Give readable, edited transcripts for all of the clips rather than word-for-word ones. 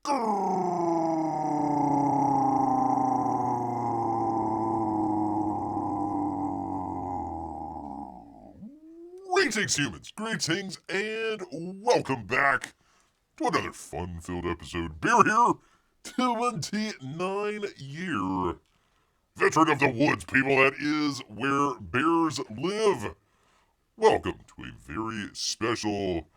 Greetings, humans. Greetings, and welcome back to another fun-filled episode. Bear here, 29-year veteran of the woods, people. That is where bears live. Welcome to a very special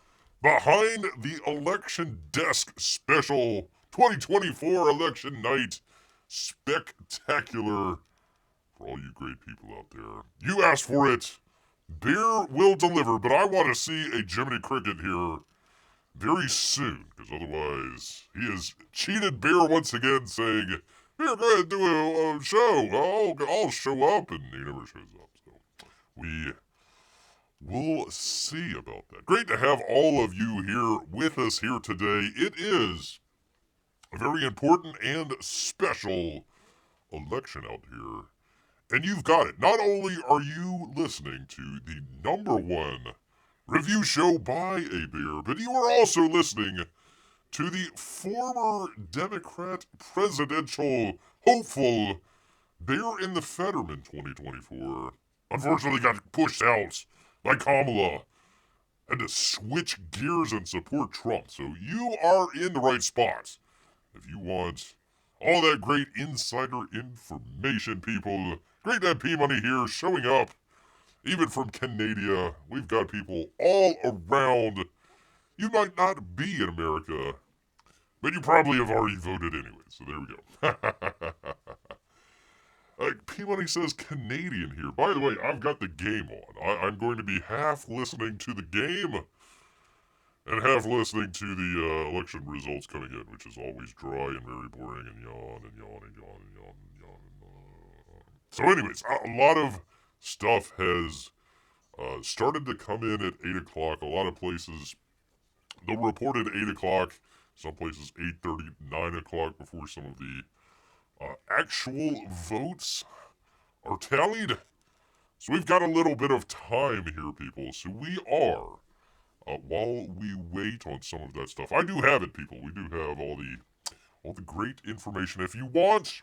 Behind the Election Desk special 2024 election night spectacular for all you great people out there. You asked for it. Bear will deliver, but I want to see a Jiminy Cricket here very soon, because otherwise he has cheated Bear once again, saying, "Bear, go ahead and do a show. I'll show up," and he never shows up. So we'll see about that. Great to have all of you here with us here today. It is a very important and special election out here. And you've got it. Not only are you listening to the #1 review show by a bear, but you are also listening to the former Democrat presidential hopeful Bear in the Fetterman 2024. Unfortunately got pushed out by Kamala. Had to switch gears and support Trump. So you are in the right spot. If you want all that great insider information, people, great to have P-Money here showing up, even from Canada. We've got people all around. You might not be in America, but you probably have already voted anyway, so there we go. P-Money says Canadian here. By the way, I've got the game on. I'm going to be half listening to the game and half listening to the election results coming in, which is always dry and very boring and yawn and yawn and yawn and yawn and yawn. So anyways, a lot of stuff has started to come in at 8 o'clock. A lot of places, they'll report at 8 o'clock. Some places 8:30, 9 o'clock before some of the actual votes are tallied. So we've got a little bit of time here, people. So we are, while we wait on some of that stuff, I do have it, people. We do have all the great information. If you want,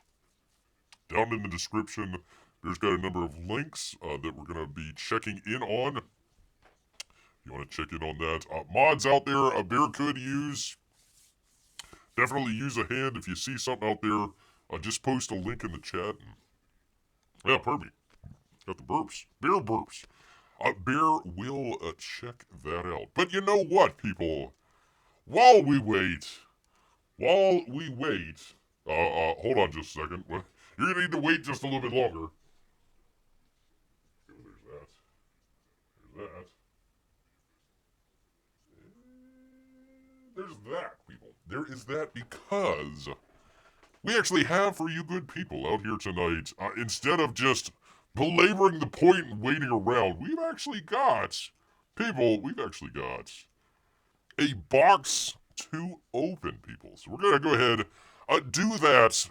down in the description, there's got a number of links that we're going to be checking in on. If you want to check in on that. Mods out there, a bear could use. Definitely use a hand. If you see something out there, just post a link in the chat. Yeah, pardon me. Got the burps. Bear burps. Bear will check that out. But you know what, people? While we wait, hold on just a second. You're going to need to wait just a little bit longer. There's that, people. There is that because we actually have for you good people out here tonight, instead of just belaboring the point and waiting around, we've actually got a box to open, people. So we're going to go ahead, do that,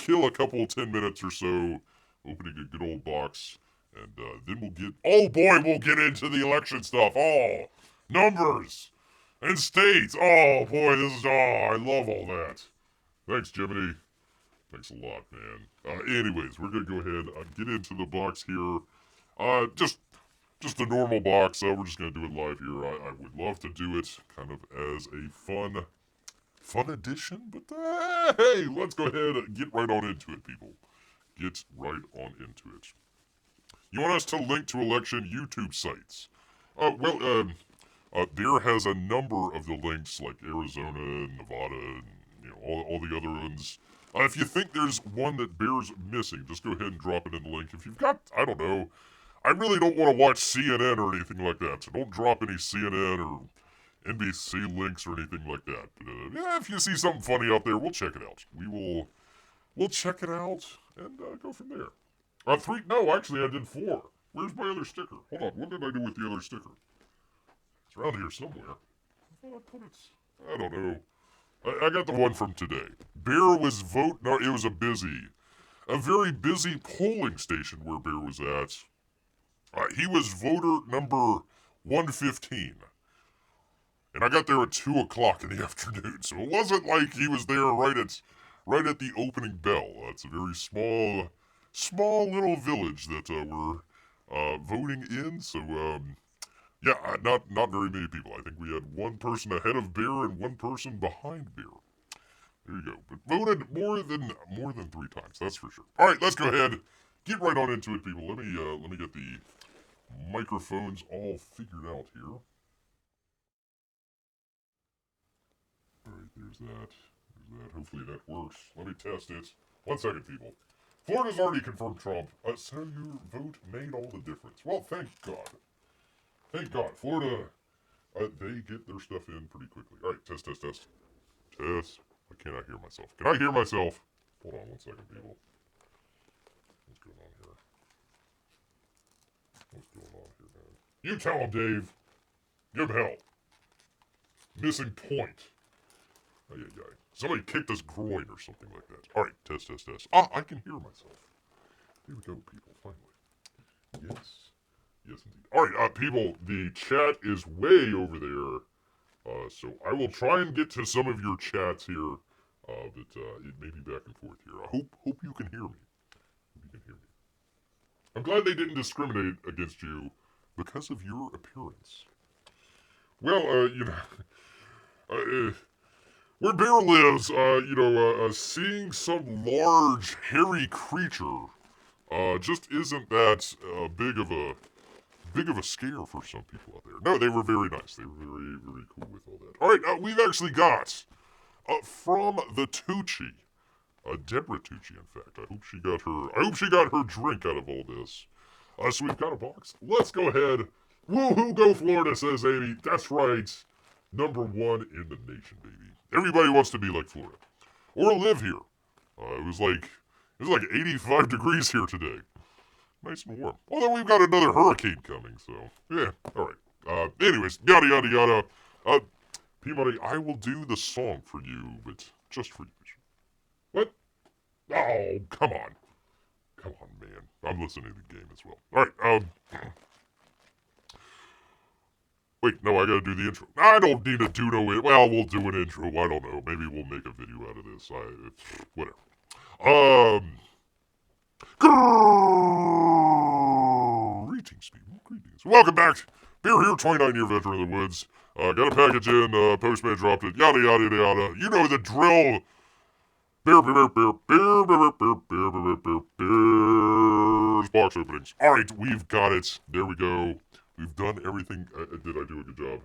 kill a couple 10 minutes or so, opening a good old box, and then we'll get into the election stuff. Oh, numbers and states. Oh boy, I love all that. Thanks, Jiminy. Thanks a lot, man. Anyways, we're gonna go ahead and get into the box here. Just a normal box. We're just gonna do it live here. I would love to do it kind of as a fun addition, but hey, let's go ahead and get right on into it, people. Get right on into it. You want us to link to election YouTube sites? Bear has a number of the links, like Arizona and Nevada, and all the other ones. If you think there's one that Bear's missing, just go ahead and drop it in the link. If you've got, I don't know, I really don't want to watch CNN or anything like that, so don't drop any CNN or NBC links or anything like that. But if you see something funny out there, we'll check it out. We'll check it out and go from there. 3? No, actually, I did 4. Where's my other sticker? Hold on, what did I do with the other sticker? It's around here somewhere. I thought I put it. I don't know. I got the one from today. Bear was it was a very busy polling station where Bear was at. He was voter number 115. And I got there at 2 o'clock in the afternoon, so it wasn't like he was there right at the opening bell. It's a very small little village that we're voting in, so yeah, not very many people. I think we had one person ahead of Bear and one person behind Bear. There you go. But voted more than 3 times, that's for sure. All right, let's go ahead, get right on into it, people. Let me get the microphones all figured out here. All right, there's that. Hopefully that works. Let me test it. 1 second, people. Florida's already confirmed Trump, so your vote made all the difference. Well, thank God. Thank God. Florida, they get their stuff in pretty quickly. All right, test. Test. Why can't I hear myself? Can I hear myself? Hold on 1 second, people. What's going on here? Man? You tell him, Dave. Give hell. Missing point. Oh, yeah. Somebody kicked his groin or something like that. All right, test. Ah, I can hear myself. Here we go, people, finally. Yes, indeed. All right, people, the chat is way over there. So I will try and get to some of your chats here, but it may be back and forth here. I hope you can hear me. I'm glad they didn't discriminate against you because of your appearance. Well, where Bear lives, seeing some large, hairy creature, just isn't that big of a scare for some people out there. No, they were very nice. They were very, very cool with all that. All right, we've actually got from the Tucci, Deborah Tucci, in fact. I hope she got her drink out of all this. So we've got a box. Let's go ahead. Woohoo, go Florida, says Amy. That's right. #1 in the nation, baby. Everybody wants to be like Florida. Or live here. It was like 85 degrees here today. Nice and warm. Although we've got another hurricane coming, so yeah, alright. Anyways, yada. P-Money, I will do the song for you, but just for you. What? Oh, come on. Come on, man. I'm listening to the game as well. Alright, wait, no, I gotta do the intro. I don't need to do no intro. Well, we'll do an intro. I don't know. Maybe we'll make a video out of this. Whatever. Greetings, people. Greetings. Welcome back. Bear here, 29-year veteran of the woods. Got a package in, postman dropped it, yada. You know the drill. Bears box openings. Alright, we've got it. There we go. We've done everything. Did I do a good job?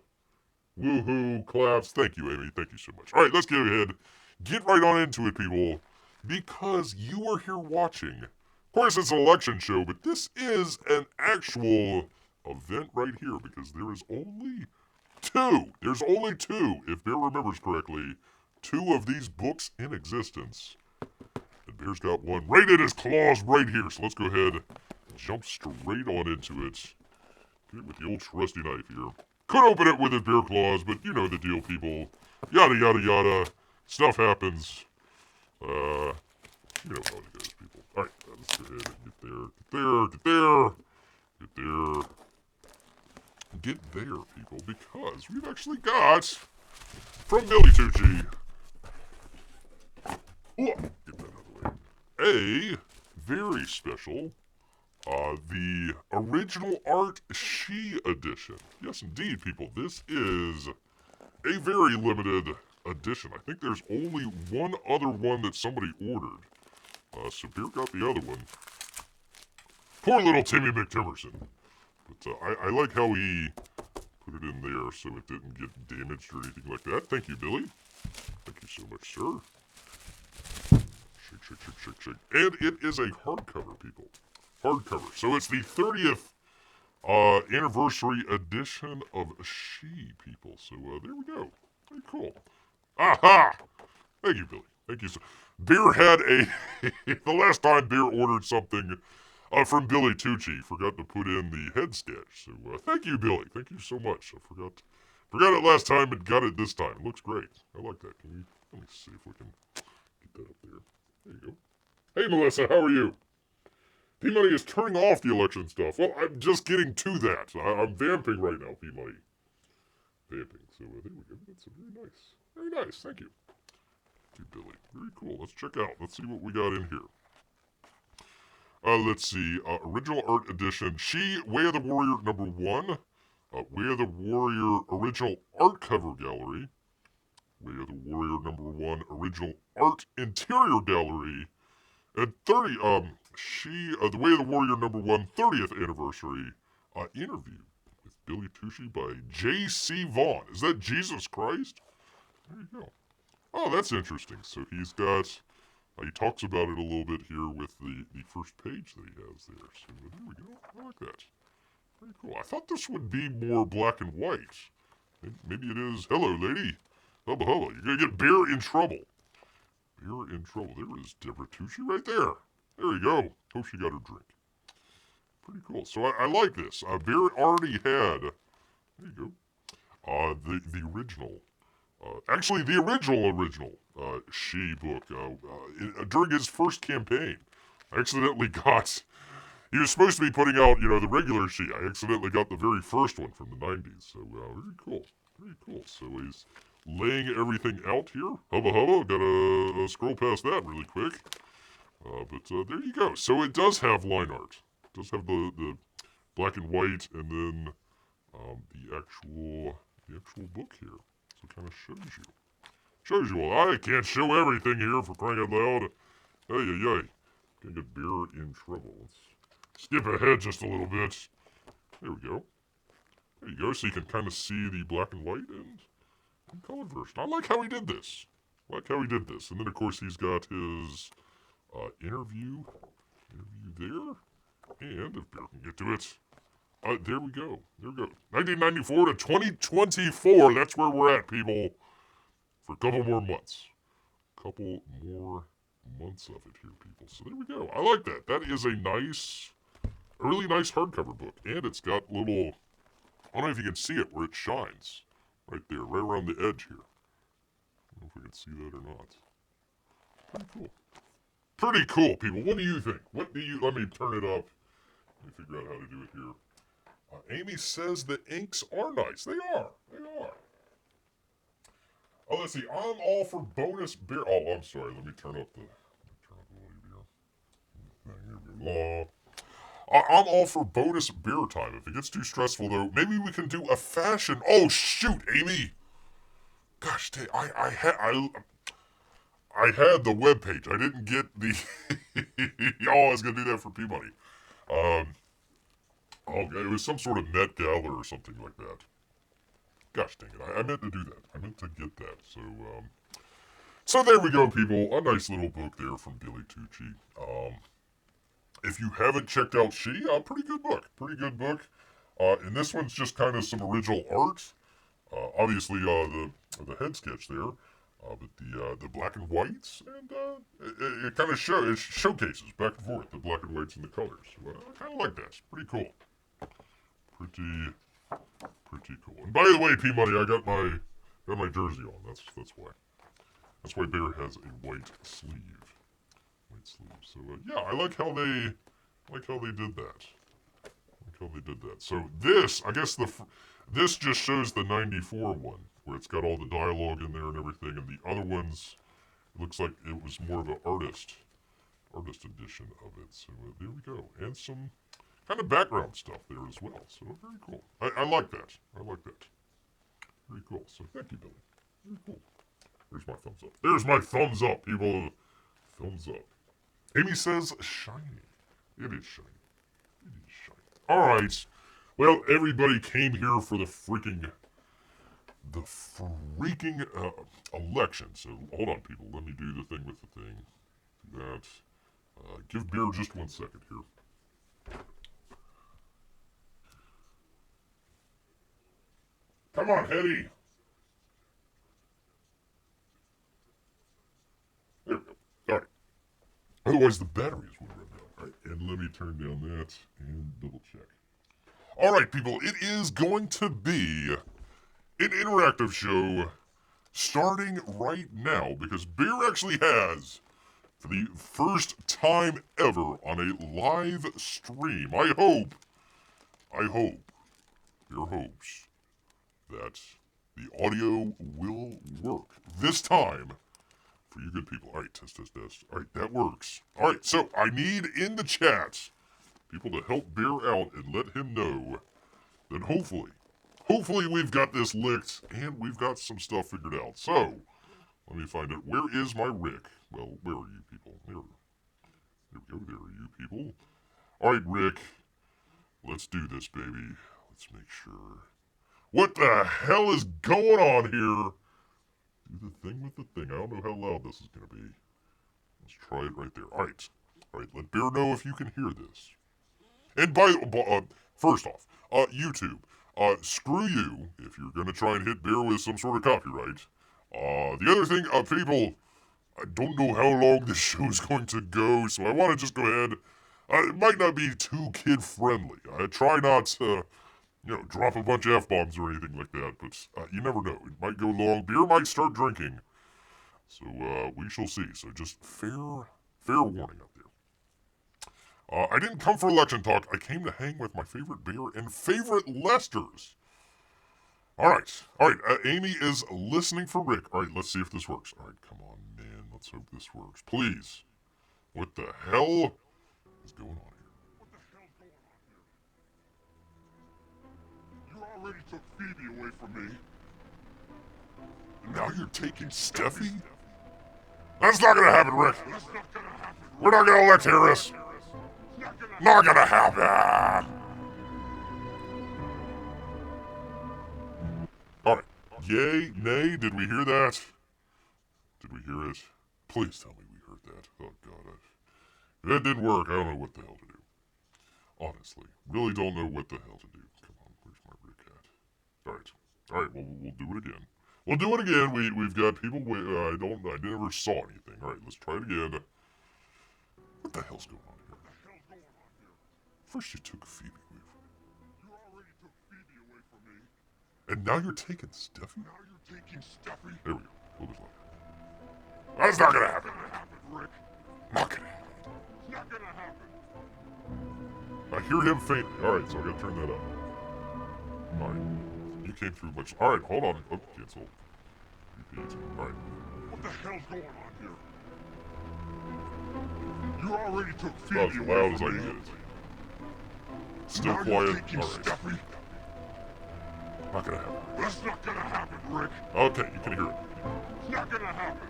Woohoo, claps. Thank you, Amy. Thank you so much. Alright, let's go ahead. Get right on into it, people. Because you are here watching. Of course, it's an election show, but this is an actual event right here because there is only 2. There's only 2, if Bear remembers correctly, 2 of these books in existence. And Bear's got one right in his claws right here. So let's go ahead and jump straight on into it. Get it with the old trusty knife here. Could open it with his bear claws, but you know the deal, people. Yada. Stuff happens. You know how it goes, people. Alright, let's go ahead and get there, people, because we've actually got, from Billy Tucci, get that out of the way, a very special, the original art she edition. Yes, indeed, people, this is a very limited edition. I think there's only one other one that somebody ordered. So Bear got the other one. Poor little Timmy McTimerson. But I like how he put it in there so it didn't get damaged or anything like that. Thank you, Billy. Thank you so much, sir. Shake. And it is a hardcover, people. Hardcover. So it's the 30th anniversary edition of She, people. So there we go. Very cool. Aha! Thank you, Billy. Thank you so Bear had the last time Bear ordered something from Billy Tucci, forgot to put in the head sketch. So thank you, Billy. Thank you so much. I forgot it last time and got it this time. It looks great. I like that. Let me see if we can get that up there. There you go. Hey, Melissa, how are you? P-Money is turning off the election stuff. Well, I'm just getting to that. I'm vamping right now, P-Money. vamping. So there we go. That's very nice. Very nice. Thank you. Thank you, Billy. Very cool. Let's check out. Let's see what we got in here. Let's see. Original Art Edition. She, Way of the Warrior #1. Way of the Warrior Original Art Cover Gallery. Way of the Warrior #1 Original Art Interior Gallery. And the Way of the Warrior #1 30th Anniversary interview with Billy Tucci by J.C. Vaughn. Is that Jesus Christ? There you go. Oh, that's interesting. So he's got, he talks about it a little bit here with the first page that he has there. So there we go. I like that. Very cool. I thought this would be more black and white. Maybe it is. Hello, lady. Hubba hubba. You're going to get beer in trouble. Beer in trouble. There is Deborah Tucci right there. There you go. Hope she got her drink. Pretty cool. So I like this. Bear already had, there you go, the original. Actually, the original She book during his first campaign. I accidentally got, he was supposed to be putting out, the regular She. I accidentally got the very first one from the 90s. So, very cool. Very cool. So he's laying everything out here. Hubba hubba. Gotta scroll past that really quick. But there you go. So it does have line art. It does have the black and white, and then the actual book here. So it kind of shows you all. I can't show everything here for crying out loud. Hey. Gonna get beer in trouble. Let's skip ahead just a little bit. There we go. There you go. So you can kind of see the black and white and colored version. I like how he did this. And then of course he's got his interview there. And if Bear can get to it, there we go. 1994 to 2024. That's where we're at, people. For a couple more months. Of it here, people. So there we go. I like that. That is a really nice hardcover book. And it's got little, I don't know if you can see it where it shines. Right there, right around the edge here. I don't know if we can see that or not. Pretty cool, people. What do you think? Let me turn it up. Let me figure out how to do it here. Amy says the inks are nice. They are. Oh, let's see. I'm all for bonus beer. Oh, I'm sorry. Let me turn up the volume here. I'm all for bonus beer time. If it gets too stressful, though, maybe we can do a fashion. Oh, shoot, Amy. Gosh, I had the webpage. I didn't get the... I was going to do that for Peabody. It was some sort of Met Gala or something like that. Gosh dang it. I meant to do that. I meant to get that. So there we go, people. A nice little book there from Billy Tucci. If you haven't checked out She, pretty good book. And this one's just kind of some original art. Obviously, the head sketch there. But the black and whites, and it kind of showcases back and forth the black and whites and the colors. So, I kind of like that. It's pretty cool. Pretty cool. And by the way, P-Money, I got my jersey on. That's why. That's why Bear has a white sleeve. So yeah, I like how they did that. So this, I guess this just shows the 94 one, where it's got all the dialogue in there and everything, and the other ones, it looks like it was more of an artist edition of it. So there we go. And some kind of background stuff there as well. So very cool. I like that. Very cool. So thank you, Billy. Very cool. There's my thumbs up, people. Thumbs up. Amy says shiny. It is shiny. Alright. Well, everybody came here for the freaking election. So hold on, people. Let me do the thing with the thing. Do that. Give Bear just 1 second here. Come on, Hetty. There we go. Alright. Otherwise, the batteries would run out. Alright, and let me turn down that and double check. Alright, people, it is going to be an interactive show starting right now, because Bear actually has, for the first time ever on a live stream, Bear hopes that The audio will work. This time, for you good people. Alright, test. Alright, that works. Alright, so I need in the chat people to help Bear out and let him know that hopefully we've got this licked and we've got some stuff figured out. So, let me find out. Where is my Rick? Well, where are you people? There we go. There are you people. Alright, Rick. Let's do this, baby. Let's make sure. What the hell is going on here? Do the thing with the thing. I don't know how loud this is going to be. Let's try it right there. Alright. Alright, let Bear know if you can hear this. And first off, YouTube, screw you if you're going to try and hit Bear with some sort of copyright. The other thing, people, I don't know how long this show is going to go, so I want to just go ahead. It might not be too kid-friendly. I try not to, drop a bunch of F-bombs or anything like that, but you never know. It might go long. Bear might start drinking. So, we shall see. So just fair warning up there. I didn't come for election talk. I came to hang with my favorite Bear and favorite Lesters. Alright, Amy is listening for Rick. Alright, let's see if this works. Alright, come on, man. Let's hope this works. Please. What the hell is going on here? What the hell's going on here? You already took Phoebe away from me. And now you're taking Steffi? That's not gonna happen, Rick. That's not gonna happen. We're not gonna elect Harris. It's Not gonna happen. Alright. Yay, nay, did we hear that? Did we hear it? Please tell me we heard that. Oh, God. If that didn't work, I don't know what the hell to do. Honestly. Really don't know what the hell to do. Come on, where's my Rick at? Alright, well, we'll do it again. We'll do it again. We've got people I never saw anything. Alright, let's try it again. What the hell's going on here? First you took Phoebe away from me. You already took Phoebe away from me. And now you're taking Steffi? Now you're taking Steffi. There we go. We'll just like that. That's not gonna happen. It's not gonna happen, Rick. Not gonna happen. It's not gonna happen. I hear him faintly. Alright, so I gotta turn that up. Alright. You came through much. Alright, hold on. Oh, cancel. Repeat. Alright. What the hell's going on here? You already took About Phoebe as away loud as I from can me. get it. Still Now quiet. you're taking Alright. Steffi. Not gonna happen. That's not gonna happen, Rick. Okay, you can hear it. It's not gonna happen.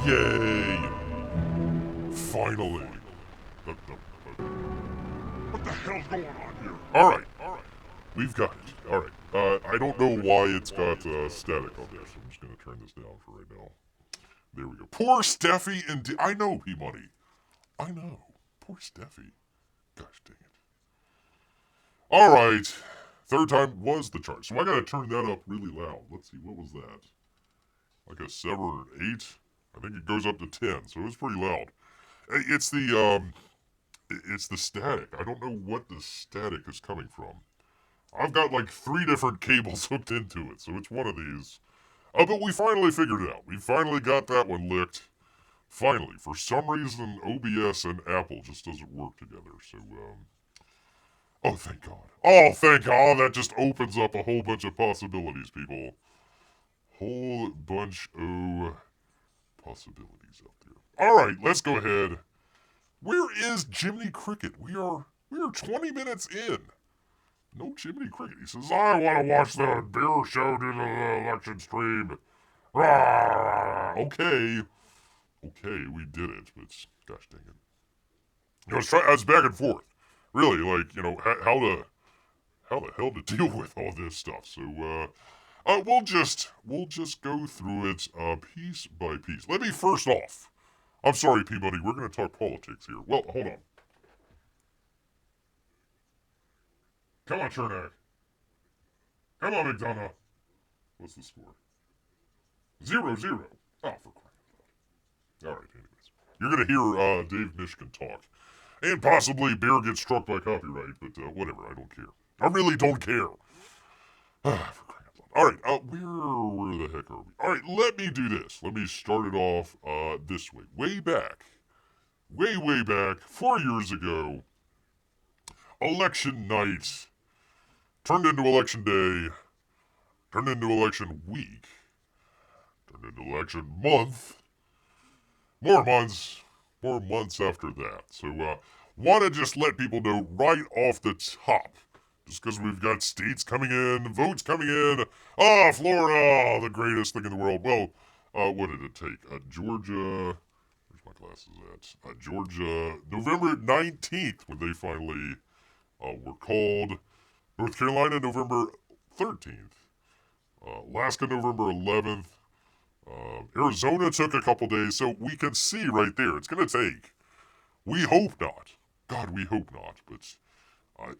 Yay! Finally. What the hell's going on here? Alright. We've got it. Alright. I don't know why it's got static on there, so I'm just gonna turn this down for right now. There we go. Poor Steffi and I know, P-Money. I know. Poor Steffi. Gosh dang it. Alright. Third time was the chart. So I gotta turn that up really loud. Let's see, what was that? Like a 7 or an 8? I think it goes up to 10, so it was pretty loud. It's the static. I don't know what the static is coming from. I've got like 3 different cables hooked into it, so it's one of these. But we finally figured it out. We finally got that one licked. Finally. For some reason, OBS and Apple just doesn't work together, so, oh, thank God. Oh, thank God. That just opens up a whole bunch of possibilities, people. Whole bunch of possibilities out there. Alright, let's go ahead. Where is Jiminy Cricket? We are 20 minutes in. No Jiminy Cricket. He says, I want to watch the Bear Show do the election stream. Rah! Okay, we did it, but gosh dang it. I was back and forth. Really, like, how the hell to deal with all this stuff. So, we'll just go through it piece by piece. Let me first off. I'm sorry, P-Buddy, we're going to talk politics here. Well, hold on. Come on, Chernak. Come on, McDonough. What's the score? 0-0. Oh, for crying out loud. Alright, anyways. You're going to hear Dave Mishkin talk. And possibly Bear gets struck by copyright, but whatever, I don't care. I really don't care. For crying out loud. Alright, where the heck are we? Alright, let me do this. Let me start it off this way. Way back, 4 years ago, election night, turned into election day, turned into election week, turned into election month, more months after that. So, want to just let people know right off the top, just because we've got states coming in, votes coming in. Florida, the greatest thing in the world. Well, what did it take? Georgia, where's my glasses at? Georgia, November 19th, when they finally were called. North Carolina, November 13th. Alaska, November 11th. Arizona took a couple days, so we can see right there. It's going to take. We hope not. God, we hope not. But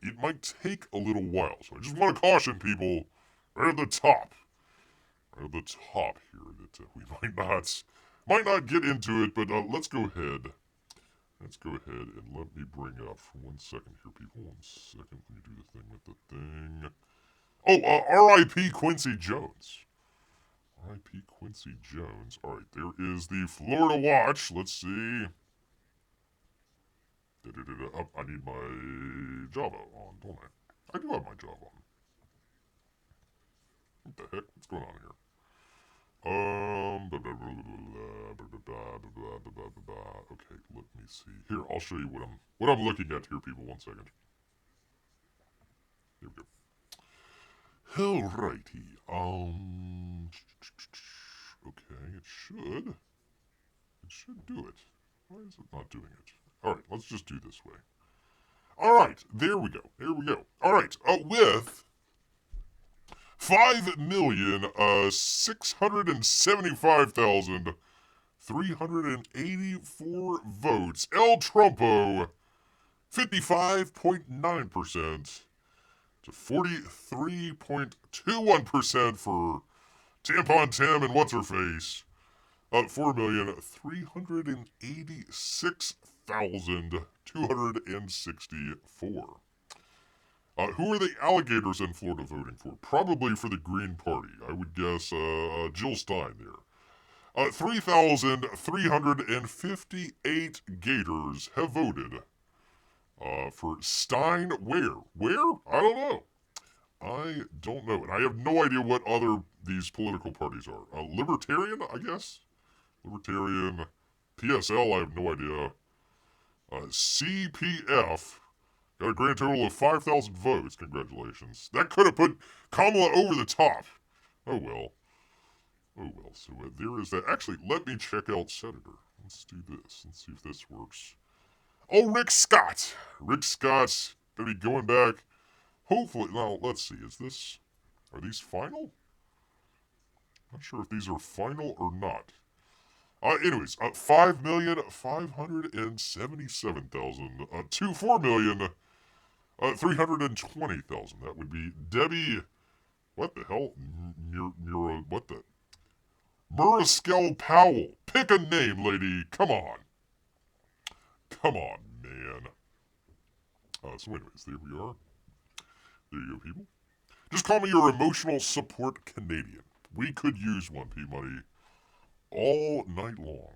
it might take a little while. So I just want to caution people right at the top. Right at the top here that we might not get into it, but let's go ahead. Let's go ahead and let me bring up for 1 second here, people. 1 second. Let me do the thing with the thing. Oh, R.I.P. Quincy Jones. R.I.P. Quincy Jones. All right, there is the Florida Watch. Let's see. I need my Java on, don't I? I do have my Java on. What the heck? What's going on here? Okay, let me see. Here, I'll show you what I'm looking at here, people. 1 second. Here we go. Alrighty. Okay, it should do it. Why is it not doing it? Alright, let's just do this way. Alright, there we go. Alright, with 5,675,384 votes, El Trumpo, 55.9% to 43.21% for Tampon Tim and What's-Her-Face. 4,386,264. Who are the alligators in Florida voting for? Probably for the Green Party. I would guess Jill Stein there. 3,358 gators have voted for Stein. Where? I don't know. And I have no idea what other these political parties are. Libertarian, I guess? Libertarian. PSL, I have no idea. CPF got a grand total of 5,000 votes. Congratulations. That could have put Kamala over the top. Oh well. So there is that. Actually, let me check out Senator. Let's do this. Let's see if this works. Oh, Rick Scott. Rick Scott's going to be going back. Hopefully. Now, let's see. Are these final? Not sure if these are final or not. Anyways, 5,577,000 to 4,320,000. That would be Debbie. What the hell? What the? Murriskell Powell. Pick a name, lady. Come on, man. So anyways, there we are. There you go, people. Just call me your emotional support Canadian. We could use one, P-Money, all night long.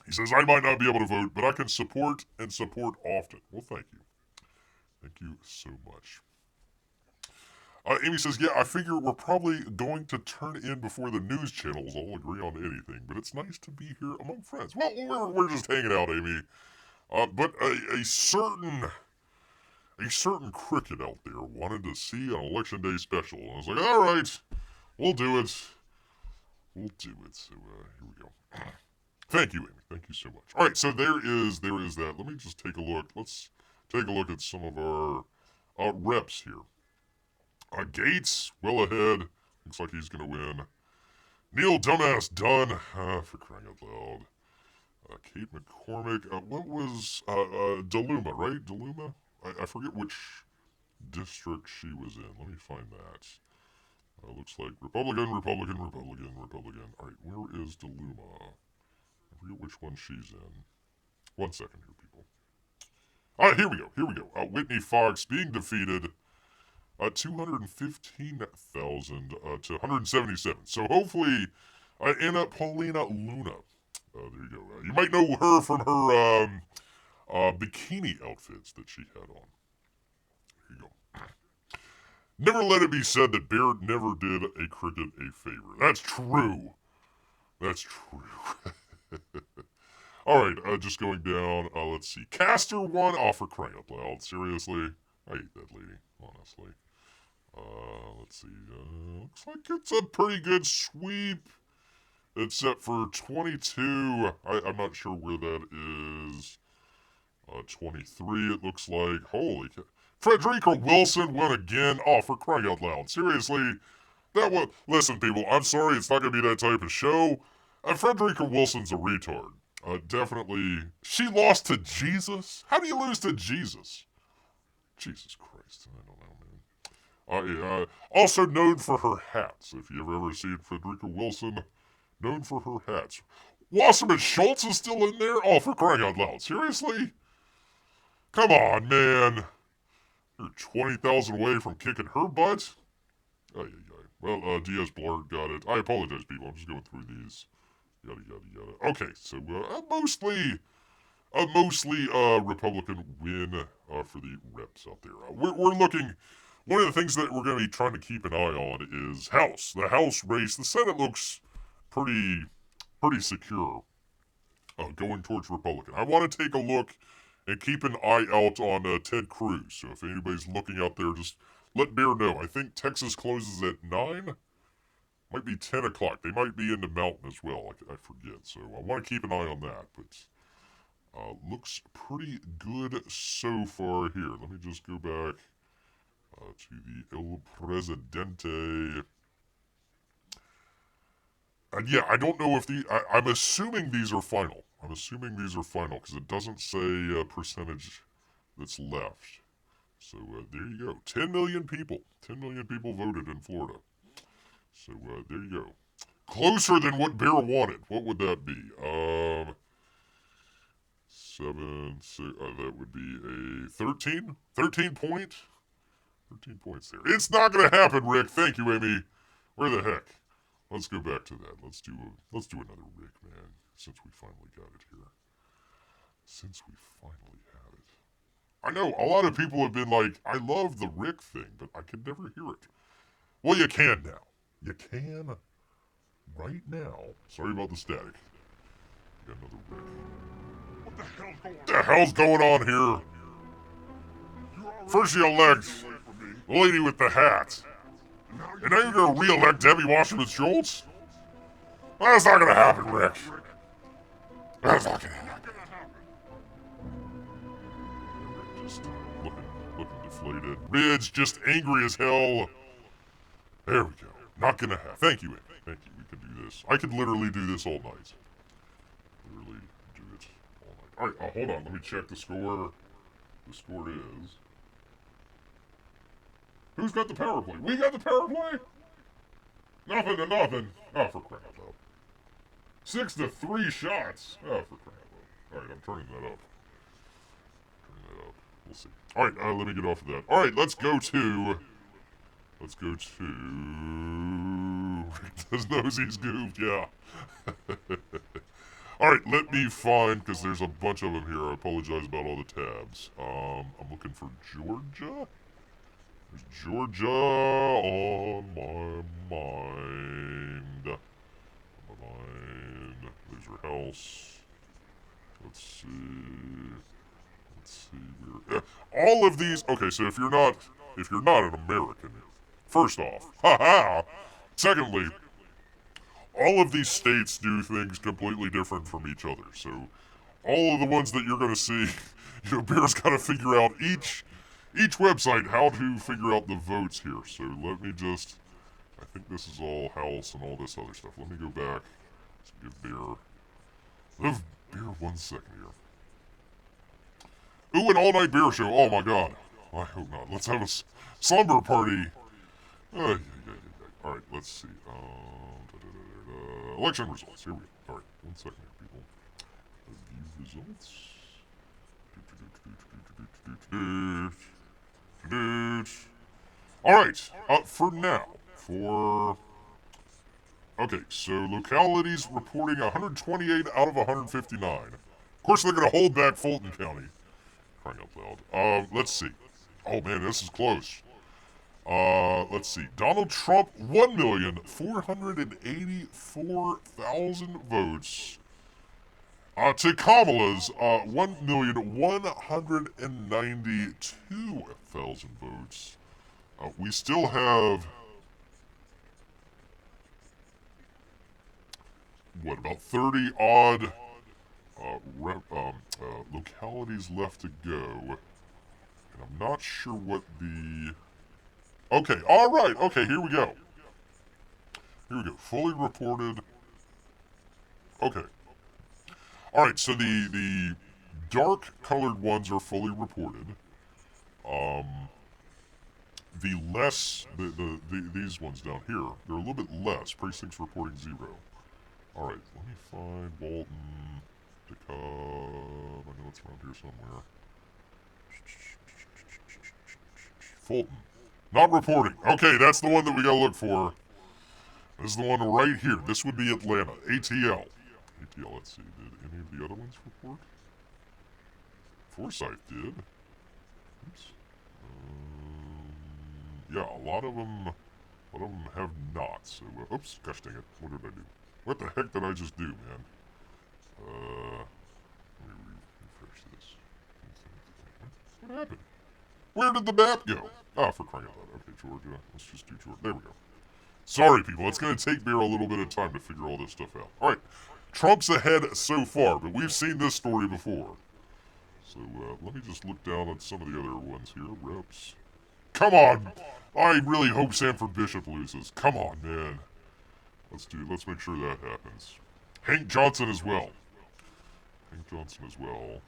He says, I might not be able to vote, but I can support and support often. Well, thank you. Thank you so much. Amy says, yeah, I figure we're probably going to turn in before the news channels all agree on anything, but it's nice to be here among friends. Well, we're just hanging out, Amy. But a certain cricket out there wanted to see an Election Day special, and I was like, all right, we'll do it. So, here we go. Thank you, Amy. Thank you so much. All right, so there is that. Let me just take a look. Let's take a look at some of our reps here. Gates, well ahead. Looks like he's going to win. Neil Dumbass Dunn, for crying out loud. Kate McCormick, what was, DeLuma, right? DeLuma? I forget which district she was in. Let me find that. Looks like Republican. All right, where is DeLuma? I forget which one she's in. 1 second here, people. All right, here we go. Whitney Fox being defeated. 215,000 to 177. So hopefully, Anna Paulina Luna. There you go. You might know her from her bikini outfits that she had on. Never let it be said that Bear never did a cricket a favor. That's true. That's true. Alright, just going down, let's see. Caster 1, oh, for crying out loud. Seriously? I hate that lady, honestly. Let's see. Looks like it's a pretty good sweep. Except for 22. I'm not sure where that is. 23, it looks like. Holy cow. Frederica Wilson won again. Oh, for crying out loud. Seriously? That was. Listen, people, I'm sorry, it's not going to be that type of show. Frederica Wilson's a retard. Definitely. She lost to Jesus? How do you lose to Jesus? Jesus Christ. I don't know, man. Also known for her hats. If you've ever seen Frederica Wilson, known for her hats. Wasserman Schultz is still in there? Oh, for crying out loud. Seriously? Come on, man. You're 20,000 away from kicking her butt? Well, Diaz Blart got it. I apologize, people. I'm just going through these. Yada, yada, yada. Okay, so mostly Republican win for the reps out there. We're looking. One of the things that we're going to be trying to keep an eye on is House. The House race. The Senate looks pretty secure going towards Republican. I want to take a look and keep an eye out on Ted Cruz. So if anybody's looking out there, just let Bear know. I think Texas closes at 9. Might be 10 o'clock. They might be in the mountain as well. I forget. So I want to keep an eye on that. But looks pretty good so far here. Let me just go back to the El Presidente. Yeah, I don't know if I'm assuming these are final. I'm assuming these are final because it doesn't say percentage that's left. So there you go. 10 million people. 10 million people voted in Florida. So there you go. Closer than what Bear wanted. What would that be? 7, 6, that would be a 13? 13 point? 13 points there. It's not going to happen, Rick. Thank you, Amy. Where the heck? Let's go back to that. Let's do another Rick, man. Since we finally got it here. Since we finally have it. I know, a lot of people have been like, I love the Rick thing, but I could never hear it. Well, you can now. You can right now. Sorry about the static. You got another Rick. What the hell's going on? The hell's going on here? First you elect the lady with the hat. And now you're going to re-elect Debbie Wasserman Schultz? Well, that's not going to happen, Rick. That's not going to happen. Just looking deflated. Ridge just angry as hell. There we go. Not going to happen. Thank you, Amy. Thank you. We can do this. I could literally do this all night. Literally do it all night. Alright, hold on. Let me check the score. The score is... Who's got the power play? We got the power play? Nothing to nothing. Oh, for crying out loud. 6-3 shots. Oh, for crying out loud. Alright, I'm turning that up. We'll see. Alright, let me get off of that. Alright, let's go to... Rick knows he's goofed, yeah. Alright, let me find, because there's a bunch of them here. I apologize about all the tabs. I'm looking for Georgia. There's Georgia on my mind. There's her house. Let's see where. All of these. Okay, so if you're not an American, first off, haha. Secondly, all of these states do things completely different from each other. So all of the ones that you're gonna see, Bear's got to figure out each website how to figure out the votes here. So let me just, I think this is all House and all this other stuff. Let me go back to give Bear 1 second here. Ooh, an all-night Bear show. Oh my god. I hope not. Let's have a slumber party. Alright, let's see. Election results. Here we go. Alright, 1 second here, people. View results. Alright, for now, okay, so localities reporting 128 out of 159. Of course, they're going to hold back Fulton County. Crying out loud. Let's see. Oh man, this is close. Let's see. Donald Trump, 1,484,000 votes. To Kamala's, 1,192,000 votes. We still have, what, about 30 odd localities left to go. And I'm not sure what the... Okay, alright, okay, here we go. Here we go, fully reported. Okay. Alright, so the dark colored ones are fully reported. These ones down here, they're a little bit less. Precincts reporting 0. Alright, let me find Bolton, DeKalb, I know it's around here somewhere. Fulton. Not reporting. Okay, that's the one that we gotta look for. This is the one right here. This would be Atlanta. ATL. ATL, let's see. Did any of the other ones report? Forsyth did. Oops. Yeah, a lot of them have not. So, oops, gosh dang it. What did I do? What the heck did I just do, man? Let me refresh this. What happened? Where did the map go? Oh, for crying out loud. Okay, Georgia. Let's just do Georgia. There we go. Sorry, people. It's going to take Bear a little bit of time to figure all this stuff out. All right. Trump's ahead so far, but we've seen this story before. So, let me just look down at some of the other ones here. Reps. Come on! I really hope Sanford Bishop loses. Come on, man. Let's make sure that happens. Hank Johnson as well. Hank Johnson as well.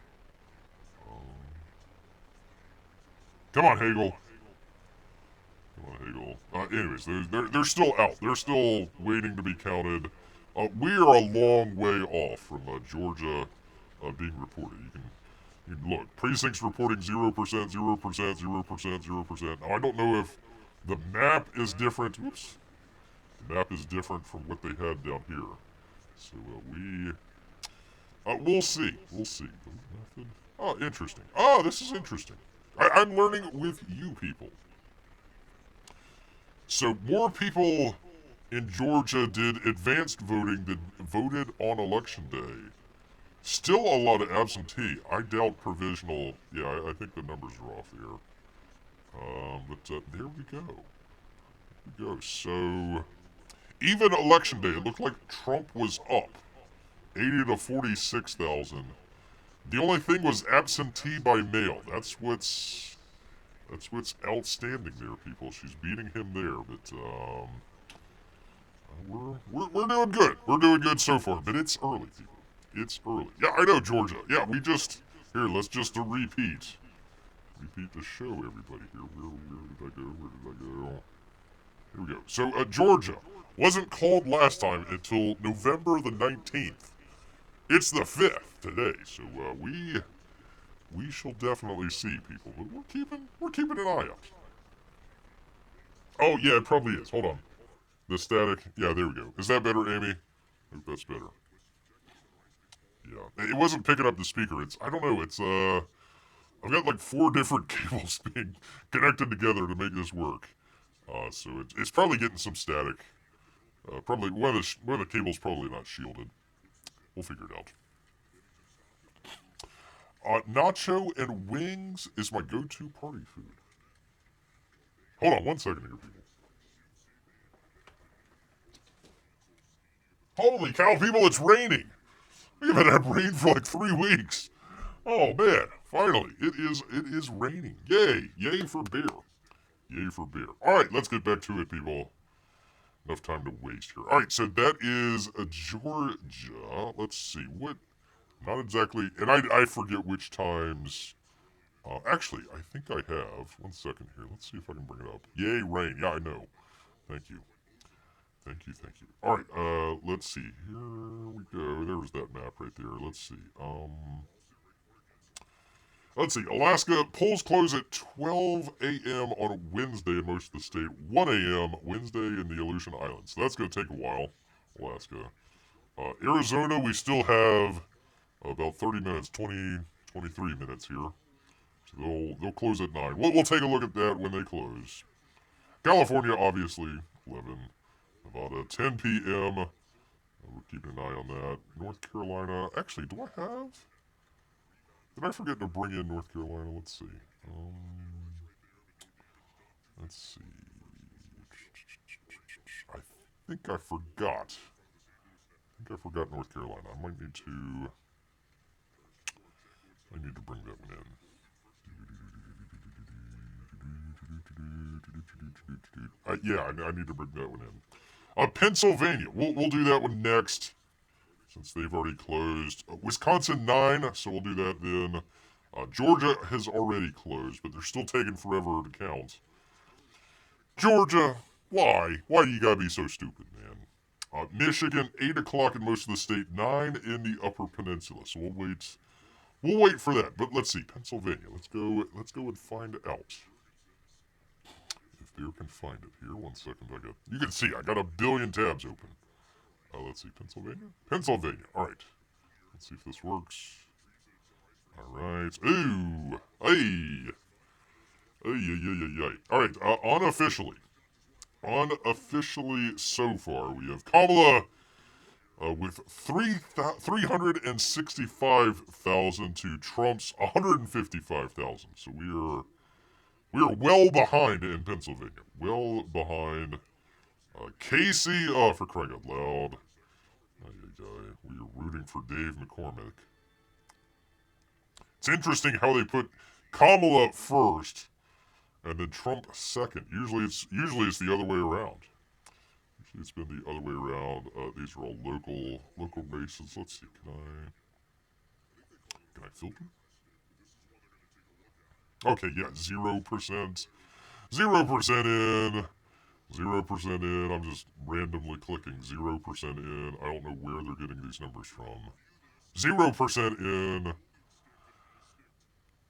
Come on, Hagel. Come on, Hagel. Anyways, they're still out. They're still waiting to be counted. We are a long way off from Georgia being reported. You can look. Precincts reporting 0%, 0%, 0%, 0%. Now, I don't know if the map is different. Oops. The map is different from what they had down here. So, we'll see. We'll see. Oh, interesting. Oh, this is interesting. I'm learning with you people. So more people in Georgia did advanced voting than voted on election day. Still a lot of absentee. I doubt provisional. Yeah, I think the numbers are off there. But there we go. There we go. So even election day, it looked like Trump was up 80 to 46,000. The only thing was absentee by mail. That's what's outstanding there, people. She's beating him there, but we're doing good. We're doing good so far, but it's early, people. It's early. Yeah, I know, Georgia. Yeah, let's just repeat. Repeat the show, everybody. Here, where did I go? Here we go. So, Georgia wasn't called last time until November the 19th. It's the 5th today, so we shall definitely see, people. But we're keeping an eye out. Oh yeah, it probably is. Hold on. The static. Yeah, there we go. Is that better, Amy? I hope that's better. Yeah, it wasn't picking up the speaker. I don't know. I've got like 4 different cables being connected together to make this work. So it's probably getting some static. Probably one of the cables probably not shielded. We'll figure it out. Nacho and wings is my go-to party food. Hold on 1 second here, people. Holy cow, people, it's raining. We haven't had rain for like 3 weeks. Oh man, finally, it is raining. Yay, yay for beer. Yay for beer. All right, let's get back to it, people. Enough time to waste here. All right, so that is Georgia. Let's see, what, not exactly, and I forget which times. Actually, I think I have. 1 second here. Let's see if I can bring it up. Yay, rain. Yeah, I know. Thank you. Thank you. All right, let's see. Here we go. There was that map right there. Let's see. Let's see. Alaska, polls close at 12 a.m. on Wednesday in most of the state. 1 a.m. Wednesday in the Aleutian Islands. So that's going to take a while. Alaska. Arizona, we still have about 30 minutes, 23 minutes here. So they'll close at 9. We'll take a look at that when they close. California, obviously, 11. Nevada, 10 p.m. We're keeping an eye on that. North Carolina, actually, do I have? Did I forget to bring in North Carolina? Let's see. Let's see. I think I forgot. North Carolina. I might need to bring that one in. Yeah, I need to bring that one in. Pennsylvania. We'll do that one next, since they've already closed. Wisconsin 9, so we'll do that then. Georgia has already closed, but they're still taking forever to count. Georgia, why? Why do you gotta be so stupid, man? Michigan, 8 o'clock in most of the state, 9 in the Upper Peninsula. So we'll wait. We'll wait for that. But let's see, Pennsylvania. Let's go and find out. If Bear can find it here. 1 second. You can see I got a billion tabs open. Let's see, Pennsylvania. All right. Let's see if this works. All right. Ooh. Hey. All right. Unofficially so far, we have Kamala with 365,000 to Trump's 155,000. So we are well behind in Pennsylvania. Well behind. Casey, for crying out loud. We are rooting for Dave McCormick. It's interesting how they put Kamala first and then Trump second. Usually it's the other way around. Usually it's been the other way around. These are all local races. Let's see. Can I filter? Okay, yeah, 0%. 0% in. 0% in. I'm just randomly clicking 0% in. I don't know where they're getting these numbers from. 0% in.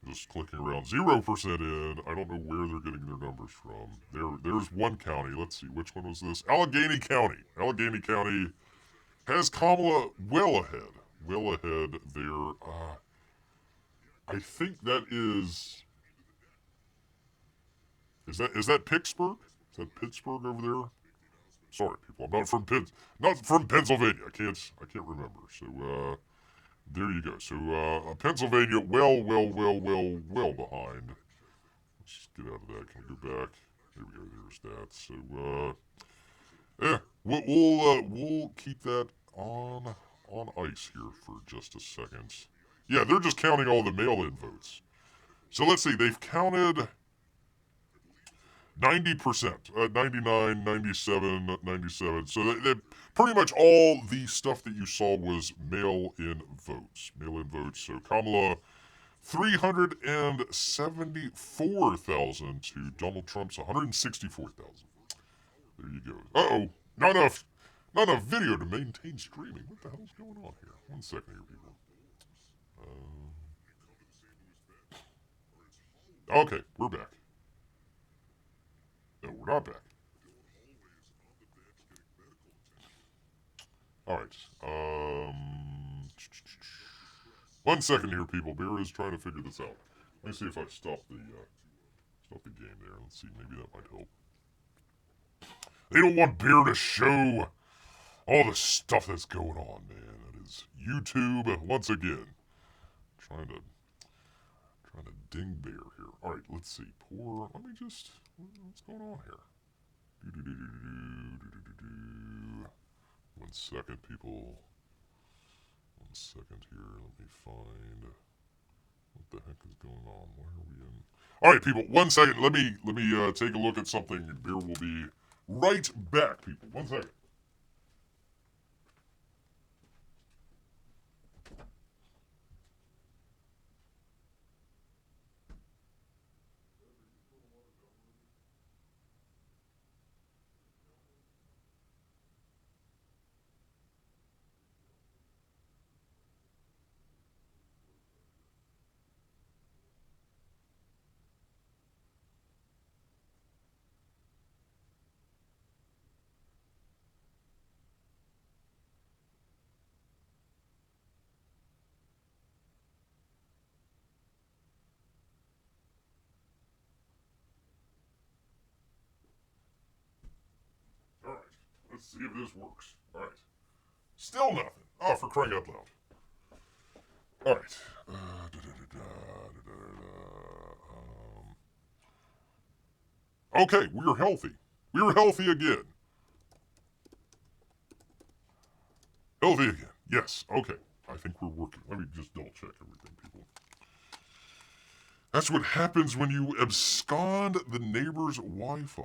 Just clicking around. 0% in. I don't know where they're getting their numbers from. There's one county. Let's see. Which one was this? Allegheny County. Allegheny County has Kamala well ahead. Well ahead there. I think that is... Is that Pittsburgh? Is that Pittsburgh over there? Sorry, people. I'm not from Pennsylvania. I can't remember. So there you go. So Pennsylvania, well behind. Let's just get out of that. Can we go back? There we go. There's that. So yeah, we'll keep that on ice here for just a second. Yeah, they're just counting all the mail-in votes. So let's see. They've counted 90%, 99, 97, 97. So they pretty much all the stuff that you saw was mail-in votes. Mail-in votes. So Kamala, 374,000 to Donald Trump's 164,000. There you go. Uh-oh. Not enough video to maintain streaming. What the hell's going on here? 1 second here, people. Okay, we're back. No, we're not back. Alright. 1 second here, people. Bear is trying to figure this out. Let me see if I stop the game there. Let's see, maybe that might help. They don't want Bear to show all the stuff that's going on, man. That is YouTube once again. Trying to ding Bear here. Alright, let's see. What's going on here? 1 second, people. 1 second here. Let me find what the heck is going on. Why are we in? All right, people. 1 second. Let me take a look at something. Bear will be right back, people. 1 second. Let's see if this works. All right. Still nothing. Oh, for crying out loud. All right. Okay, we're healthy. We're healthy again. Healthy again. Yes. Okay. I think we're working. Let me just double check everything, people. That's what happens when you abscond the neighbor's Wi-Fi.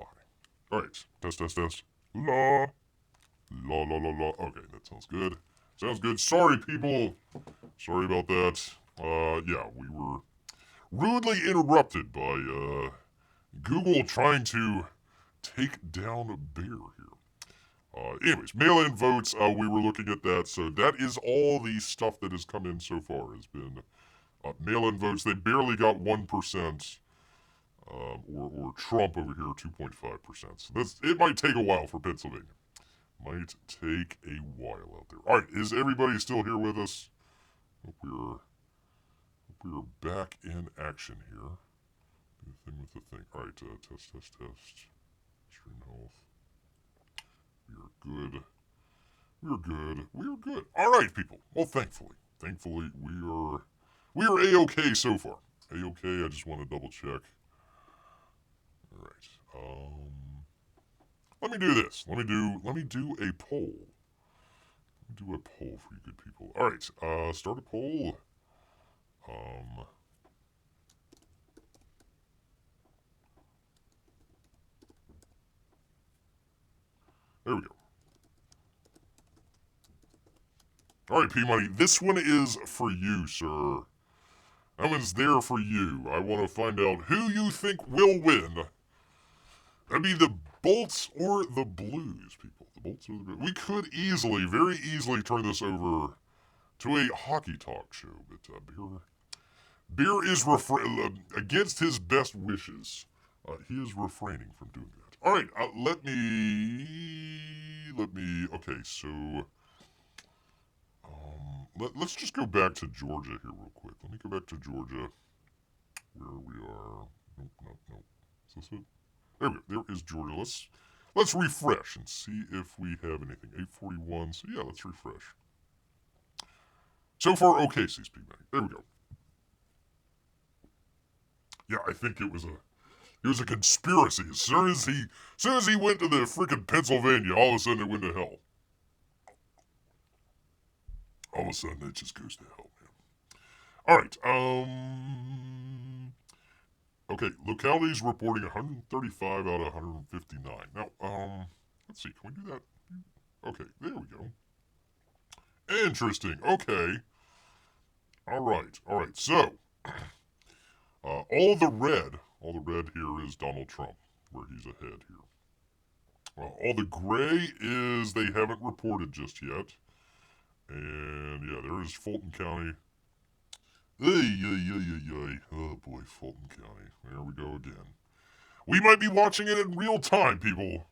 All right. Test, test, test. La. La, la, la, la. Okay, that sounds good. Sounds good. Sorry, people. Sorry about that. Yeah, we were rudely interrupted by, Google trying to take down a bear here. Anyways, mail-in votes, we were looking at that, so that is all the stuff that has come in so far, has been mail-in votes. They barely got 1%, or Trump over here, 2.5%. So it might take a while for Pennsylvania. Might take a while out there. Alright, is everybody still here with us? Hope we're back in action here. Do the thing with the thing. Alright, test, test, test. Stream health. We are good. We're good. We're good. Alright, people. Well, thankfully, we are A-okay so far. A-okay, I just want to double check. Alright. Let me do this. Let me do a poll. Let me do a poll for you good people. Alright, start a poll. There we go. Alright, P-Money, this one is for you, sir. That one's there for you. I want to find out who you think will win. That'd be the Bolts or the Blues, people. The Bolts or the Blues. We could easily, very easily turn this over to a hockey talk show, but Beer is against his best wishes. He is refraining from doing that. All right, let me. Okay, so let's just go back to Georgia here real quick. Let me go back to Georgia, where we are. Nope. Is this it? There we go. There is Georgia. Let's refresh and see if we have anything. 841. So yeah, let's refresh. So far, okay, CSP Bank. There we go. Yeah, I think it was a conspiracy. As soon as he went to the freaking Pennsylvania, all of a sudden it went to hell. All of a sudden it just goes to hell, man. All right. Okay, localities reporting 135 out of 159. Now, let's see. Can we do that? Okay, there we go. Interesting. Okay. All right. So, all the red here is Donald Trump, where he's ahead here. All the gray is they haven't reported just yet. And yeah, there is Fulton County. Oh boy, Fulton County. There we go again. We might be watching it in real time, people.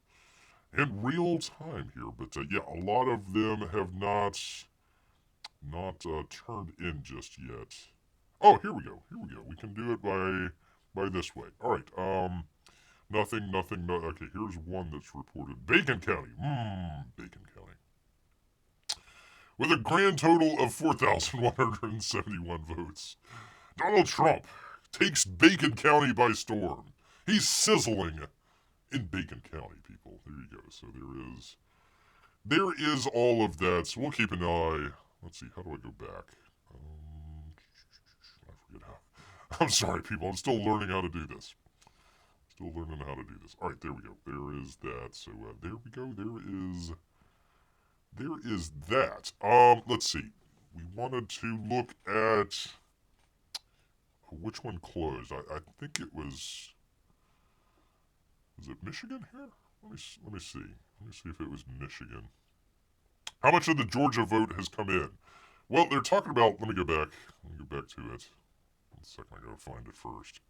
In real time here, but yeah, a lot of them have not turned in just yet. Oh, here we go. We can do it by this way. All right. Nothing. No, okay, here's one that's reported. Bacon County. Bacon County. With a grand total of 4,171 votes. Donald Trump takes Bacon County by storm. He's sizzling in Bacon County, people. There you go. So there is all of that. So we'll keep an eye. Let's see. How do I go back? I forget how. I'm sorry, people. I'm still learning how to do this. All right, there we go. There is that. So there we go. There is that. Let's see. We wanted to look at which one closed. I think it was. Was it Michigan here? Let me see. Let me see if it was Michigan. How much of the Georgia vote has come in? Well, they're talking about. Let me go back to it. 1 second. I gotta find it first.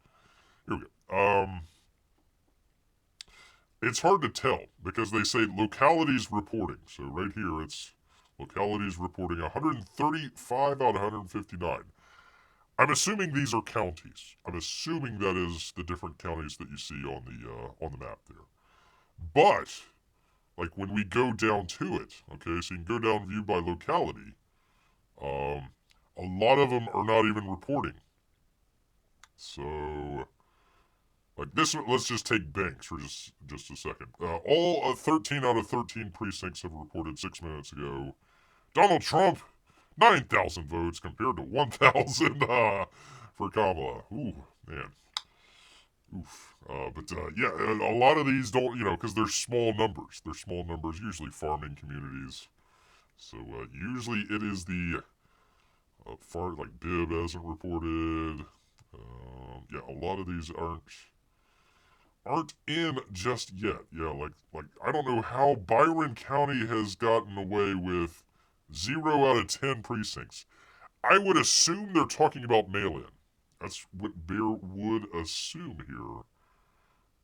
Here we go. It's hard to tell because they say localities reporting. So right here, it's localities reporting 135 out of 159. I'm assuming these are counties. I'm assuming that is the different counties that you see on the map there. But like when we go down to it, okay, so you can go down view by locality, a lot of them are not even reporting. So, like this one, let's just take Banks for just a second. All 13 out of 13 precincts have reported 6 minutes ago. Donald Trump, 9,000 votes compared to 1,000 for Kamala. Ooh, man. Oof. Yeah, a lot of these don't, because they're small numbers. They're small numbers, usually farming communities. So usually it is the like Bibb hasn't reported. Yeah, a lot of these aren't in just yet. Yeah, like I don't know how Byron County has gotten away with 0 out of 10 precincts. I would assume they're talking about mail-in. That's what Bear would assume here.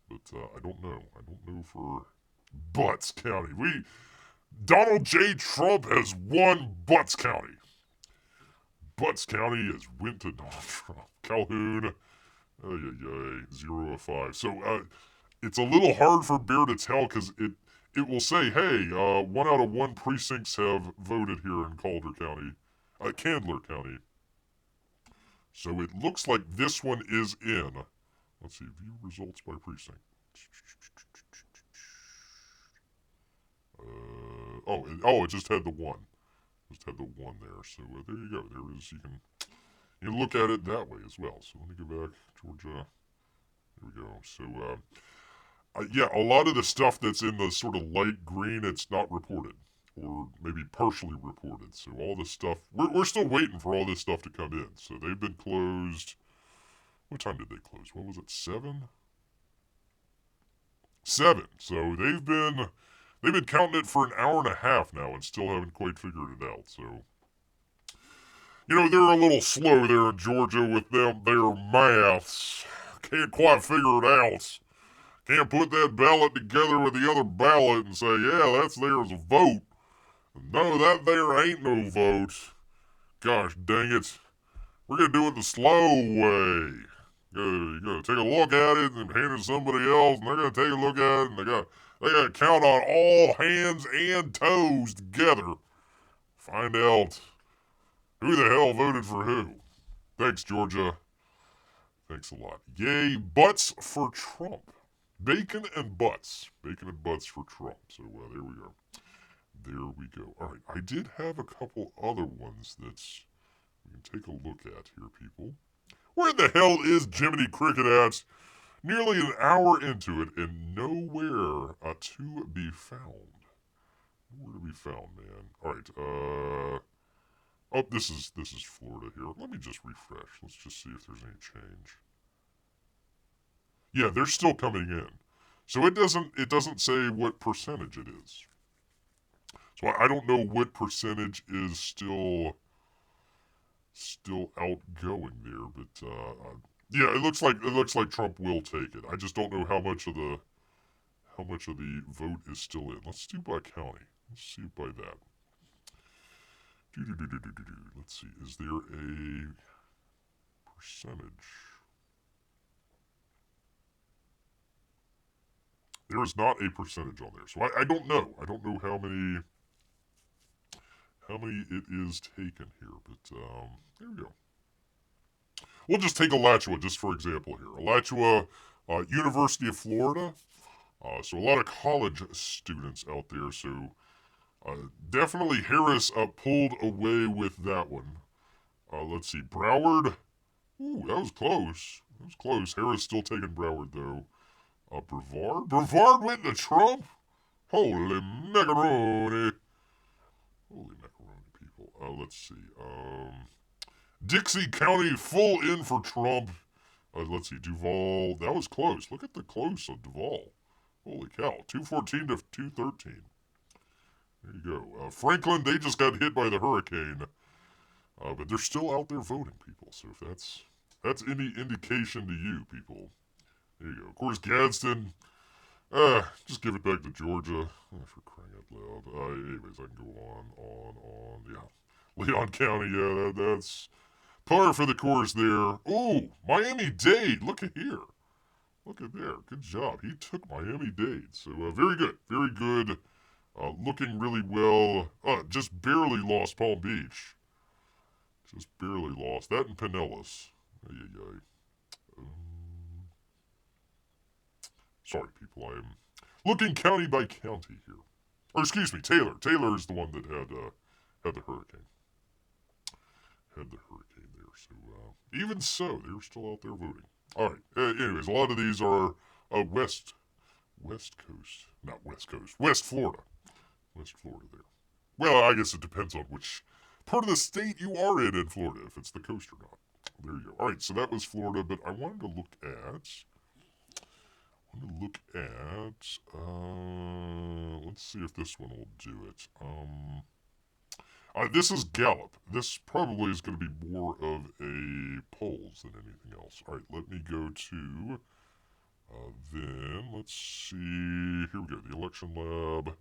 But I don't know. I don't know for Butts County. Donald J. Trump has won Butts County. Butts County has went to Donald Trump. Calhoun, 0 of 5. So it's a little hard for Bear to tell because it will say, hey, 1 out of 1 precincts have voted here in Candler County. So it looks like this one is in. Let's see, view results by precinct. It just had the 1. Just had the 1 there. So there you go. There is, you can look at it that way as well. So let me go back, Georgia. There we go. So, yeah, a lot of the stuff that's in the sort of light green, it's not reported. Or maybe partially reported. So all this stuff, we're still waiting for all this stuff to come in. So they've been closed. What time did they close? What was it, 7? 7. So they've been counting it for an hour and a half now and still haven't quite figured it out. So, they're a little slow there in Georgia with their maths. Can't quite figure it out. Can't put that ballot together with the other ballot and say, yeah, that's there as a vote. No, that there ain't no vote. Gosh dang it. We're going to do it the slow way. You gotta take a look at it and hand it to somebody else, and they're gonna take a look at it, and they gotta count on all hands and toes together. Find out who the hell voted for who. Thanks, Georgia. Thanks a lot. Yay, butts for Trump. Bacon and butts. Bacon and butts for Trump. So there we go. There we go. All right, I did have a couple other ones that we can take a look at here, people. Where the hell is Jiminy Cricket at? Nearly an hour into it and nowhere to be found. Nowhere to be found, man. All right. Oh, this is Florida here. Let me just refresh. Let's just see if there's any change. Yeah, they're still coming in. So it doesn't say what percentage it is. So I don't know what percentage is still outgoing there, but yeah, it looks like Trump will take it. I just don't know how much of the vote is still in. Let's do by county. Let's see by that. Let's see. Is there a percentage? There is not a percentage on there, so I don't know. I don't know how many it is taken here, but there we go. We'll just take Alachua just for example here. Alachua, University of Florida. So a lot of college students out there. So definitely Harris pulled away with that one. Let's see. Broward. Ooh, that was close. That was close. Harris still taking Broward, though. Brevard? Brevard went to Trump? Holy macaroni. Holy macaroni, people. Let's see. Dixie County full in for Trump. Let's see. Duval. That was close. Look at the close of Duval. Holy cow. 214 to 213. There you go. Franklin, they just got hit by the hurricane. But they're still out there voting, people. So if that's any indication to you, people. There you go. Of course, Gadsden. Just give it back to Georgia. For crying out loud. Anyways, I can go on. Yeah. Leon County, yeah, that's par for the course there. Oh, Miami-Dade. Look at here. Look at there. Good job. He took Miami-Dade. So, very good. Very good Looking really well. Just barely lost Palm Beach. Just barely lost. That and Pinellas. Ay, ay, ay. Sorry, people. I am looking county by county here. Or excuse me, Taylor. Taylor is the one that had the hurricane. Had the hurricane there. So even so, they're still out there voting. All right. Anyways, a lot of these are West Coast, not West Coast, West Florida. West Florida there. Well, I guess it depends on which part of the state you are in Florida, if it's the coast or not. There you go. All right, so that was Florida, but I wanted to look at. Let's see if this one will do it. This is Gallup. This probably is going to be more of a polls than anything else. All right, let me go to. Then let's see. Here we go. The election lab.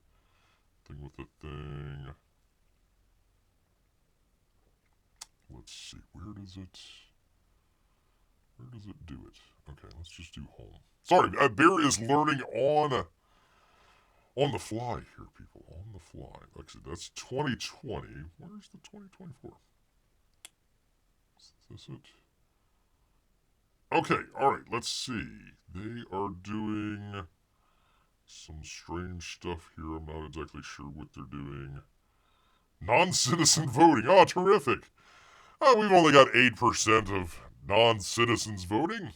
Thing with the thing. Let's see. Where does it do it? Okay, let's just do home. Sorry, Bear is learning on the fly here, people. On the fly. Like I said, that's 2020. Where's the 2024? Is this it? Okay, alright, let's see. They are doing some strange stuff here. I'm not exactly sure what they're doing. Non-citizen voting. Oh, terrific. We've only got 8% of non-citizens voting.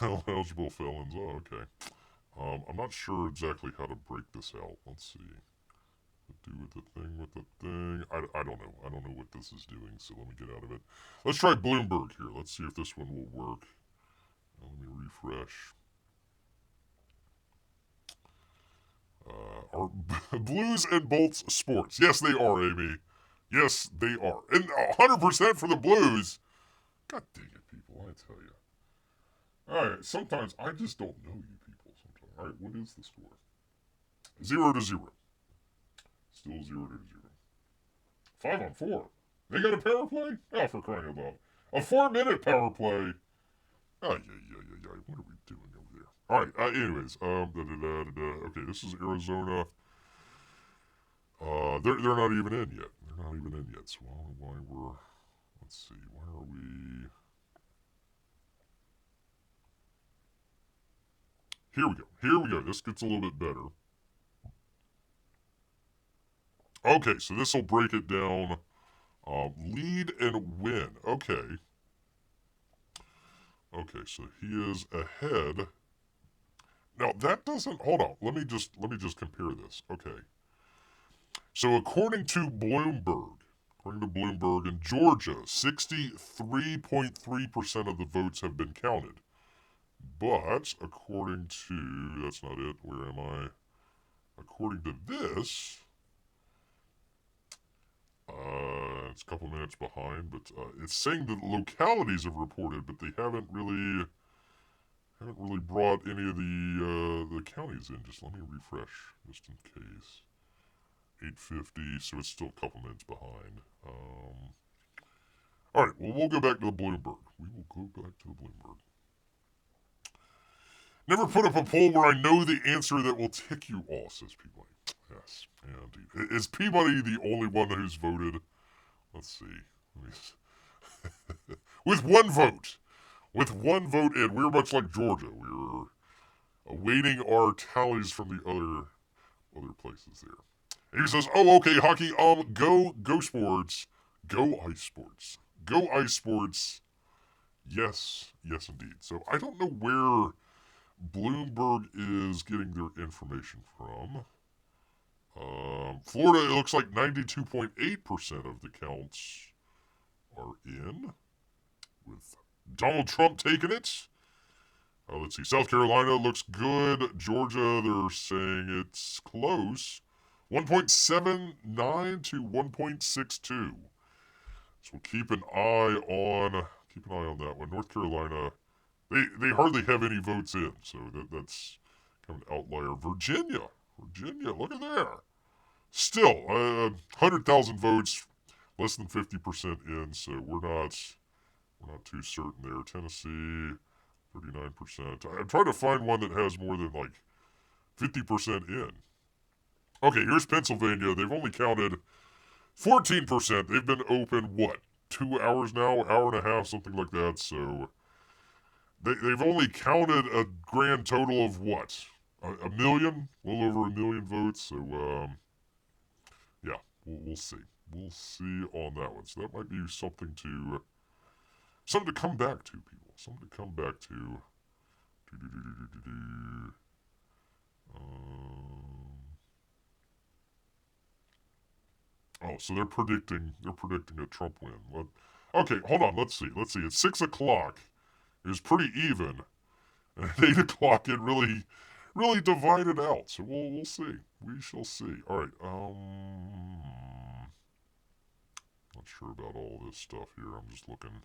Eligible felons. Oh, okay. I'm not sure exactly how to break this out. Let's see. Do with the thing. I don't know. I don't know what this is doing, so let me get out of it. Let's try Bloomberg here. Let's see if this one will work. Let me refresh. Are Blues and Bolts sports? Yes, they are, Amy. Yes, they are. And 100% for the Blues. God dang it, people. I tell you. Alright, sometimes I just don't know you people. Sometimes. Alright, what is the score? 0-0. Still 0-0. 5-on-4. They got a power play? Oh, for crying out loud. A 4-minute power play. Oh, yeah. What are we doing over there? Alright, anyways. Okay, this is Arizona. They're not even in yet. They're not even in yet. So why we're... Let's see. Why are we... Here we go. This gets a little bit better. Okay, so this will break it down. Lead and win. Okay. Okay, so he is ahead. Now that doesn't. Hold on. Let me just compare this. Okay. So according to Bloomberg, in Georgia, 63.3% of the votes have been counted. But according to, that's not it. Where am I? According to this. It's a couple minutes behind, but it's saying that localities have reported, but they haven't really brought any of the counties in. Just let me refresh, just in case. 8:50, so it's still a couple minutes behind. All right, well, we'll go back to the Bloomberg. We will go back to the Bloomberg. Never put up a poll where I know the answer that will tick you off, says Peabody. Yes, indeed. Is Peabody the only one who's voted? Let's see. With one vote. With one vote in. We're much like Georgia. We're awaiting our tallies from the other places there. And he says, oh, okay, hockey, go sports. Go ice sports. Go ice sports. Yes, indeed. So I don't know where Bloomberg is getting their information from. Florida, it looks like 92.8% of the counts are in, with Donald Trump taking it. Let's see. South Carolina looks good. Georgia, they're saying it's close. 1.79 to 1.62. So keep an eye on that one. North Carolina, they hardly have any votes in, so that's kind of an outlier. Virginia, look at there. Still, 100,000 votes, less than 50% in, so we're not too certain there. Tennessee, 39%. I'm trying to find one that has more than like 50% in. Okay, here's Pennsylvania. They've only counted 14%. They've been open, what, 2 hours now? Hour and a half, something like that. So they've only counted a grand total of what? A million? A little over a million votes. So, yeah, we'll see. We'll see on that one. So that might be something to come back to, people. Something to come back to. Oh, so they're predicting a Trump win. Okay, hold on. Let's see. At 6 o'clock, it was pretty even, and at 8 o'clock, it really divided out. So we'll see. We shall see. All right. Not sure about all this stuff here. I'm just looking,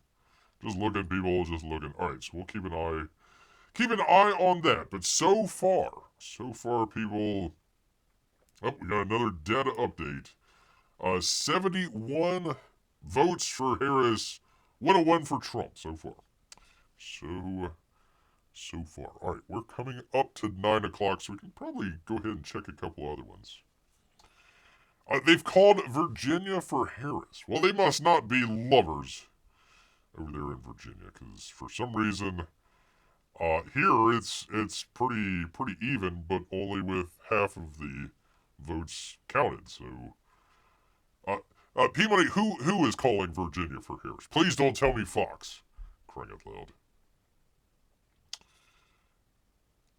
people. Just looking. All right. So we'll keep an eye on that. But so far, people. Oh, we got another data update. 71 votes for Harris, 101 for Trump so far. So far. All right, we're coming up to 9 o'clock, so we can probably go ahead and check a couple other ones. They've called Virginia for Harris. Well, they must not be lovers over there in Virginia, because for some reason, here it's pretty even, but only with half of the votes counted. So, P-Money, who is calling Virginia for Harris? Please don't tell me Fox. Crying out loud.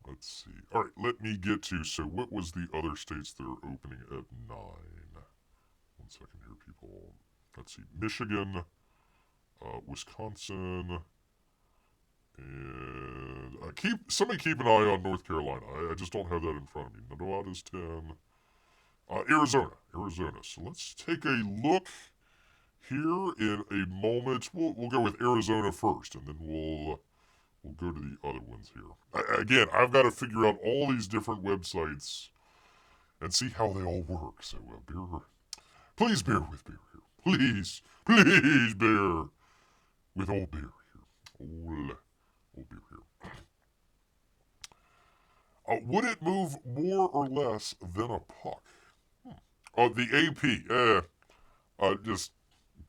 Let's see. All right, let me get to, so what was the other states that are opening at 9? 1 second here, people. Let's see. Michigan, Wisconsin, and somebody keep an eye on North Carolina. I just don't have that in front of me. Nevada's 10. Arizona. So let's take a look here in a moment. We'll go with Arizona first, and then we'll go to the other ones here. Again, I've got to figure out all these different websites and see how they all work. So, please bear with bear here. Please bear with old bear here. Old bear here. Would it move more or less than a puck? The AP. Just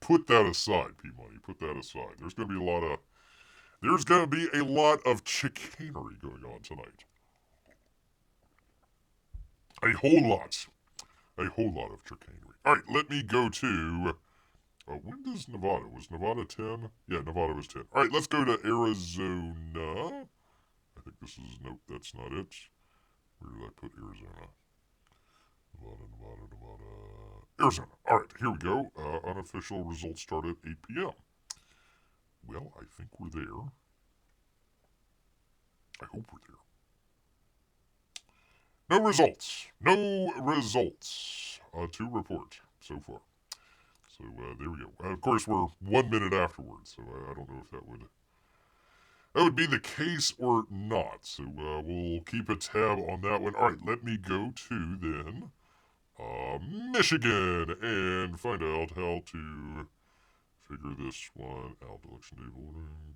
put that aside, P-Money. Put that aside. There's going to be a lot of chicanery going on tonight. A whole lot of chicanery. All right, let me go to. When does Nevada? Was Nevada 10? Yeah, Nevada was 10. All right, let's go to Arizona. I think this is nope. That's not it. Where did I put Arizona? Nevada. Arizona. All right, here we go. Unofficial results start at 8 p.m. Well, I think we're there. I hope we're there. No results to report so far. So there we go. Of course, we're 1 minute afterwards, so I don't know if that would be the case or not. So we'll keep a tab on that one. All right, let me go to then Michigan and find out how to figure this one out. Election day voting.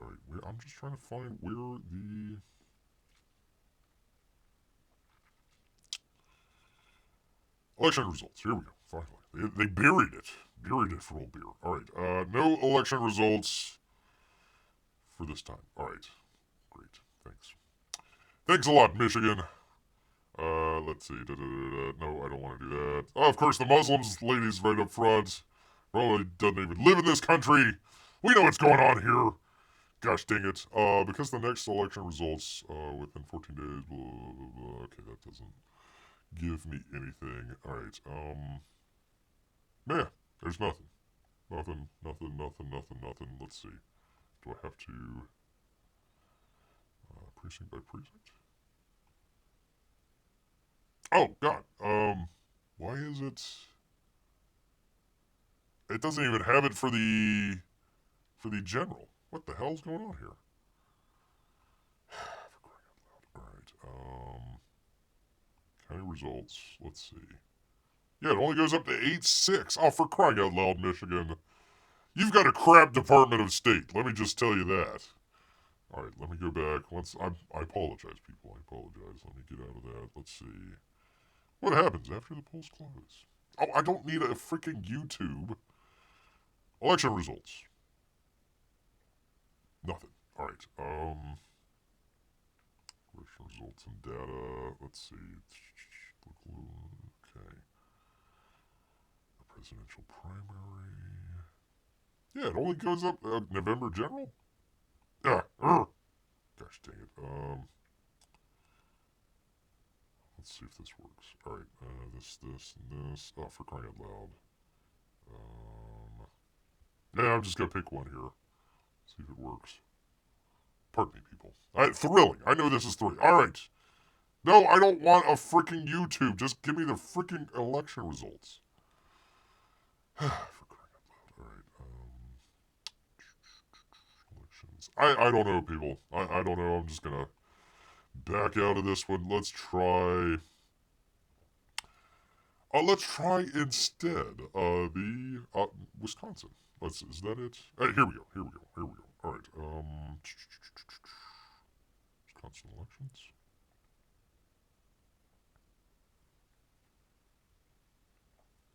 All right, I'm just trying to find where the election results. Here we go. Finally, they buried it for old beer. All right, no election results for this time. All right, great. Thanks a lot, Michigan. Let's see. No, I don't want to do that. Oh, of course, the Muslims ladies right up front. Probably doesn't even live in this country. We know what's going on here. Gosh dang it. Because the next election results within 14 days. Blah, blah, blah. Okay, that doesn't give me anything. All right. Yeah, there's nothing. Nothing. Let's see. Do I have to precinct by precinct? Oh God. Why is it? It doesn't even have it for the general. What the hell's going on here? For crying out loud. All right. County results. Let's see. Yeah, it only goes up to 8-6. Oh, for crying out loud, Michigan. You've got a crap Department of State. Let me just tell you that. All right, let me go back. I apologize, people. I apologize. Let me get out of that. Let's see. What happens after the polls close? Oh, I don't need a freaking YouTube. Election results. Nothing. All right. Election results and data. Let's see. Okay. The presidential primary. Yeah, it only goes up November general. Yeah. Gosh dang it. Let's see if this works. All right. This, and this. Oh, for crying out loud. Yeah, I'm just gonna pick one here. See if it works. Pardon me, people. Thrilling. I know this is thrilling. All right. No, I don't want a freaking YouTube. Just give me the freaking election results. For crying out loud. All right. Elections. I don't know, people. I don't know. I'm just gonna back out of this one. Let's try. Let's try instead the Wisconsin. Is that it? Here we go. All right. Wisconsin elections.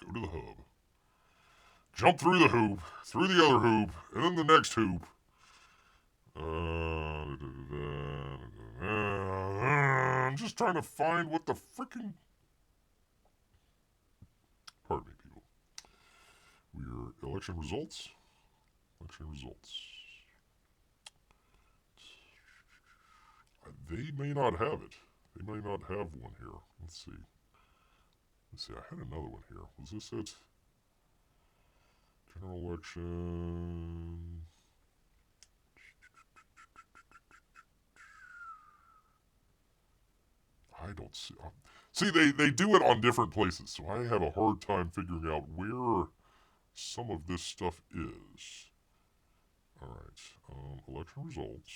Go to the hub. Jump through the hoop, through the other hoop, and then the next hoop. I'm just trying to find what the freaking... Pardon me, people. We're election results. They may not have it. They may not have one here. Let's see. I had another one here. Was this it? General election. I don't see. See, they do it on different places, so I have a hard time figuring out where some of this stuff is. All right. Election results.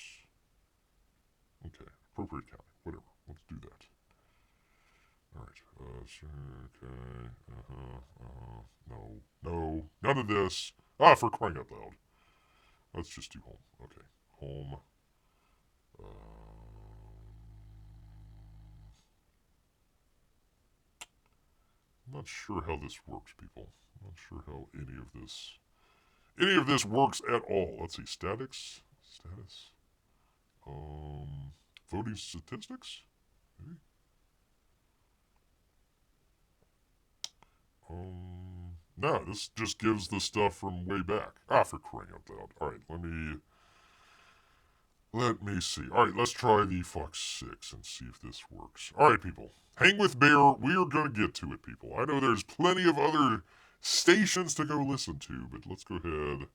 Okay. Appropriate county. Whatever. Let's do that. All right. Okay. No. None of this. For crying out loud. Let's just do home. Okay. Home. I'm not sure how this works, people. I'm not sure how any of this works at all. Let's see. Status. Voting statistics? Maybe? No, this just gives the stuff from way back. For crying out loud. Alright, let me see. Alright, let's try the Fox 6 and see if this works. Alright, people. Hang with Bear. We are going to get to it, people. I know there's plenty of other stations to go listen to, but let's go ahead.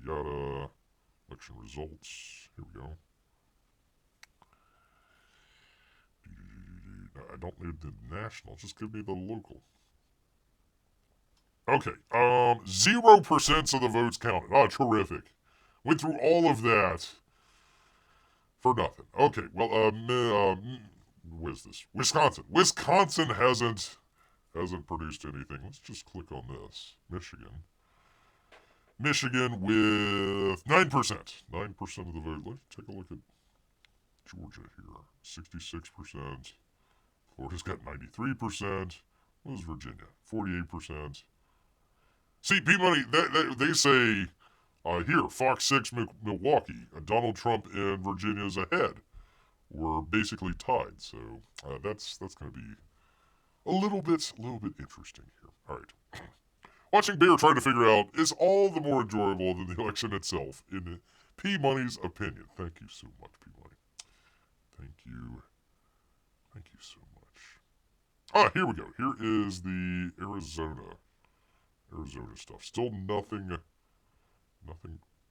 Yada. Election results. Here we go. I don't need the national. Just give me the local. Okay. 0% of the votes counted. Terrific. Went through all of that for nothing. Okay. Well, where's this? Wisconsin. Wisconsin hasn't produced anything. Let's just click on this. Michigan with 9%. 9% of the vote. Let's take a look at Georgia here. 66%. Florida's got 93%. What was Virginia? 48%. See, P-Money, they say, here, Fox 6 Milwaukee, Donald Trump and Virginia's ahead. We're basically tied, so that's going to be a little bit interesting here. All right. Watching Bear try to figure out is all the more enjoyable than the election itself, in P-Money's opinion. Thank you so much, P-Money. Thank you so much. Here we go. Here is the Arizona stuff. Still nothing.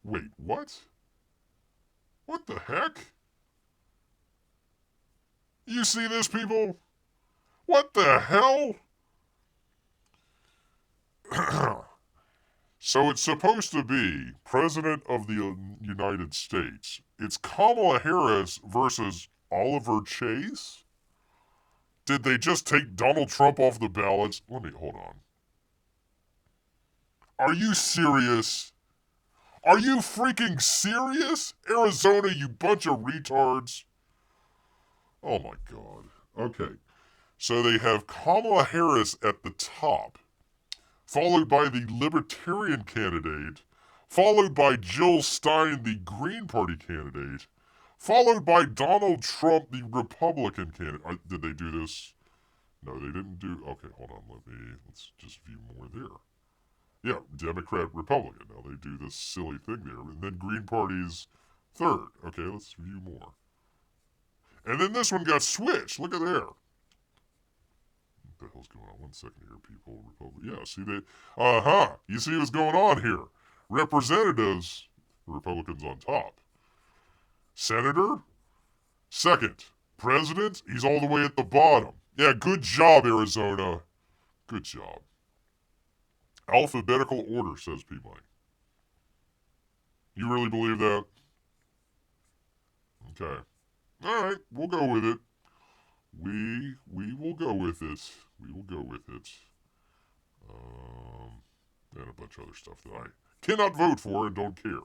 Wait, what? What the heck? You see this, people? What the hell? So it's supposed to be President of the United States. It's Kamala Harris versus Oliver Chase? Did they just take Donald Trump off the ballots? Hold on. Are you serious? Are you freaking serious? Arizona, you bunch of retards. Oh my god. Okay. So they have Kamala Harris at the top, followed by the Libertarian candidate, followed by Jill Stein, the Green Party candidate, followed by Donald Trump, the Republican candidate. Did they do this? No, they didn't do... Okay, hold on. Let's just view more there. Yeah, Democrat, Republican. Now they do this silly thing there. And then Green Party's third. Okay, let's view more. And then this one got switched. Look at there. What the hell's going on? 1 second here, people. Republican. Yeah, see they... You see what's going on here. Representatives, Republicans on top. Senator, second. President, he's all the way at the bottom. Yeah, good job, Arizona. Good job. Alphabetical order, says P-Mike. You really believe that? Okay. Alright, we'll go with it. We will go with it. We will go with it. And a bunch of other stuff that I cannot vote for and don't care.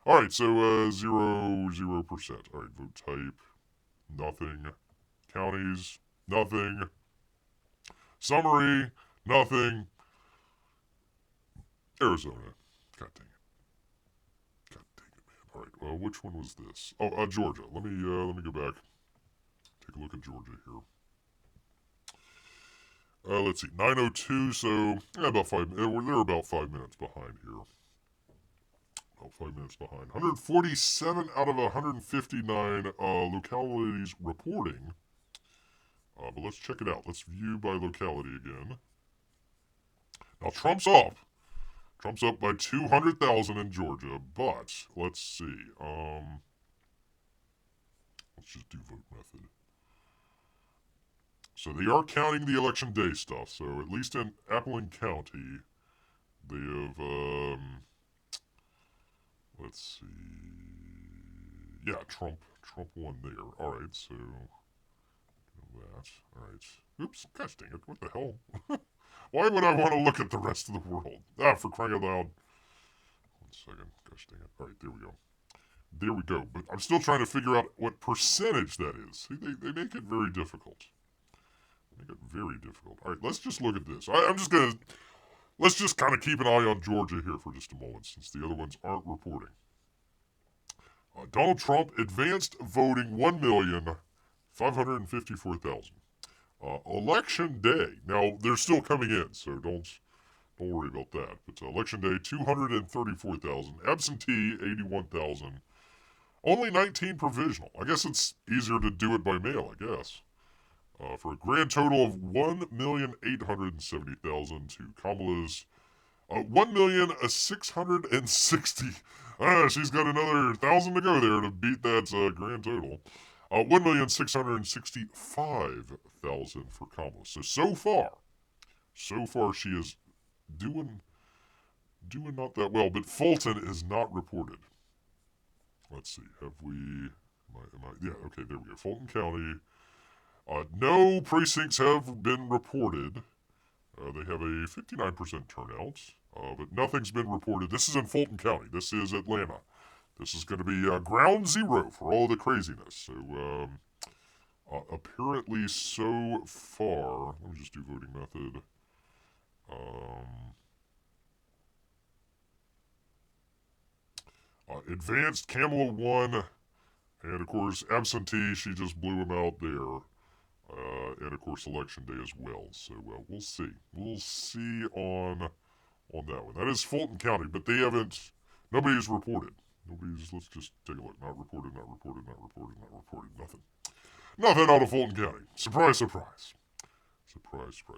Alright, so 0%. Alright, vote type. Nothing. Counties. Nothing. Summary. Nothing. Arizona. God dang it. God dang it, man. Alright, well, which one was this? Oh, Georgia. Let me go back. Take a look at Georgia here. Let's see, 9:02, so about 5 minutes. They're about 5 minutes behind here. About 5 minutes behind. 147 out of 159 localities reporting. But let's check it out. Let's view by locality again. Now, Trump's up. Trump's up by 200,000 in Georgia, but let's see. Let's just do vote method. So they are counting the election day stuff. So at least in Appleton County, they have, let's see. Yeah, Trump won there. All right, so that. All right. Oops, gosh dang it, what the hell? Why would I want to look at the rest of the world? For crying out loud. 1 second, gosh dang it. All right, there we go. There we go. But I'm still trying to figure out what percentage that is. See, they make it very difficult. Make it very difficult. All right, let's just look at this. Let's just kind of keep an eye on Georgia here for just a moment, since the other ones aren't reporting. Donald Trump advanced voting 1,554,000. Election day. Now they're still coming in, so don't worry about that. But election day 234,000. Absentee 81,000. Only 19 provisional. I guess it's easier to do it by mail. I guess. For a grand total of 1,870,000 to Kamala's 1,660,000. She's got another 1,000 to go there to beat that grand total. 1,665,000 for Kamala. So far she is doing not that well. But Fulton is not reported. Let's see. Have we? Yeah. Okay. There we go. Fulton County. No precincts have been reported. They have a 59% turnout, but nothing's been reported. This is in Fulton County. This is Atlanta. This is going to be ground zero for all the craziness. So, apparently so far, let me just do voting method. Advanced, Kamala won, and of course, absentee, she just blew him out there. And of course, election day as well. So we'll see. We'll see on that one. That is Fulton County, but they haven't. Nobody's reported. Let's just take a look. Not reported. Nothing. Nothing out of Fulton County. Surprise.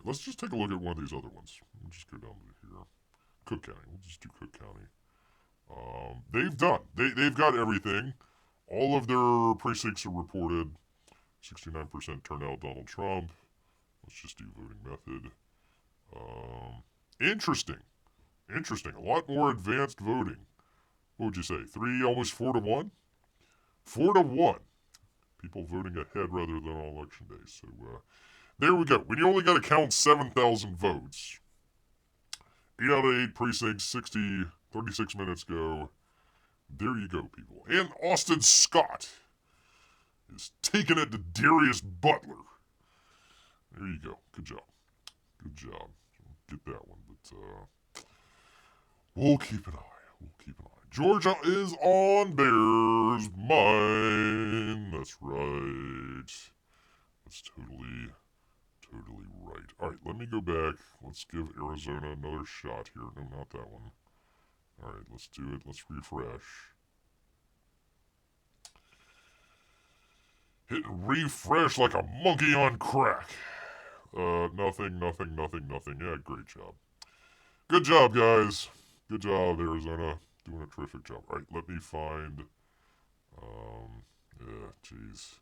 Let's just take a look at one of these other ones. We'll just go down to here. Cook County. We'll just do Cook County. They've got everything. All of their precincts are reported. 69% turnout, Donald Trump. Let's just do voting method. Interesting. A lot more advanced voting. What would you say? almost 4 to 1? 4 to 1. People voting ahead rather than on election day. So, there we go. When you only got to count 7,000 votes, 8 out of 8 precincts, 36 minutes ago. There you go, people. And Austin Scott is taking it to Darius Butler. There you go. Good job. Good job. Get that one, but we'll keep an eye. We'll keep an eye. Georgia is on Bears' mind. That's right. That's totally right. All right, let me go back. Let's give Arizona another shot here. No, not that one. All right, let's do it. Let's refresh. Hit refresh like a monkey on crack. Nothing. Yeah, great job. Good job, guys. Good job, Arizona. Doing a terrific job. All right, let me find, yeah, jeez.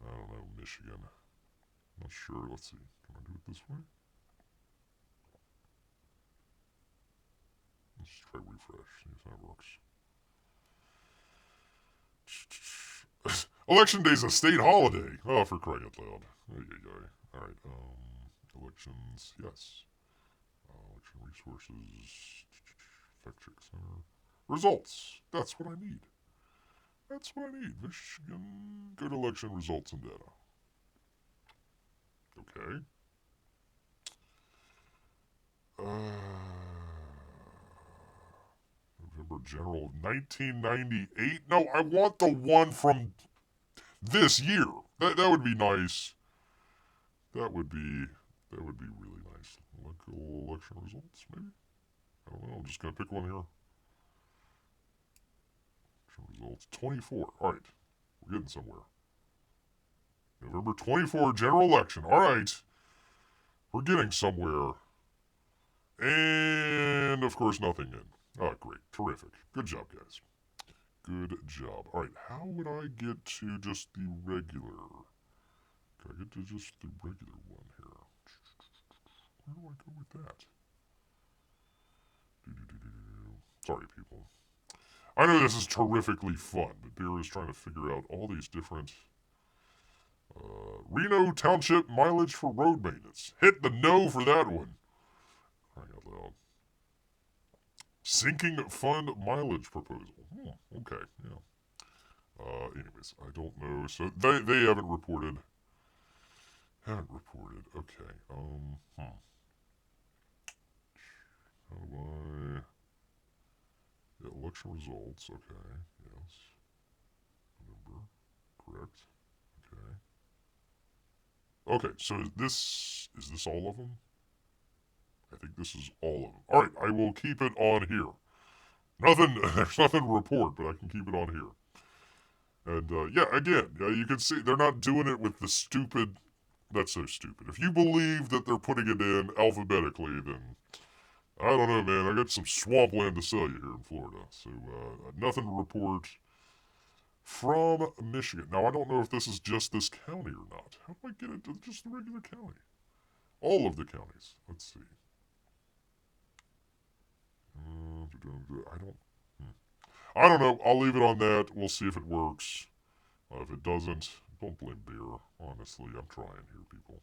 I don't know, Michigan. Not sure. Let's see. Can I do it this way? Let's try refresh. See if that works. Election Day is a state holiday. Oh, for crying out loud. All right. Elections. Yes. Election resources. Fact check center. Results. That's what I need. That's what I need. Michigan. Go to election results and data. Okay. November general of 1998. No, I want the one from this year. That would be nice. That would be really nice. Local election results, maybe? I don't know. I'm just gonna pick one here. Election results 24. All right, we're getting somewhere. November 24 general election. All right, we're getting somewhere. And of course, nothing in. Oh, great, terrific. Good job, guys. Good job. All right, how would I get to just the regular? Can I get to just the regular one here? Where do I go with that? Sorry, people. I know this is terrifically fun, but Bear is trying to figure out all these different Reno Township mileage for road maintenance. Hit the no for that one. Crying out loud. Sinking fund mileage proposal. Okay, yeah. Anyways, I don't know. So they haven't reported. Okay. How do I? Yeah, election results. Okay. Yes. November. Correct. Okay. Okay. So is this all of them? I think this is all of them. All right. I will keep it on here. There's nothing to report, but I can keep it on here. And yeah, again, you can see they're not doing it with the stupid. That's so stupid. If you believe that they're putting it in alphabetically, then I don't know, man. I got some swampland to sell you here in Florida. So nothing to report from Michigan. Now, I don't know if this is just this county or not. How do I get it to just the regular county? All of the counties. Let's see. I don't know. I'll leave it on that. We'll see if it works. If it doesn't, don't blame Bear. Honestly, I'm trying here, people.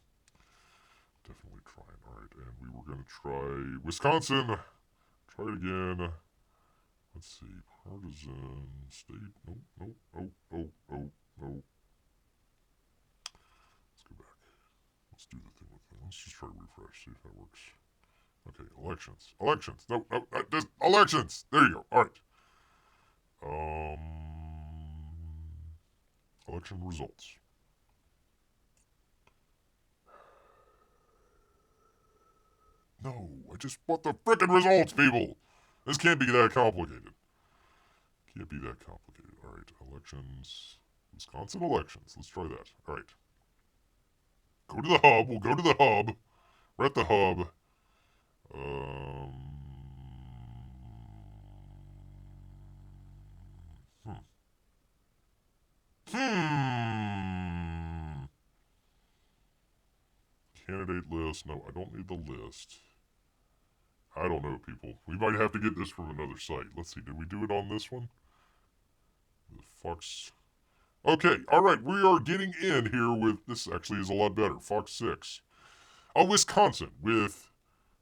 Definitely trying. All right, and we were going to try Wisconsin. Try it again. Let's see. Partisan state. Nope. Let's go back. Let's do the thing with it. Let's just try refresh. See if that works. Okay, elections. No, elections. There you go. All right. Election results. No, I just want the frickin' results, people. This can't be that complicated. All right, elections. Wisconsin elections. Let's try that. All right. Go to the hub. We'll go to the hub. We're at the hub. Candidate list. No, I don't need the list. I don't know, people. We might have to get this from another site. Let's see. Did we do it on this one? The Fox. Okay. All right. We are getting in here with this. Actually, is a lot better. Fox 6. Wisconsin with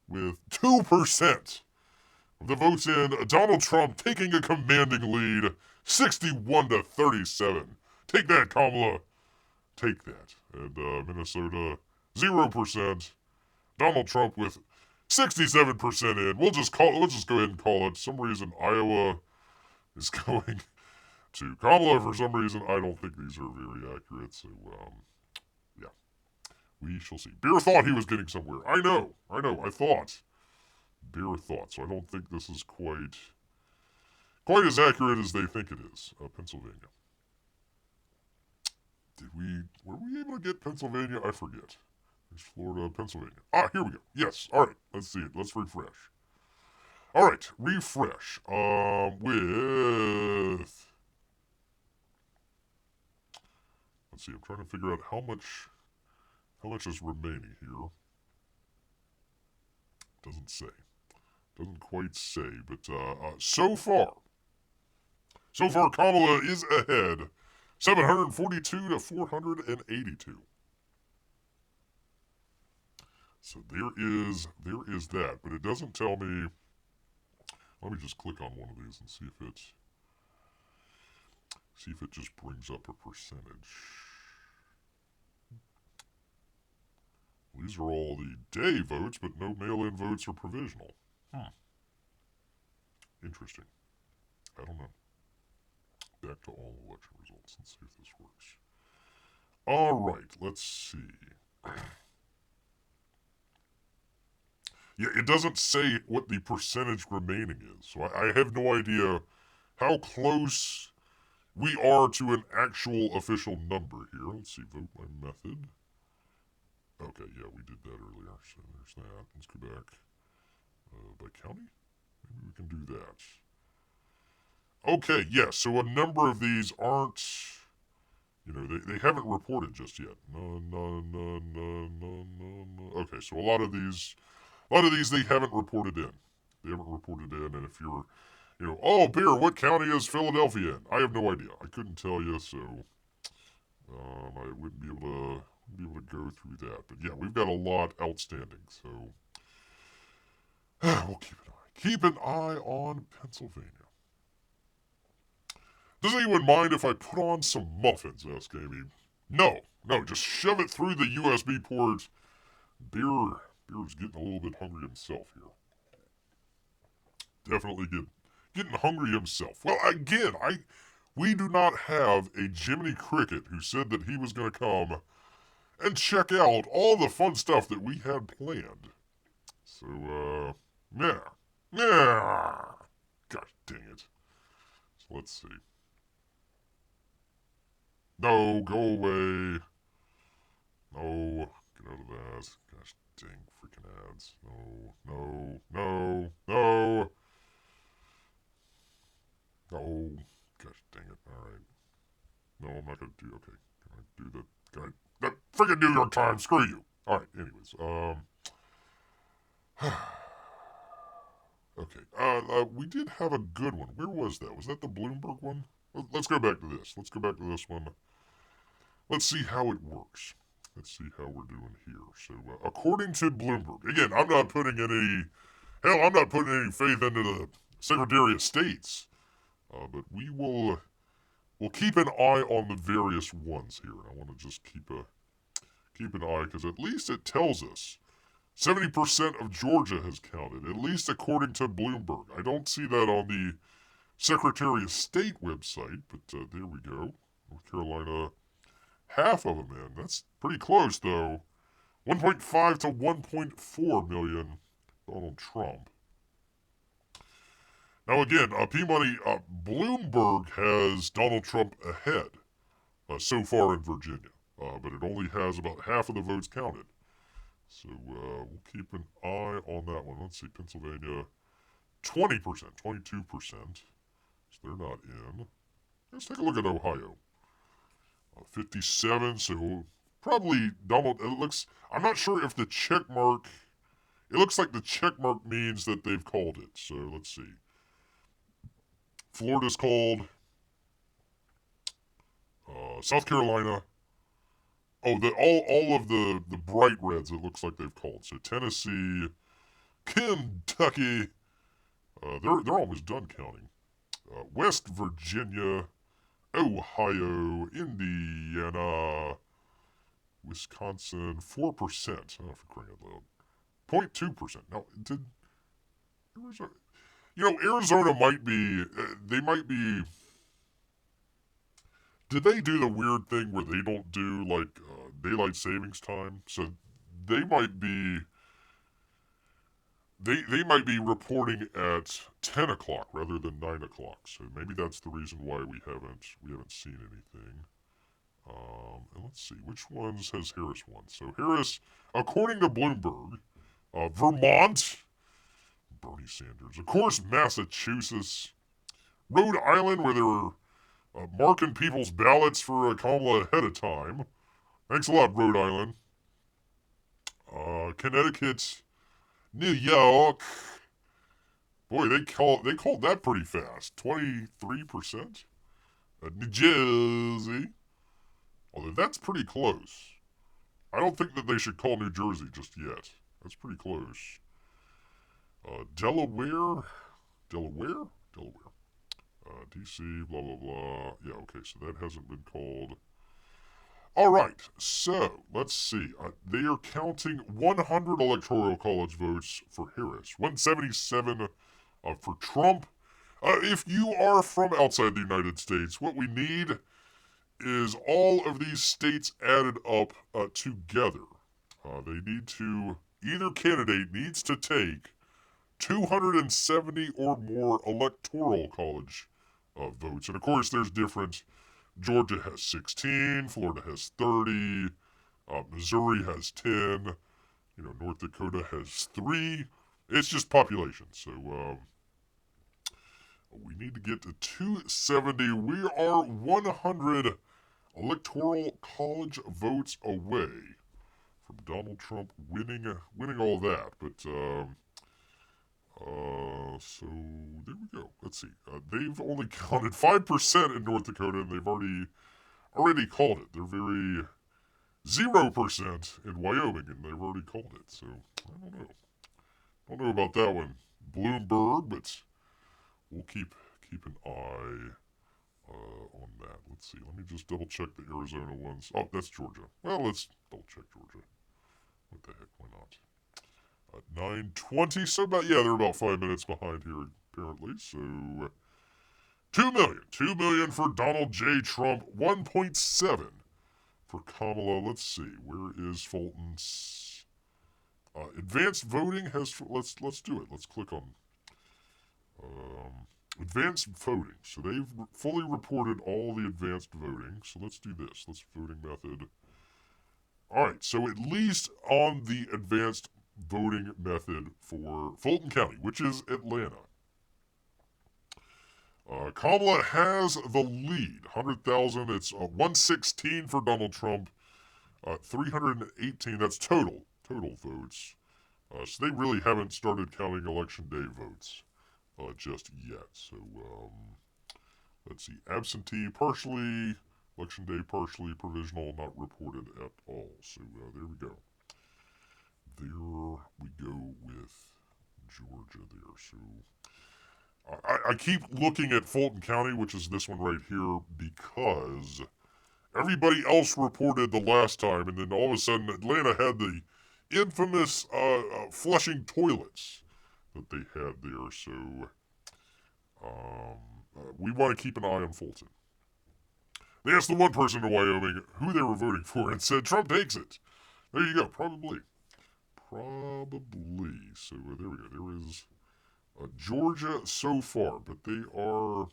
with 2% of the votes in. Donald Trump taking a commanding lead, 61-37. Take that, Kamala. Take that. And Minnesota, 0%. Donald Trump with 67% in. We'll just go ahead and call it. For some reason, Iowa is going to Kamala. For some reason, I don't think these are very accurate. So, yeah, we shall see. Bear thought he was getting somewhere. I know. I thought. Bear thought. So I don't think this is quite as accurate as they think it is. Pennsylvania. Were we able to get Pennsylvania? I forget. There's Florida, Pennsylvania. Here we go. Yes. All right. Let's see it. Let's refresh. All right. Refresh. Let's see. I'm trying to figure out how much is remaining here. Doesn't say. Doesn't quite say. But so far, Kamala is ahead. 742-482. So there is that, but it doesn't tell me. Let me just click on one of these and see if it just brings up a percentage. These are all the day votes, but no mail-in votes or provisional. Interesting. I don't know. Back to all election results and see if this works. All right, let's see. Yeah, it doesn't say what the percentage remaining is, so I have no idea how close we are to an actual official number here. Let's see, vote by method. Okay, yeah, we did that earlier, so there's that. Let's go back. By county? Maybe we can do that. Okay, yes, so a number of these aren't, they haven't reported just yet. No. Okay, so a lot of these they haven't reported in. And if you're, Bear, what county is Philadelphia in? I have no idea. I couldn't tell you, so I wouldn't be able to go through that. But yeah, we've got a lot outstanding, so we'll keep an eye on Pennsylvania. Does anyone mind if I put on some muffins? Asked Amy. No, just shove it through the USB port. Beer's getting a little bit hungry himself here. Definitely getting hungry himself. Well, again, we do not have a Jiminy Cricket who said that he was going to come and check out all the fun stuff that we had planned. So, yeah. Gosh dang it. So let's see. No, go away. No, get out of that. Gosh dang freaking ads. No. Oh, gosh dang it. Alright. No, I'm not gonna do. Okay. Can I do that? That freaking New York Times. Screw you. Alright, anyways. Okay. We did have a good one. Where was that? Was that the Bloomberg one? Let's go back to this. Let's go back to this one. Let's see how it works. Let's see how we're doing here. So, according to Bloomberg, again, I'm not putting any faith into the Secretary of State's, but we'll keep an eye on the various ones here. And I want to just keep an eye, because at least it tells us 70% of Georgia has counted, at least according to Bloomberg. I don't see that on the Secretary of State website, but there we go. North Carolina, half of them in. That's pretty close, though. 1.5 to 1.4 million, Donald Trump. Now again, P-Money, Bloomberg has Donald Trump ahead so far in Virginia, but it only has about half of the votes counted. So we'll keep an eye on that one. Let's see, Pennsylvania, 20%, 22%. So they're not in. Let's take a look at Ohio. 57, so probably Donald, I'm not sure if the check mark, it looks like the check mark means that they've called it. So let's see. Florida's called. South Carolina. Oh, all of the bright reds, it looks like they've called. So Tennessee, Kentucky. They're almost done counting. West Virginia, Ohio, Indiana, Wisconsin, 4%. Oh, for crying out loud. 0.2%. Now, did Arizona... Arizona might be... they might be... Did they do the weird thing where they don't do, like, daylight savings time? So they might be... They might be reporting at 10 o'clock rather than 9 o'clock. So maybe that's the reason why we haven't seen anything. And let's see, which ones has Harris won? So Harris, according to Bloomberg, Vermont, Bernie Sanders. Of course, Massachusetts, Rhode Island, where they were marking people's ballots for Kamala ahead of time. Thanks a lot, Rhode Island. Connecticut, New York. Boy, they called that pretty fast. 23%. New Jersey. Although that's pretty close. I don't think that they should call New Jersey just yet. That's pretty close. Delaware. DC, blah, blah, blah. Yeah, okay, so that hasn't been called. All right, so let's see. They are counting 100 Electoral College votes for Harris, 177 for Trump. If you are from outside the United States, what we need is all of these states added up together. They need to, either candidate needs to take 270 or more Electoral College votes. And of course, there's different. Georgia has 16, Florida has 30, Missouri has 10, North Dakota has 3. It's just population. So we need to get to 270. We are 100 Electoral College votes away from Donald Trump winning all that. But so there we go. Let's see. They've only counted 5% in North Dakota, and they've already called it. They're very 0% in Wyoming, and they've already called it. So I don't know about that one, Bloomberg, but we'll keep an eye on that. Let's see. Let me just double check the Arizona ones. Oh, that's Georgia. Well, let's double check Georgia. What the heck? Why not? 9:20. So they're about 5 minutes behind here apparently. So 2 million for Donald J. Trump. 1.7 for Kamala. Let's see. Where is Fulton's advanced voting? Let's do it. Let's click on advanced voting. So they've fully reported all the advanced voting. So let's do this. Let's voting method. All right. So at least on the advanced voting method for Fulton County, which is Atlanta, Kamala has the lead. 100,000. It's 116 for Donald Trump. 318. That's total votes. So they really haven't started counting election day votes just yet. So let's see. Absentee partially, election day partially, provisional not reported at all. So there we go. There we go with Georgia there. So I keep looking at Fulton County, which is this one right here, because everybody else reported the last time, and then all of a sudden Atlanta had the infamous flushing toilets that they had there. So we want to keep an eye on Fulton. They asked the one person in Wyoming who they were voting for and said Trump takes it. There you go. Probably. So there we go. There is Georgia so far, but they are.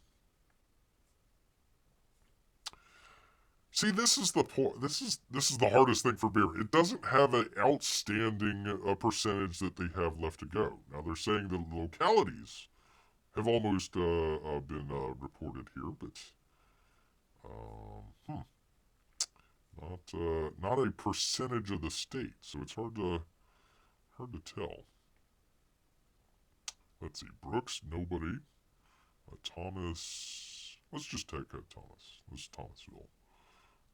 See, this is the point. This is the hardest thing for Bear. It doesn't have an outstanding percentage that they have left to go. Now they're saying the localities have almost been reported here, but not a percentage of the state. So it's hard to tell. Let's see. Brooks, nobody. Thomas. Let's just take Thomas. This is Thomasville.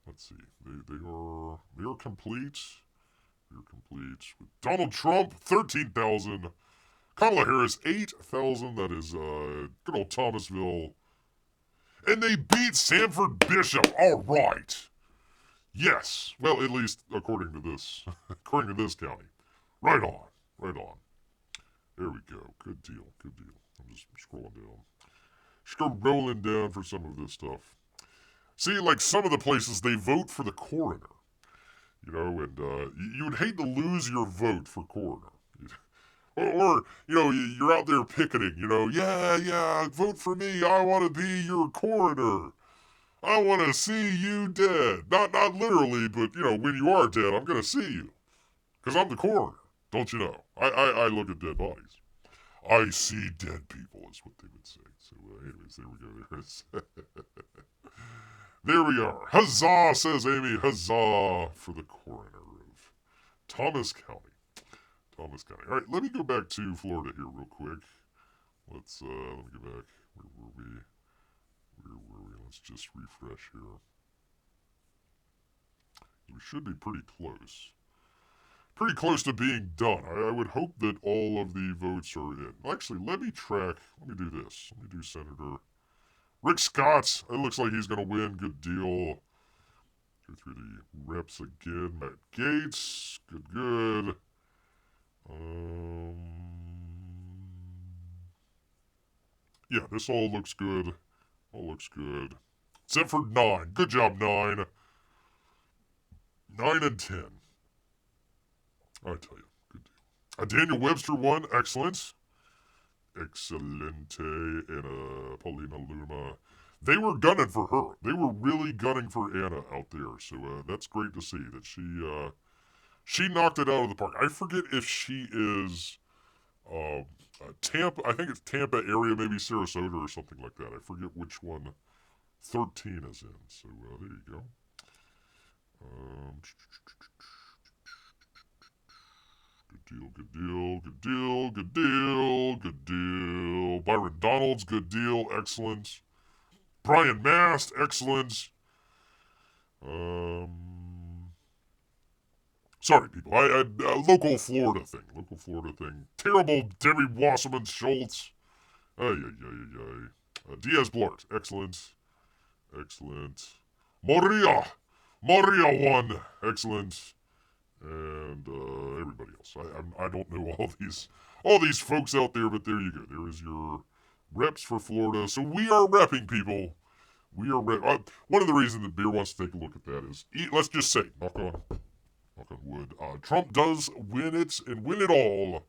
Let's see. They are complete. They're complete with Donald Trump, 13,000. Kamala Harris, 8,000. That is good old Thomasville. And they beat Sanford Bishop. All right. Yes. Well, at least according to this, according to this county. Right on. Right on. There we go. Good deal. Good deal. I'm just scrolling down. Just go rolling down for some of this stuff. See, like some of the places, they vote for the coroner. You know, and you would hate to lose your vote for coroner. Or, you know, you're out there picketing, you know, yeah, vote for me. I want to be your coroner. I want to see you dead. Not literally, but, you know, when you are dead, I'm going to see you. Because I'm the coroner. Don't you know? I look at dead bodies. I see dead people, is what they would say. So, anyways, there we go. There it is. There we are. Huzzah, says Amy. Huzzah for the coroner of Thomas County. Thomas County. All right, let me go back to Florida here real quick. Let me go back. Where were we? Let's just refresh here. We should be pretty close. Pretty close to being done. I would hope that all of the votes are in. Actually, let me do this. Let me do Senator Rick Scott. It looks like he's going to win. Good deal. Go through the reps again. Matt Gaetz. Good. Yeah, this all looks good. All looks good. Except for 9. Good job, 9. 9 and 10. I tell you, good deal. Daniel Webster won. Excellent. Excelente. And Paulina Luma. They were gunning for her. They were really gunning for Anna out there. So that's great to see that she knocked it out of the park. I forget if she is Tampa. I think it's Tampa area, maybe Sarasota or something like that. I forget which one 13 is in. So there you go. Good deal. Byron Donalds, good deal, excellent. Brian Mast, excellent. Sorry, people. Local Florida thing. Terrible Debbie Wasserman Schultz. Diaz Blart, excellent. Moria won, excellent. And everybody else. I don't know all these folks out there, but there you go. There is your reps for Florida. So we are repping, people. We are one of the reasons that Beer wants to take a look at that is, let's just say, knock on wood, Trump does win it and win it all.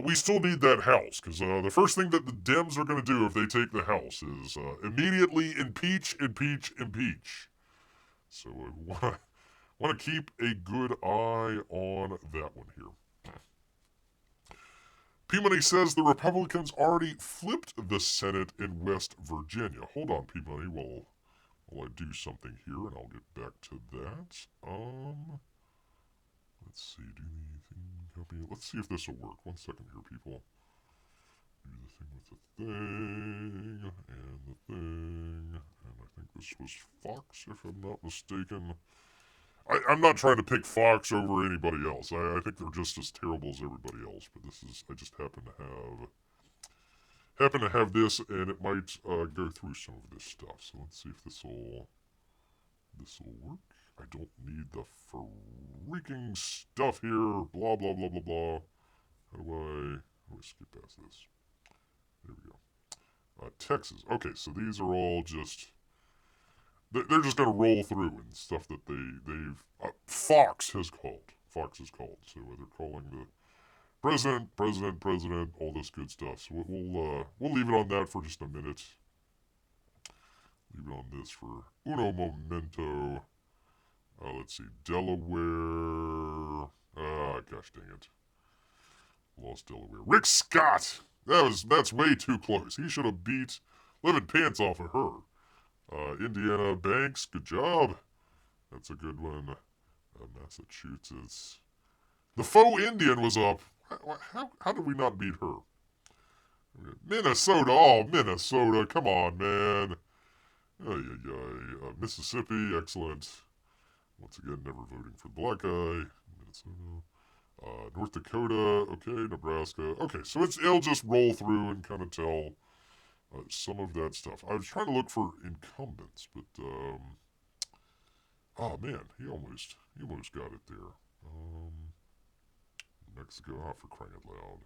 We still need that House, because the first thing that the Dems are going to do if they take the House is immediately impeach. So we want to keep a good eye on that one here. P-Money says the Republicans already flipped the Senate in West Virginia. Hold on, P-Money, while I do something here, and I'll get back to that. Let's see, do the thing, copy. Let's see if this will work. 1 second here, people. Do the thing with the thing, and the thing, and I think this was Fox, if I'm not mistaken. I'm not trying to pick Fox over anybody else. I think they're just as terrible as everybody else. But I just happen to have this, and it might go through some of this stuff. So let's see if this will work. I don't need the freaking stuff here. Blah blah blah blah blah. How do I skip past this? There we go. Texas. Okay, so these are all just. They're just going to roll through and stuff that they've... Fox has called. So they're calling the president, all this good stuff. So we'll leave it on that for just a minute. Leave it on this for uno momento. Let's see. Delaware. Gosh dang it. Lost Delaware. Rick Scott! That's way too close. He should have beat living pants off of her. Indiana Banks, good job. That's a good one. Massachusetts. The faux Indian was up. How did we not beat her? Minnesota, come on, man. Mississippi, excellent. Once again, never voting for the black guy. Minnesota. North Dakota, okay, Nebraska. Okay, so it'll just roll through and kind of tell some of that stuff. I was trying to look for incumbents, but oh man, he almost got it there. Mexico, for crying out loud.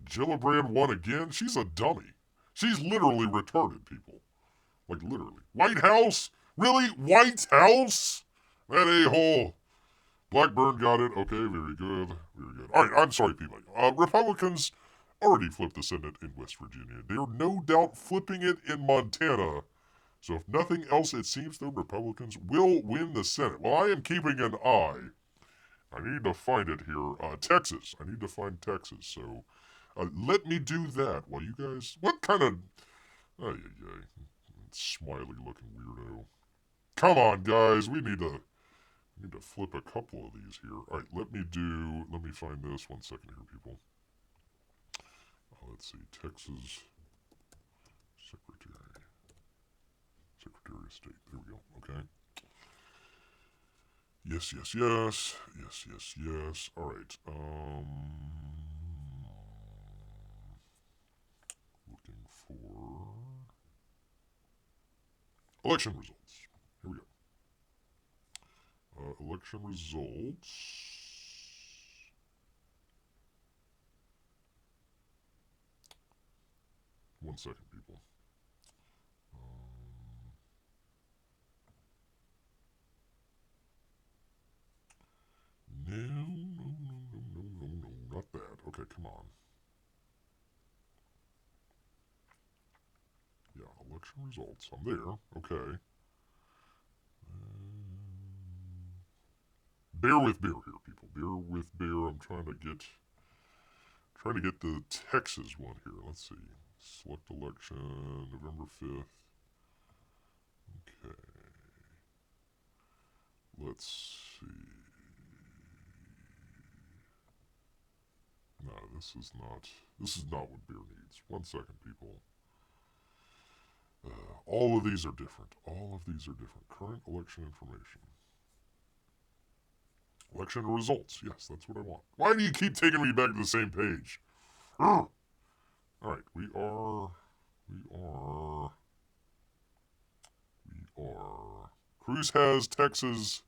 Gillibrand won again. She's a dummy. She's literally retarded, people. Like literally. White House? Really? White House? That a-hole. Blackburn got it. Okay, very good. Very good. All right, I'm sorry, people. Republicans already flipped the Senate in West Virginia. They are no doubt flipping it in Montana. So if nothing else, it seems the Republicans will win the Senate. Well, I am keeping an eye. I need to find it here. Texas. I need to find Texas. So let me do that while you guys... What kind of... Smiley looking weirdo. Come on, guys. We need to flip a couple of these here. All right, let me find this. 1 second here, people. Let's see. Texas Secretary of State. There we go. Okay. Yes. All right. Looking for election results. Here we go. Election results. One second, people. No, not that. Okay, come on. Yeah, election results. I'm there. Okay. Bear with bear here, people. Bear with bear. I'm trying to get the Texas one here. Let's see. Select election, November 5th. Okay. Let's see. No, this is not what bear needs. 1 second, people. All of these are different. Current election information. Election results. Yes, that's what I want. Why do you keep taking me back to the same page? All right, we are. Cruz has Texas.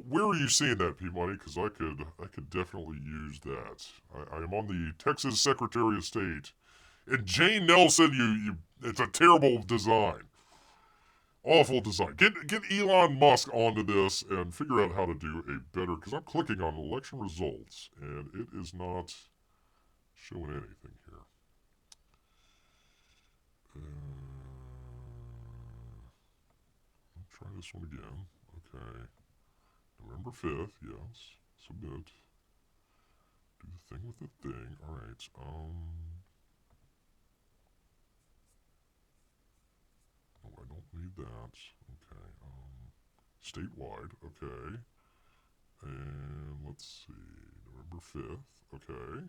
Where are you seeing that, P-Money? Because I could definitely use that. I am on the Texas Secretary of State. And Jane Nelson, it's a terrible design. Awful design. Get Elon Musk onto this and figure out how to do a better, because I'm clicking on election results, and it is not showing anything here. I'll try this one again. Okay. November 5th, yes. Submit. Do the thing with the thing. Alright, Oh, I don't need that. Okay, statewide, okay. And let's see, November 5th, okay.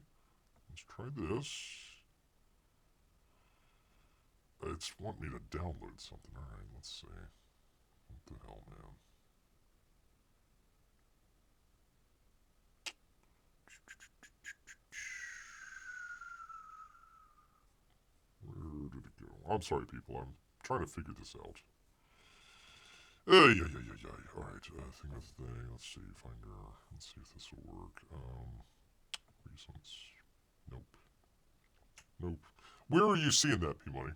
Let's try this. It's wanting me to download something. Alright, let's see. What the hell, man? Where did it go? I'm sorry, people. I'm trying to figure this out. Alright, thing of thing. Let's see, finder. Let's see if this will work. Reasons. Nope. Where are you seeing that, P-Money?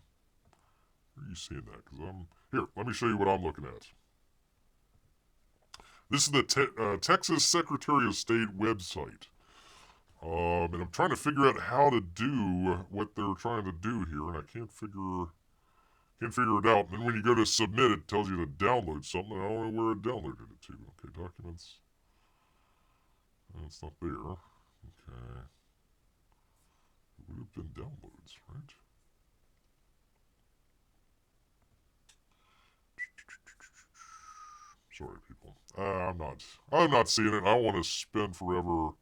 Where are you seeing that? Because here, let me show you what I'm looking at. This is the Texas Secretary of State website. And I'm trying to figure out how to do what they're trying to do here, and I can't figure it out. And then when you go to submit, it tells you to download something. I don't know where it downloaded it to. Okay, documents. It's not there. Okay. It would have been downloads, right? Sorry, people. I'm not seeing it. I want to spend forever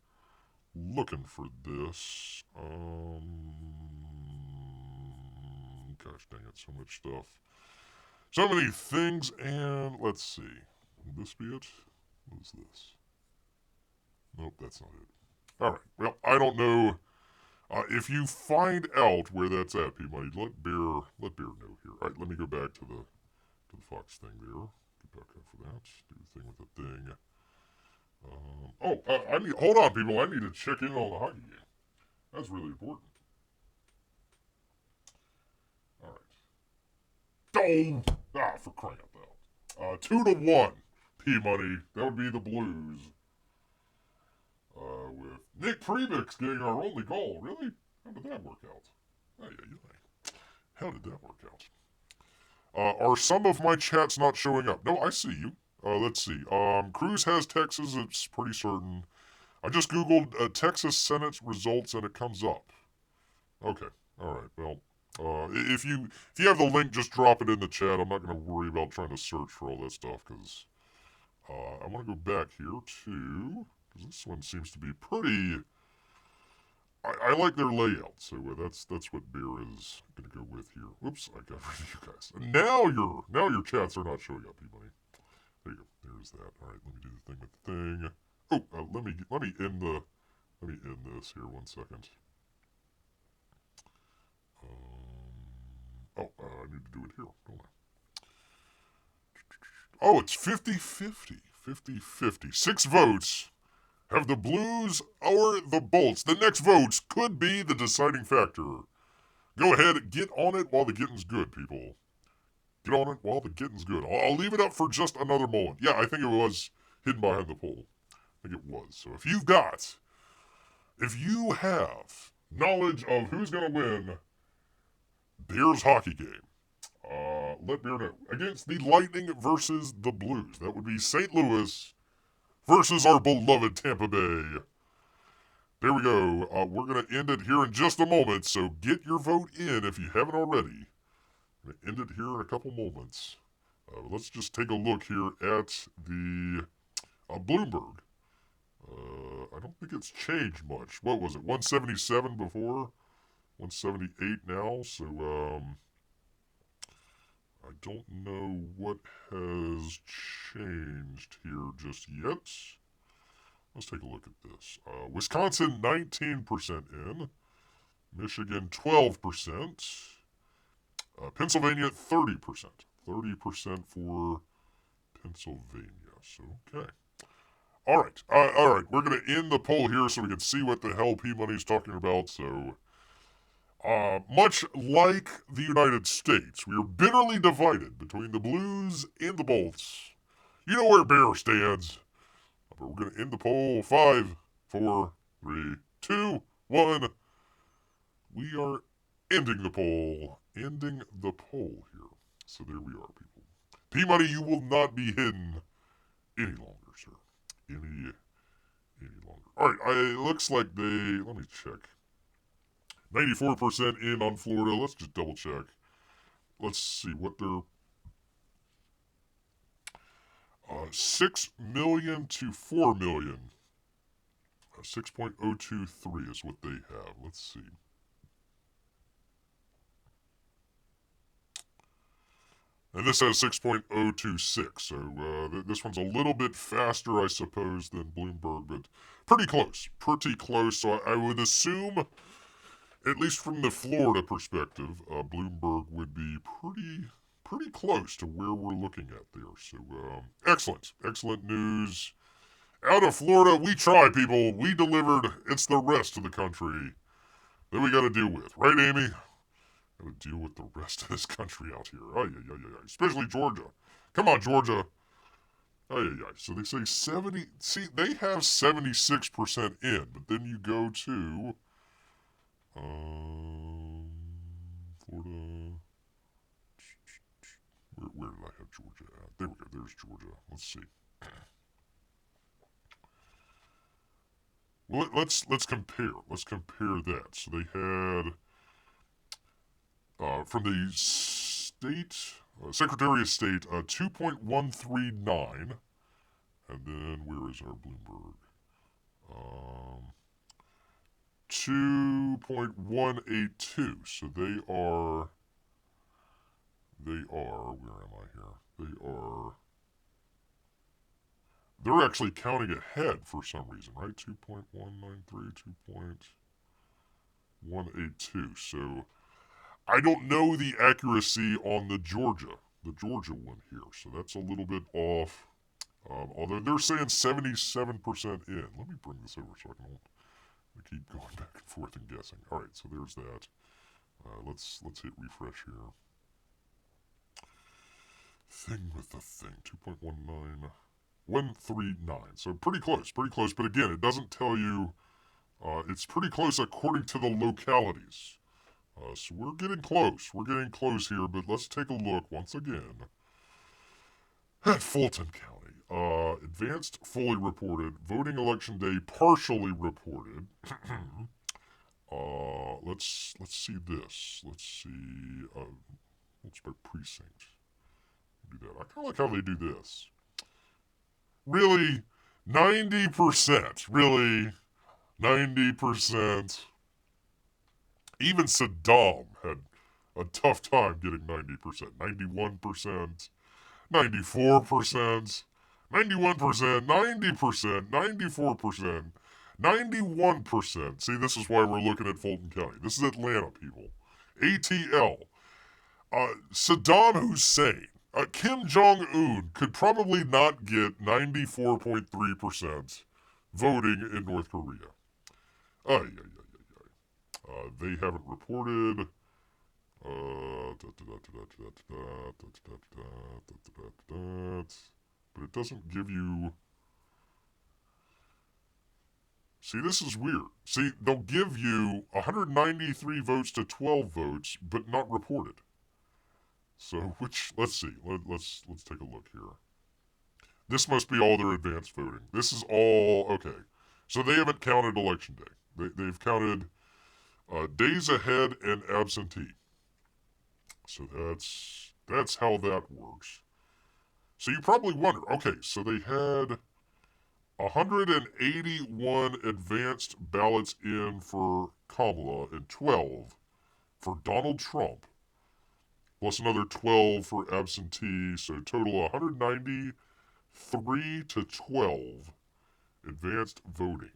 looking for this. Gosh dang it, so much stuff. So many things, and let's see. Will this be it? What is this? Nope, that's not it. All right. Well, I don't know. If you find out where that's at, P-Money, let Bear know here. All right, let me go back to the Fox thing there. Get back up for that. Do the thing with the thing. I need. Hold on, people. I need to check in on the hockey game. That's really important. All right. Oh, for crying out loud. 2-1. P-Money. That would be the Blues. With Nick Premix getting our only goal. Really? How did that work out? How did that work out? Are some of my chats not showing up? No, I see you. Let's see. Cruz has Texas. It's pretty certain. I just Googled Texas Senate results and it comes up. Okay. All right. Well, if you have the link, just drop it in the chat. I'm not going to worry about trying to search for all that stuff because I want to go back here to, because this one seems to be pretty. I like their layout, so that's what Bear is going to go with here. Oops, I got rid of you guys. Now your chats are not showing up, P-Money. There you go. There's that. All right, let me do the thing with the thing. Oh, let me end this here 1 second. I need to do it here, don't I? Oh, it's 50-50. 50-50. 6 votes. Have the Blues or the Bolts. The next votes could be the deciding factor. Go ahead, get on it while the getting's good, people. Get on it while the getting's good. I'll leave it up for just another moment. Yeah, I think it was hidden behind the poll. I think it was. So if you have knowledge of who's going to win Bears hockey game, let Bear know. Against the Lightning versus the Blues. That would be St. Louis versus our beloved Tampa Bay. There we go. We're going to end it here in just a moment, so get your vote in if you haven't already. I'm going to end it here in a couple moments. Let's just take a look here at the Bloomberg. I don't think it's changed much. What was it, 177 before? 178 now, so I don't know what has changed here just yet. Let's take a look at this. Wisconsin, 19% in. Michigan, 12%. Pennsylvania, 30%. 30% for Pennsylvania. So, okay. All right. We're going to end the poll here so we can see what the hell P-Money's talking about. So, much like the United States, we are bitterly divided between the Blues and the Bolts. You know where Bear stands. But we're going to end the poll. 5, 4, 3, 2, 1. We are ending the poll. Ending the poll here. So there we are, people. P-Money, you will not be hidden any longer, sir. Any longer. All right, it looks like let me check. 94% in on Florida. Let's just double check. Let's see what they're 6 million to 4 million. 6.023 is what they have. Let's see. And this has 6.026, so this one's a little bit faster, I suppose, than Bloomberg, but pretty close. Pretty close, so I would assume, at least from the Florida perspective, Bloomberg would be pretty close to where we're looking at there. So, excellent news. Out of Florida, we try, people. We delivered. It's the rest of the country that we got to deal with. Right, Amy? Got to deal with the rest of this country out here. Especially Georgia. Come on, Georgia. So they say 70. See, they have 76% in, but then you go to Florida. Where did I have Georgia at? There we go. There's Georgia. Let's see. Well, let's compare. Let's compare that. So they had from the state Secretary of State 2.139, and then where is our Bloomberg? 2.182. So they are. Where am I here? they're actually counting ahead for some reason, right? 2.193, 2.182. So I don't know the accuracy on the Georgia one here. So that's a little bit off. Although they're saying 77% in. Let me bring this over so I can keep going back and forth and guessing. All right, so there's that. Let's hit refresh here. Thing with the thing, 2.19139. So pretty close, But again, it doesn't tell you. It's pretty close according to the localities. So we're getting close. Here, but let's take a look once again at Fulton County. Advanced fully reported, voting election day partially reported. Let's see this. Let's see. What's by precinct? Do that. I kind of like how they do this. Really, 90%. Really, 90%. Even Saddam had a tough time getting 90%. 91%, 94%, 91%, 90%, 94%, 91%. See, this is why we're looking at Fulton County. This is Atlanta, people. ATL. Saddam Hussein. Kim Jong-un could probably not get 94.3% voting in North Korea. They haven't reported. But it doesn't give you. See, this is weird. See, they'll give you 193 votes to 12 votes, but not reported. So, let's see. Let's take a look here. This must be all their advanced voting. This is all, okay. So they haven't counted election day. They've counted days ahead and absentee. So that's how that works. So you probably wonder, okay, so they had 181 advanced ballots in for Kamala and 12 for Donald Trump, plus another 12 for absentee, so total 193 to 12 advanced voting.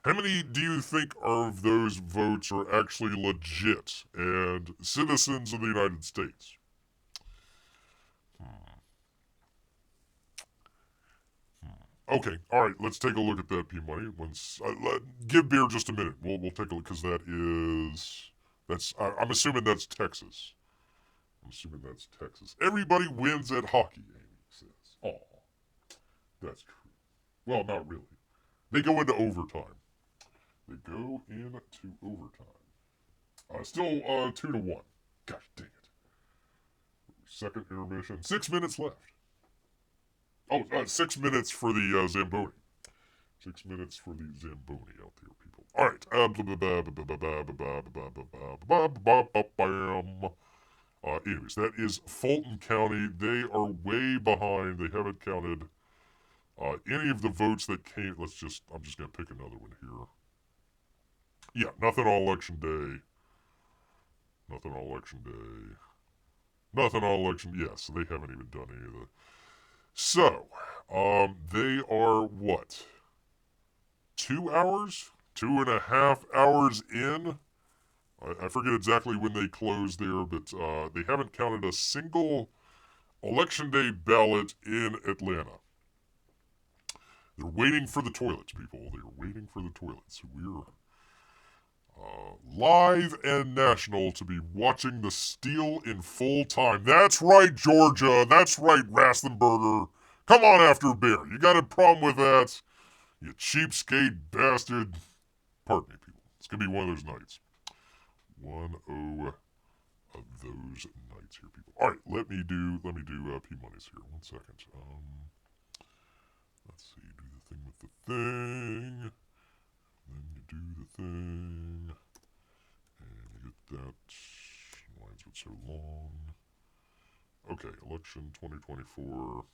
How many do you think of those votes are actually legit and citizens of the United States? Okay, all right. Let's take a look at that P-Money. Give Beer just a minute. We'll take a look because I'm assuming that's Texas. Everybody wins at hockey, Amy says. Oh, that's true. Well, not really. They go into overtime. Still 2-1. Gosh dang it. Second intermission. 6 minutes left. 6 minutes for the Zamboni. 6 minutes for the Zamboni out there, people. All right. Anyways, that is Fulton County. They are way behind. They haven't counted any of the votes that came. I'm just going to pick another one here. Yeah, nothing on election day. Yeah, so they haven't even done any of the. So, they are what? 2 hours? 2.5 hours in? I forget exactly when they closed there, but they haven't counted a single election day ballot in Atlanta. They're waiting for the toilets, people. They're waiting for the toilets. We're live and national to be watching the steal in full time. That's right, Georgia. That's right, Rastenberger. Come on after Bear. You got a problem with that? You cheapskate bastard. Pardon me, people. It's going to be one of those nights. One of those nights here, people. All right, let me do P-Money's here. 1 second. Let's see. Do the thing with the thing. Then you do the thing. And you get that. Why is it so long? Okay, election 2024.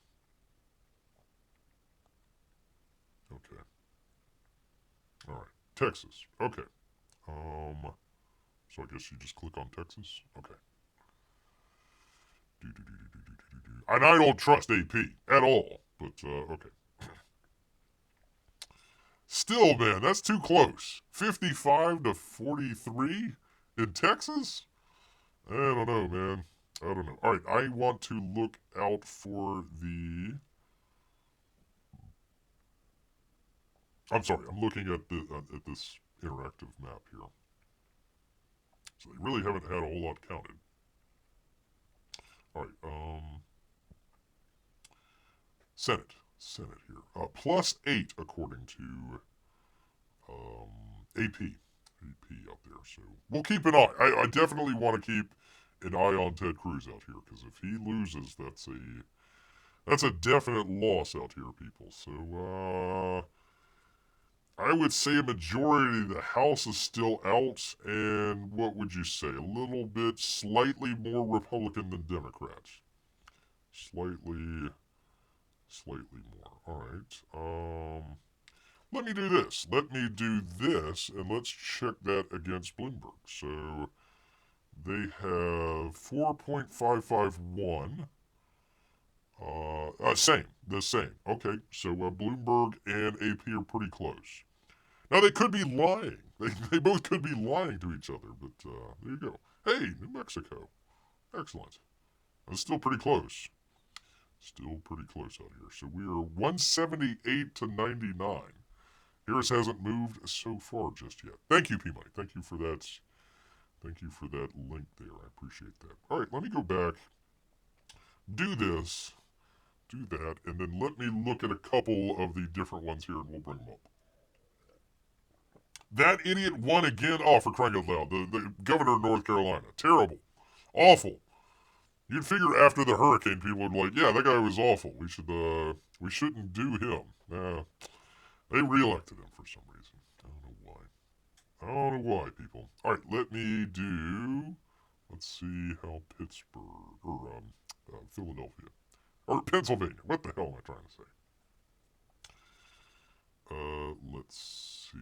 Okay. All right. Texas. Okay. So I guess you just click on Texas. Okay. And I don't trust AP at all. But, okay. Still, man, that's too close. 55 to 43 in Texas? I don't know, man. I don't know. All right, I want to look out for the... I'm sorry, I'm looking at this interactive map here. So they really haven't had a whole lot counted. All right, Senate here. +8 according to AP out there. So we'll keep an eye. I definitely want to keep an eye on Ted Cruz out here, because if he loses, that's a definite loss out here, people. So I would say a majority of the House is still out, and what would you say? A little bit, slightly more Republican than Democrat. Slightly more. All right. Let me do this. And let's check that against Bloomberg. So they have 4.551. The same. Okay, so Bloomberg and AP are pretty close. Now, they could be lying. They both could be lying to each other, but there you go. Hey, New Mexico. Excellent. That's still pretty close. Still pretty close out here. So we are 178 to 99. Harris hasn't moved so far just yet. Thank you, P-Money. Thank you for that. Thank you for that link there. I appreciate that. All right, let me go back, do this, do that, and then let me look at a couple of the different ones here, and we'll bring them up. That idiot won again. Oh, for crying out loud. The governor of North Carolina. Terrible. Awful. You'd figure after the hurricane, people would be like, yeah, that guy was awful. We shouldn't do him. They reelected him for some reason. I don't know why, people. All right, let's see how Pittsburgh, or Philadelphia, or Pennsylvania. What the hell am I trying to say? Let's see.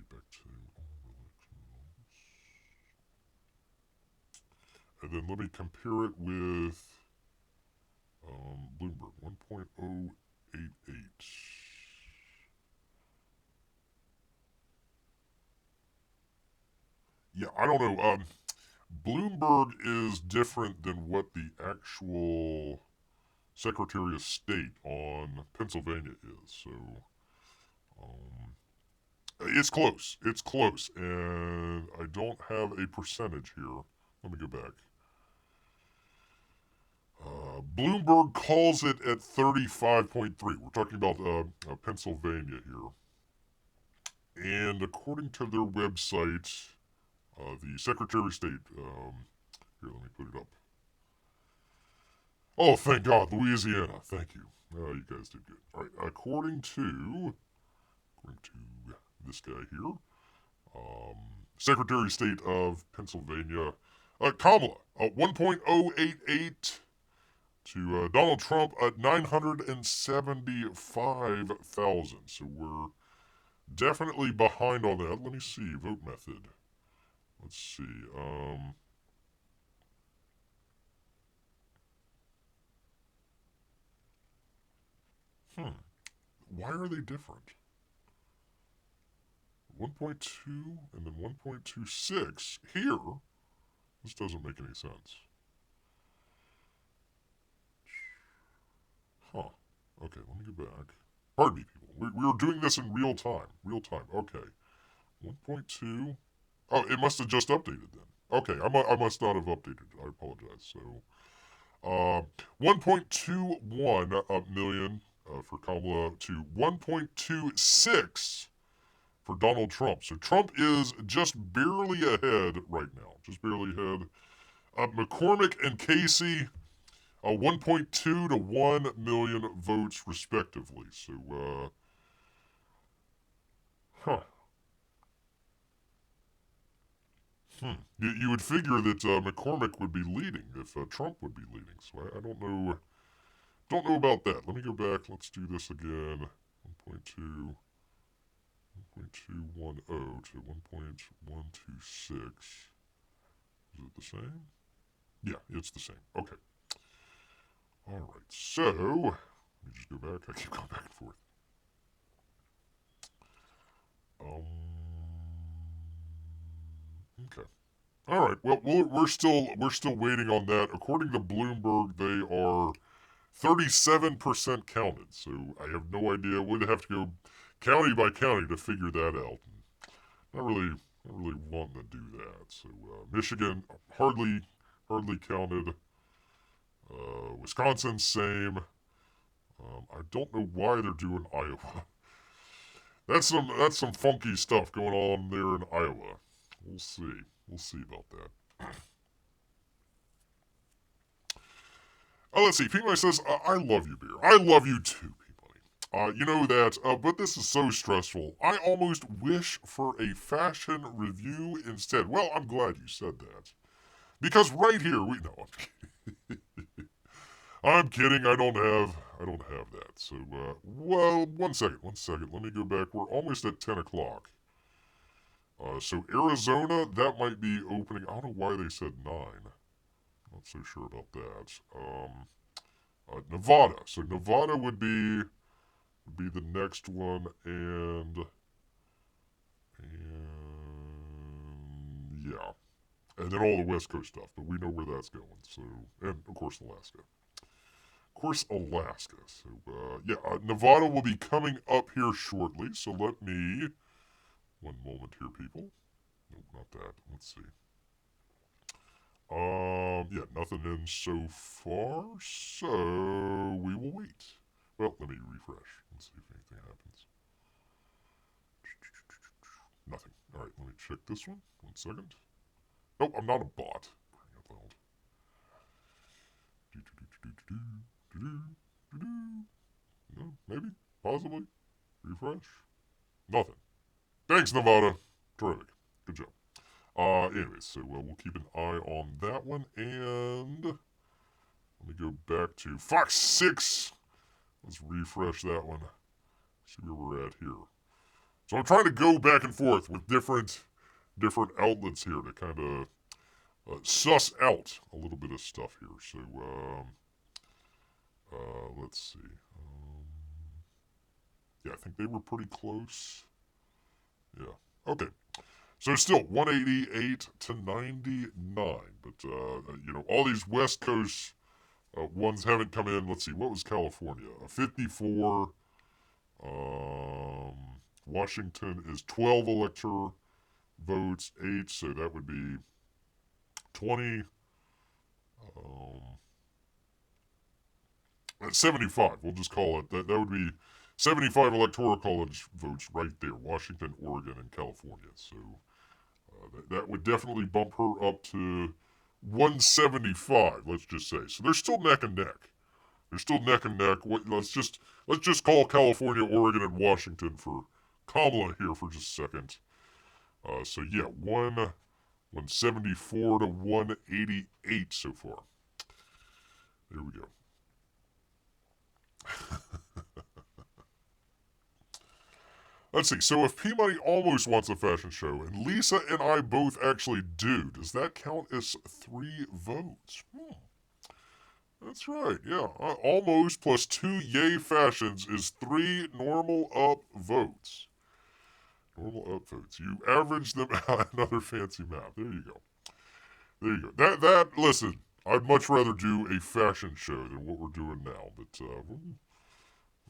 Back to all elections. And then let me compare it with Bloomberg, 1.088. Yeah, I don't know. Bloomberg is different than what the actual Secretary of State on Pennsylvania is. So, it's close. It's close. And I don't have a percentage here. Let me go back. Bloomberg calls it at 35.3. We're talking about Pennsylvania here. And according to their website, the Secretary of State, here, let me put it up. Oh, thank God, Louisiana. Thank you. You guys did good. All right, according to this guy here, Secretary of State of Pennsylvania, Kamala, 1.088 to Donald Trump at 975,000. So we're definitely behind on that. Let me see, vote method. Let's see. Why are they different? 1.2 and then 1.26 here. This doesn't make any sense. Huh. Okay, let me go back. Pardon me, people. We were doing this in real time. Okay. 1.2. Oh, it must have just updated then. Okay, I must not have updated. I apologize. So, 1.21 million for Kamala to 1.26 for Donald Trump. So Trump is just barely ahead right now. Just barely ahead. McCormick and Casey, 1.2 to 1 million votes respectively. So, You would figure that McCormick would be leading if Trump would be leading. So I don't know about that. Let me go back. Let's do this again. 1.210 to 1.126. Is it the same? Yeah, it's the same. Okay. All right. So me just go back. I keep going back and forth. Okay. All right. Well, we're still waiting on that. According to Bloomberg, they are 37% counted. So I have no idea. We'd have to go county by county to figure that out. Not really wanting to do that. So Michigan hardly counted. Wisconsin same. I don't know why they're doing Iowa. That's some funky stuff going on there in Iowa. We'll see. We'll see about that. Oh, let's see. Peabody says, I love you, Beer. I love you too, Peabody. You know that, but this is so stressful. I almost wish for a fashion review instead. Well, I'm glad you said that. Because right here, I'm kidding. I'm kidding. I don't have that. So, well, one second. Let me go back. We're almost at 10 o'clock. So Arizona, that might be opening. I don't know why they said 9. Not so sure about that. Nevada. So Nevada would be the next one, and yeah, and then all the West Coast stuff. But we know where that's going. So, and of course Alaska. So yeah, Nevada will be coming up here shortly. So let me 1 moment here, people. Nope, not that. Let's see. Yeah, nothing in so far, so we will wait. Well, let me refresh and see if anything happens. Nothing. Alright, let me check this one. 1 second. Nope, I'm not a bot. No, maybe, possibly. Refresh. Nothing. Thanks, Nevada. Terrific. Good job. Anyways, so we'll keep an eye on that one, and let me go back to Fox 6. Let's refresh that one. See where we're at here. So I'm trying to go back and forth with different outlets here to kind of suss out a little bit of stuff here. So let's see. Yeah, I think they were pretty close. Yeah. Okay. So still 188 to 99, but all these West Coast ones haven't come in. Let's see, what was California? 54. Washington is 12 elector votes, 8, so that would be 20. 75. We'll just call it that. That would be 75 electoral college votes right there. Washington, Oregon, and California. So that would definitely bump her up to 175. Let's just say. So they're still neck and neck. Let's just call California, Oregon, and Washington for Kamala here for just a second. So yeah, 174 to 188 so far. There we go. Let's see. So if P-Money almost wants a fashion show, and Lisa and I both actually do, does that count as 3 votes? That's right, yeah. Almost plus 2 yay fashions is 3 normal up votes. Normal up votes. You average them out. Another fancy math. There you go. Listen, I'd much rather do a fashion show than what we're doing now, but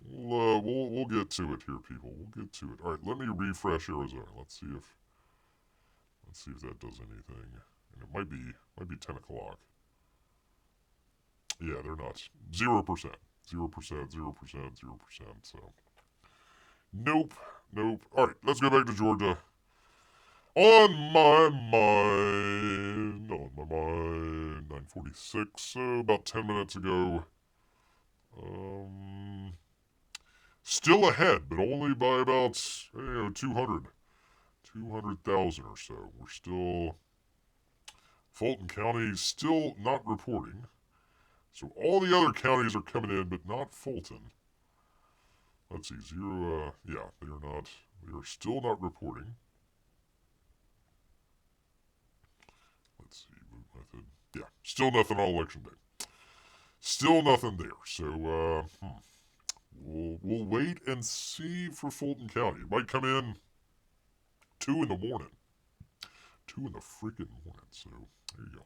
we'll get to it here, people. We'll get to it. All right, let me refresh Arizona. Let's see if that does anything. And it might be 10 o'clock. Yeah, they're not. 0%. 0%. So, nope. All right, let's go back to Georgia. On my mind. 9:46. So about 10 minutes ago. Still ahead, but only by about 200,000 or so. We're still Fulton County still not reporting. So all the other counties are coming in, but not Fulton. Let's see, 0. Yeah, they are not. They are still not reporting. Let's see, vote method. Yeah, still nothing on election day. Still nothing there. So We'll wait and see for Fulton County. It might come in 2 in the morning. 2 in the freaking morning. So there you go.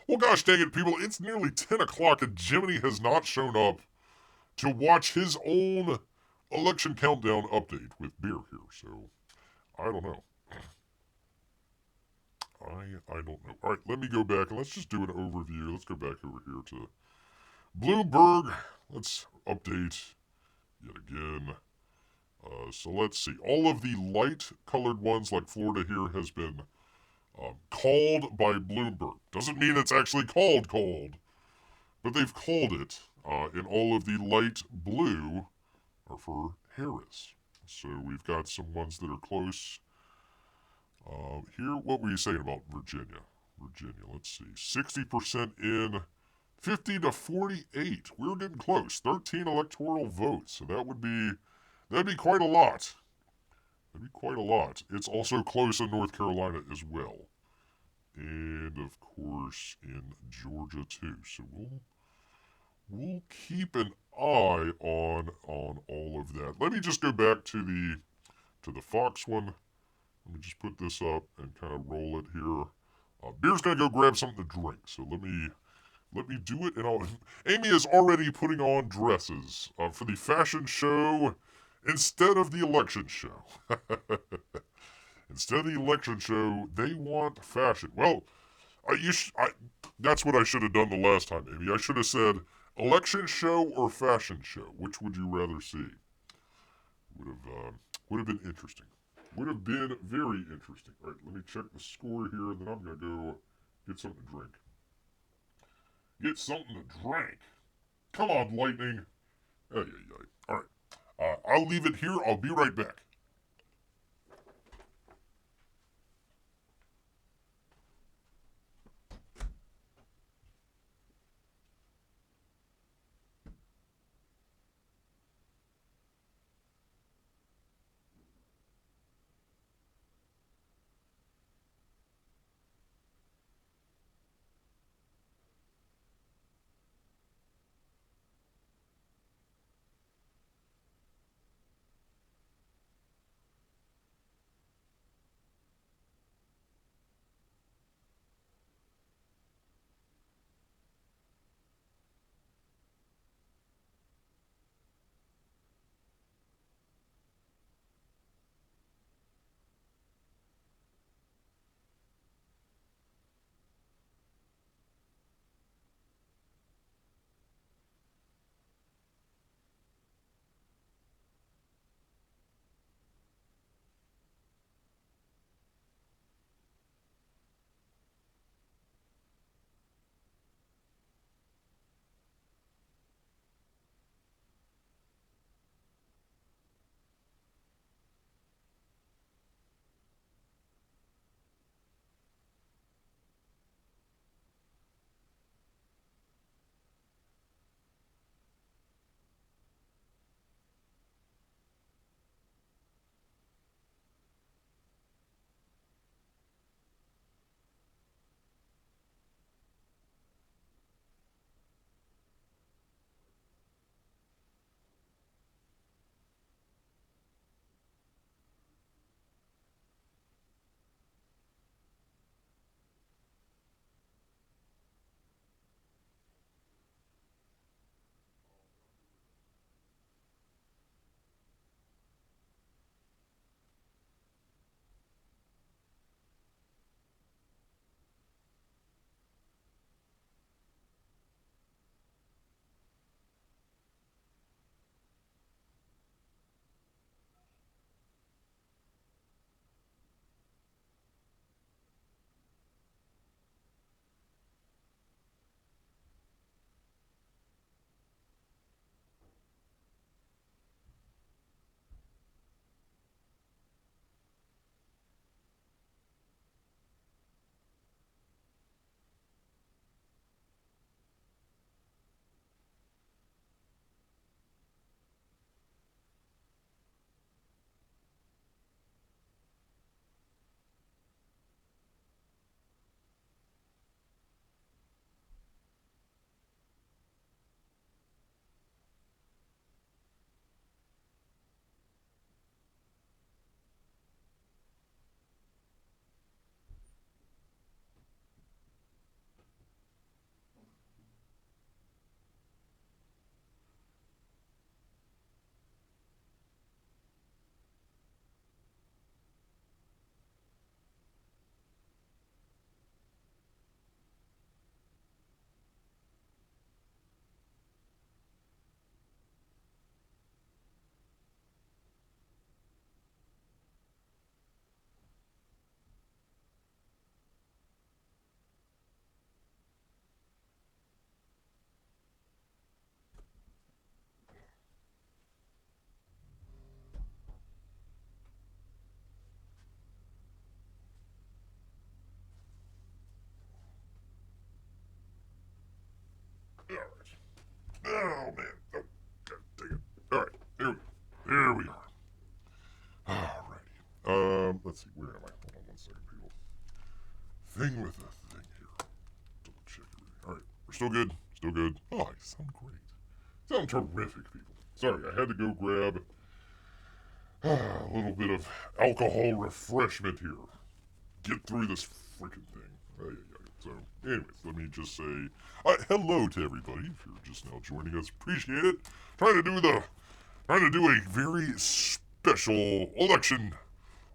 Well, gosh dang it, people. It's nearly 10 o'clock and Jiminy has not shown up to watch his own election countdown update with Beer here. So I don't know. I don't know. All right, let me go back and let's just do an overview. Let's go back over here to Bloomberg. Let's update yet again. So let's see. All of the light-colored ones, like Florida here, has been called by Bloomberg. Doesn't mean it's actually called, but they've called it. And all of the light blue are for Harris. So we've got some ones that are close. Here, what were you saying about Virginia? Virginia, let's see. 60% in, 50 to 48. We're getting close. 13 electoral votes. So that'd be quite a lot. That'd be quite a lot. It's also close in North Carolina as well. And of course in Georgia too. So we'll keep an eye on all of that. Let me just go back to the Fox one. Let me just put this up and kind of roll it here. Beer's gonna go grab something to drink, so let me do it. And Amy is already putting on dresses for the fashion show instead of the election show. Instead of the election show, they want fashion. Well, that's what I should have done the last time, Amy. I should have said election show or fashion show. Which would you rather see? Would have been interesting. Would have been very interesting. All right, let me check the score here, and then I'm going to go get something to drink. Get something to drink? Come on, Lightning. All right. I'll leave it here. I'll be right back. let's see, where am I? Hold on one second, people. Thing with the thing here. Double check everything. Alright, we're still good. Still good. Oh, you sound great. You sound terrific, people. Sorry, I had to go grab a little bit of alcohol refreshment here. Get through this freaking thing. So, anyways, let me just say hello to everybody. If you're just now joining us, appreciate it. Trying to do a very special election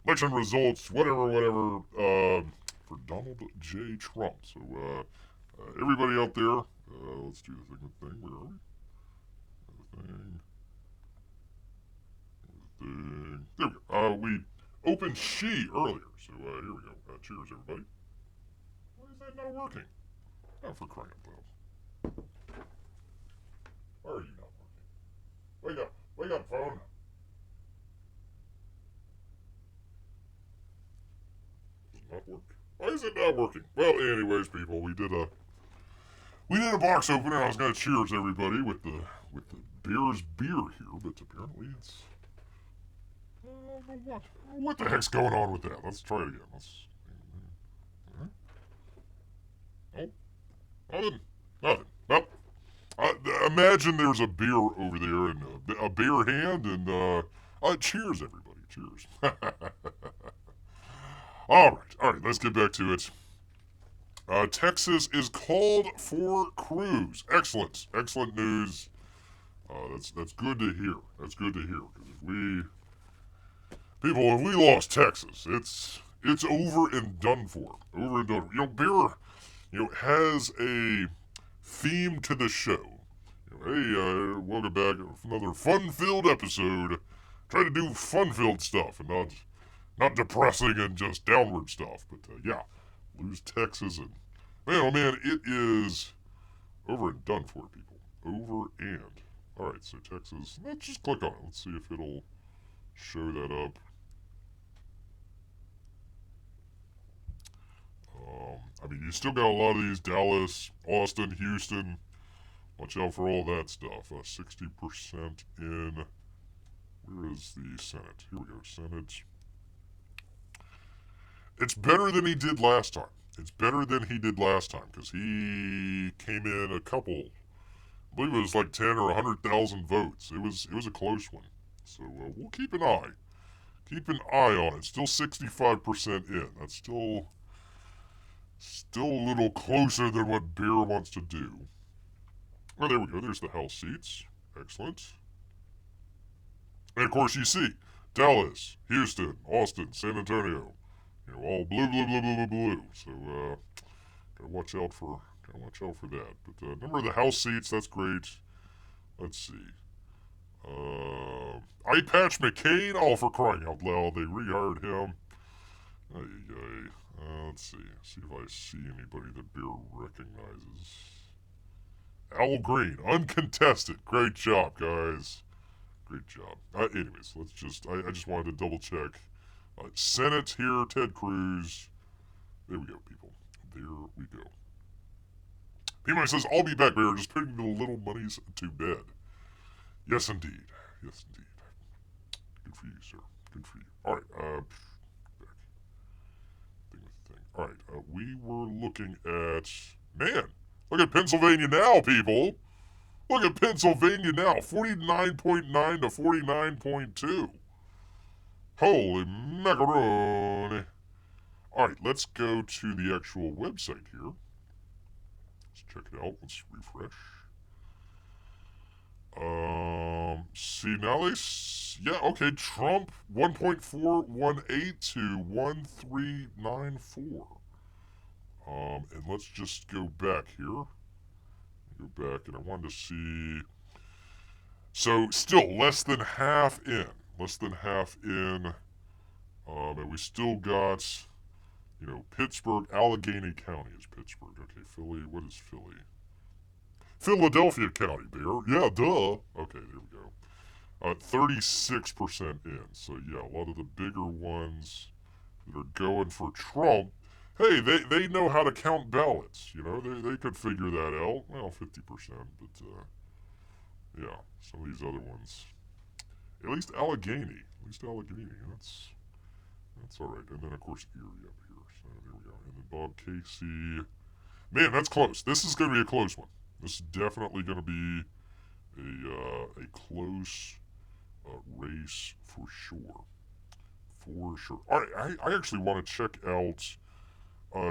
results, whatever, for Donald J. Trump. So, everybody out there, let's do the thing. Where are we? There we go. We opened She earlier, so here we go. Cheers, everybody. Why is that not working? Oh, for crying out loud. Why are you not working? Wake up, phone. Does it not work? Why is it not working? Well, anyways, people, we did a box opener. I was gonna cheers everybody with the beer's beer here, but apparently it's I don't know what the heck's going on with that. Let's try it again. Nothing. Well, imagine there's a beer over there and a beer hand and cheers everybody. Cheers. All right. Let's get back to it. Texas is called for crews. Excellent news. That's good to hear. That's good to hear because if we lost Texas, it's over and done for. Over and done. Beer, has a theme to the show. Hey, welcome back for another fun-filled episode. Try to do fun-filled stuff and not depressing and just downward stuff. But yeah, lose Texas and man, it is over and done for, people. Over and. All right, so Texas. Let's just click on it. Let's see if it'll show that up. You still got a lot of these Dallas, Austin, Houston. Watch out for all that stuff. 60% in. Where is the Senate? Here we go. Senate. It's better than he did last time. Because he came in a couple. I believe it was like 10 or 100,000 votes. It was a close one. So we'll keep an eye. On it. Still 65% in. That's still a little closer than what Beer wants to do. Oh, there we go. There's the House seats. Excellent. And of course you see Dallas, Houston, Austin, San Antonio. All blue. So gotta watch out for that. But number of the House seats, that's great. Let's see. Eye Patch McCain, all for crying out loud. They rehired him. Let's see. See if I see anybody that Beer recognizes. Al Green, uncontested. Great job, guys. Great job. Anyways, let's just. I just wanted to double check. Senate here, Ted Cruz. There we go, people. There we go. P-Mike says, I'll be back, Bear. Just putting the little monies to bed. Yes, indeed. Good for you, sir. Good for you. All right. Back. Thing. All right. We were looking at... Man, look at Pennsylvania now, people. Look at Pennsylvania now. 49.9 to 49.2. Holy macaroni. All right, let's go to the actual website here. Let's check it out. Let's refresh. See, now okay, Trump 1.418 to 1394. And let's just go back here. And I wanted to see. So, still less than half in. And we still got, Pittsburgh, Allegheny County is Pittsburgh. Okay, Philly, what is Philly? Philadelphia County, Bear. Yeah, duh. Okay, there we go. 36% in. So, yeah, a lot of the bigger ones that are going for Trump, hey, they know how to count ballots. They could figure that out. Well, 50%, but, yeah, some of these other ones. At least Allegheny. That's That's all right. And then, of course, Erie up here. So there we go. And then Bob Casey. Man, that's close. This is going to be a close one. This is definitely going to be a close race for sure. For sure. All right, I actually want to check out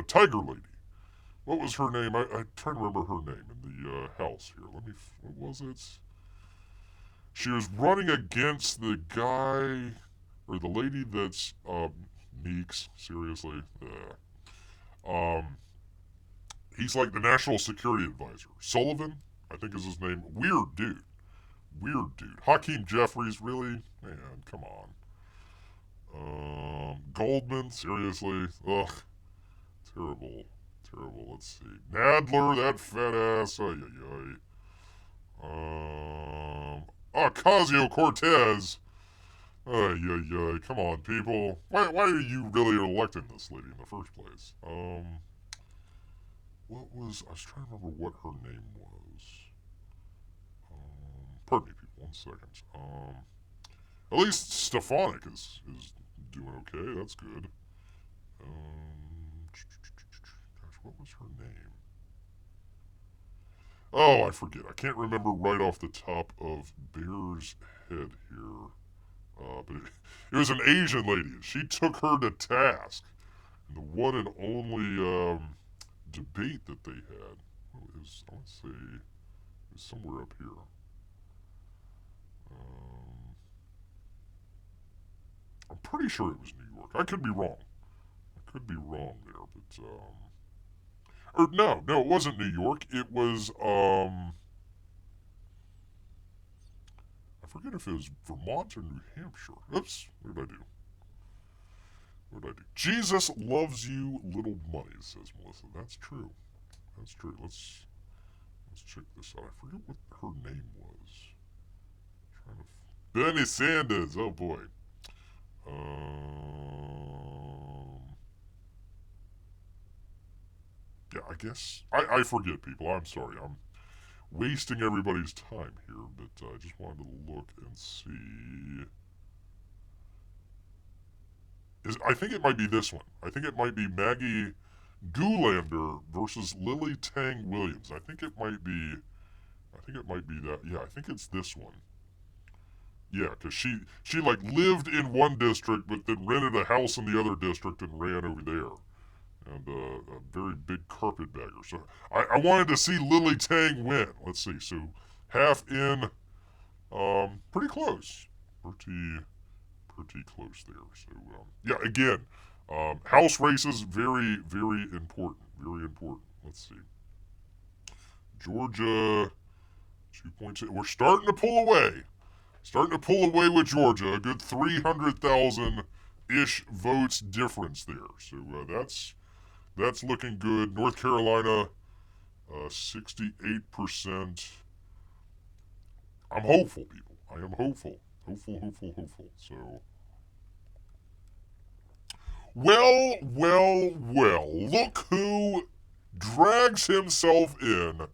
Tiger Lady. What was her name? I try to remember her name in the house here. What was it? She was running against the guy, or the lady that's, Meeks, seriously. He's like the national security advisor. Sullivan, I think is his name. Weird dude. Weird dude. Hakeem Jeffries, really? Man, come on. Goldman, seriously? Ugh. Terrible. Terrible. Let's see. Nadler, that fat ass. Ay, ay, ay. Ocasio-Cortez. Ay, ay, ay. Come on, people. Why are you really electing this lady in the first place? What was... I was trying to remember what her name was. Pardon me, people. 1 second. At least Stefanik is doing okay. That's good. Gosh, what was her name? Oh, I forget. I can't remember right off the top of Bear's head here. But it was an Asian lady. She took her to task. And the one and only debate that they had was, I want to say, it was somewhere up here. I'm pretty sure it was New York. I could be wrong. I could be wrong there, but or no, it wasn't New York. It was I forget if it was Vermont or New Hampshire. Oops, what did I do? What did I do? Jesus loves you, little money, says Melissa. That's true. That's true. Let's check this out. I forget what her name was. Bernie Sanders. Oh boy. Yeah, I guess I forget, people. I'm sorry. I'm wasting everybody's time here, but I just wanted to look and see. I think it might be this one. I think it might be Maggie Goulander versus Lily Tang Williams. I think it might be that. Yeah, I think it's this one. Yeah, because she like lived in one district, but then rented a house in the other district and ran over there. And a very big carpetbagger. So I wanted to see Lily Tang win. Let's see. So half in, pretty close. Pretty close there. So yeah, again, house races very, very important. Very important. Let's see. Georgia 2.2. We're starting to pull away. Starting to pull away with Georgia. A good 300,000-ish votes difference there. So that's looking good. North Carolina, 68%. I'm hopeful, people. I am hopeful. Hopeful. So, well. Look who drags himself in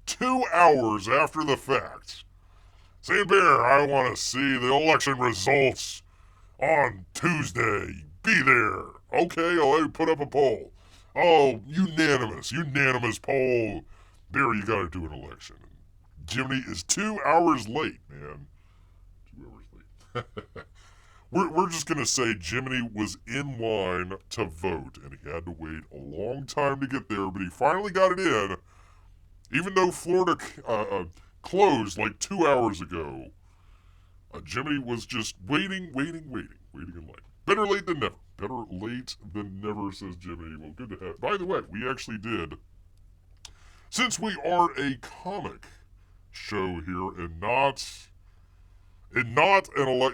2 hours after the fact. St. Bear, I want to see the election results on Tuesday. Be there. Okay, I'll let you put up a poll. Oh, unanimous poll. There, you gotta do an election. Jiminy is 2 hours late, man. 2 hours late. we're just gonna say Jiminy was in line to vote, and he had to wait a long time to get there, but he finally got it in. Even though Florida closed like 2 hours ago, Jiminy was just waiting in line. Better late than never. Better late than never, says Jiminy. Well, good to have. By the way, we actually did, since we are a comic show here and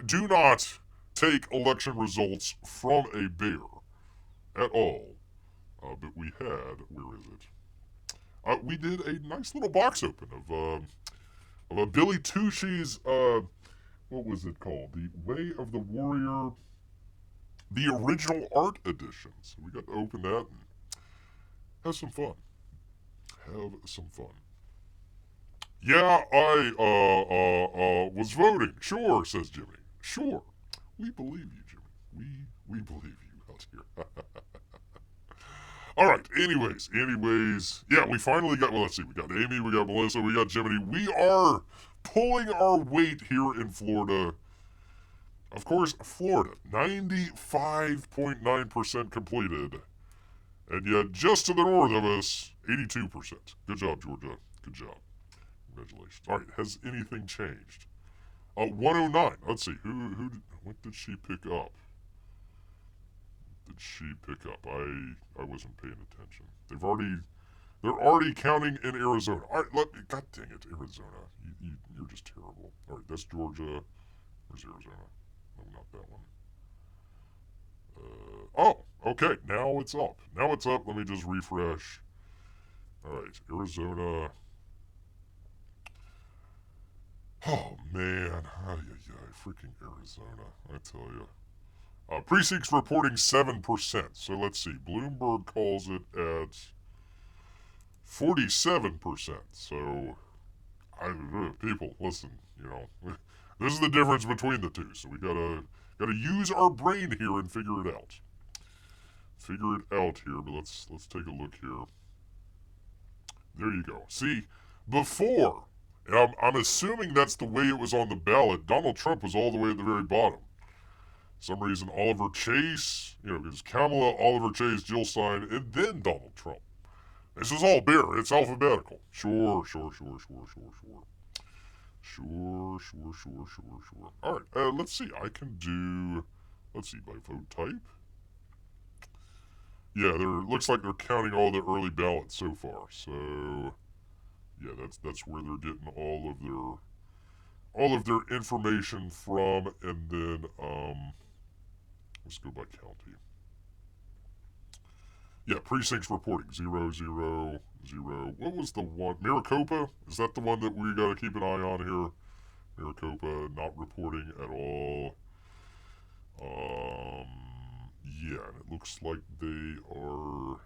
do not take election results from a bear at all. But we had, where is it? We did a nice little box open of a Billy Tushy's, what was it called? The Way of the Warrior, the original art edition. So we got to open that and have some fun. Yeah, I was voting. Sure, says Jimmy. Sure. We believe you, Jimmy. We believe you out here. All right. Anyways. Yeah, we finally got, well, let's see. We got Amy, we got Melissa, we got Jiminy. We are pulling our weight here in Florida. Of course, Florida, 95.9% completed. And yet, just to the north of us, 82%. Good job, Georgia. Good job. Congratulations. All right, has anything changed? 109. Let's see. What did she pick up? I wasn't paying attention. They're already counting in Arizona. All right, God dang it, Arizona. You're just terrible. All right, that's Georgia. Where's Arizona? No, not that one. Oh, okay. Now it's up. Let me just refresh. All right, Arizona. Oh, man. Freaking Arizona. I tell you. Precincts reporting 7%. So let's see. Bloomberg calls it at 47%. So, people, listen, this is the difference between the two. So we gotta use our brain here and figure it out. But let's take a look here. There you go. See, before, and I'm assuming that's the way it was on the ballot, Donald Trump was all the way at the very bottom. For some reason, Oliver Chase, because Kamala, Oliver Chase, Jill Stein, and then Donald Trump. This is all beer. It's alphabetical. Sure. All right, let's see. I can do, by vote type. Yeah, looks like they're counting all the early ballots so far. So, yeah, that's where they're getting all of their information from, and then let's go by county. Yeah, precincts reporting 0, 0, 0. What was the one? Maricopa? Is that the one that we got to keep an eye on here? Maricopa not reporting at all. Yeah, and it looks like they are.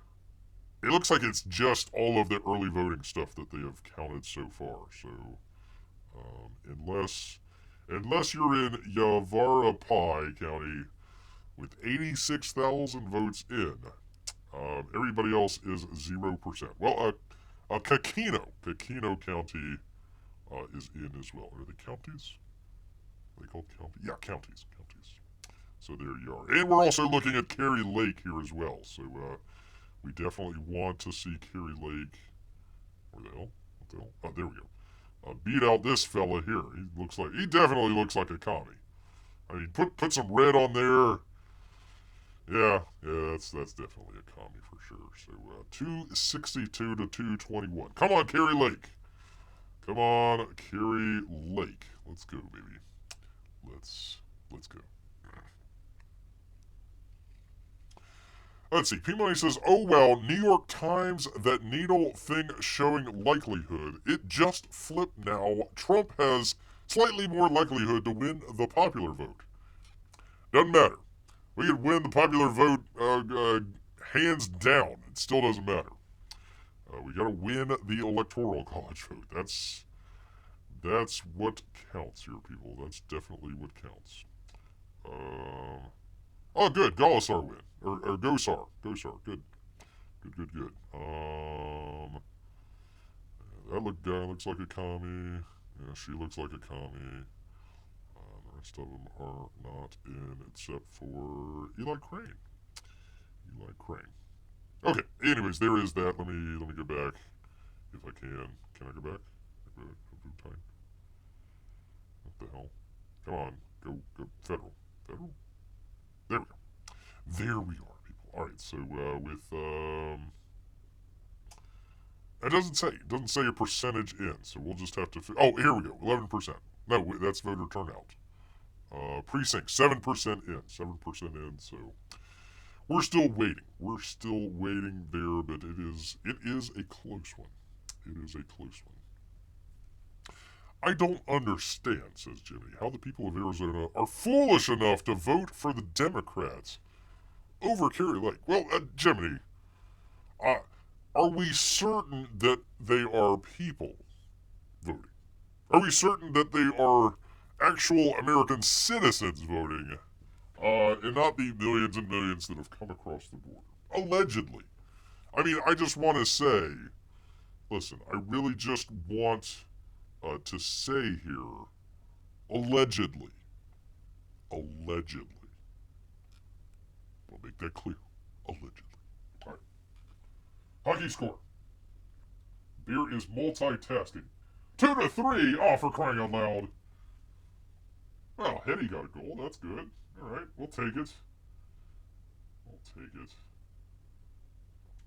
It looks like it's just all of the early voting stuff that they have counted so far. So, unless you're in Yavapai County with 86,000 votes in, everybody else is 0%. Well, Coquino County is in as well. Are they counties? Are they called counties? Yeah, counties. So there you are. And we're also looking at Kerry Lake here as well. So we definitely want to see Kerry Lake. Where the hell? What the hell? Oh, there we go. Beat out this fella here. He definitely looks like a commie. I mean, put some red on there. Yeah, that's definitely a commie for sure. So 262 to 221. Come on, Kerry Lake. Come on, Kerry Lake. Let's go, baby. Let's go. Let's see. P-Money says, oh, well, New York Times, that needle thing showing likelihood. It just flipped now. Trump has slightly more likelihood to win the popular vote. Doesn't matter. We could win the popular vote hands down. It still doesn't matter. We got to win the electoral college vote. That's what counts here, people. That's definitely what counts. Oh, good. Gaulisar win. Or Gosar. Good. That guy looks like a commie. Yeah, she looks like a commie. The rest of them are not in except for Eli Crane. Okay. Anyways, there is that. Let me go back if I can. Can I go back? What the hell? Come on. Go federal. There we are, people. All right. So with it doesn't say a percentage in. So we'll just have to. Oh, here we go. 11%. No, that's voter turnout. Precinct 7% in. 7% in. So we're still waiting there, but it is a close one. I don't understand, says Jimmy, how the people of Arizona are foolish enough to vote for the Democrats over Kerry Lake. Well, Jiminy, are we certain that they are people voting? Are we certain that they are actual American citizens voting and not the millions and millions that have come across the border. Allegedly. I mean, I just want to say, listen, I really just want to say here, allegedly. Allegedly. I'll make that clear. Allegedly. All right. Hockey score. Beer is multitasking. 2-3. Oh, for crying out loud. Well, Hetty got a goal. That's good. All right, we'll take it. I'll take it.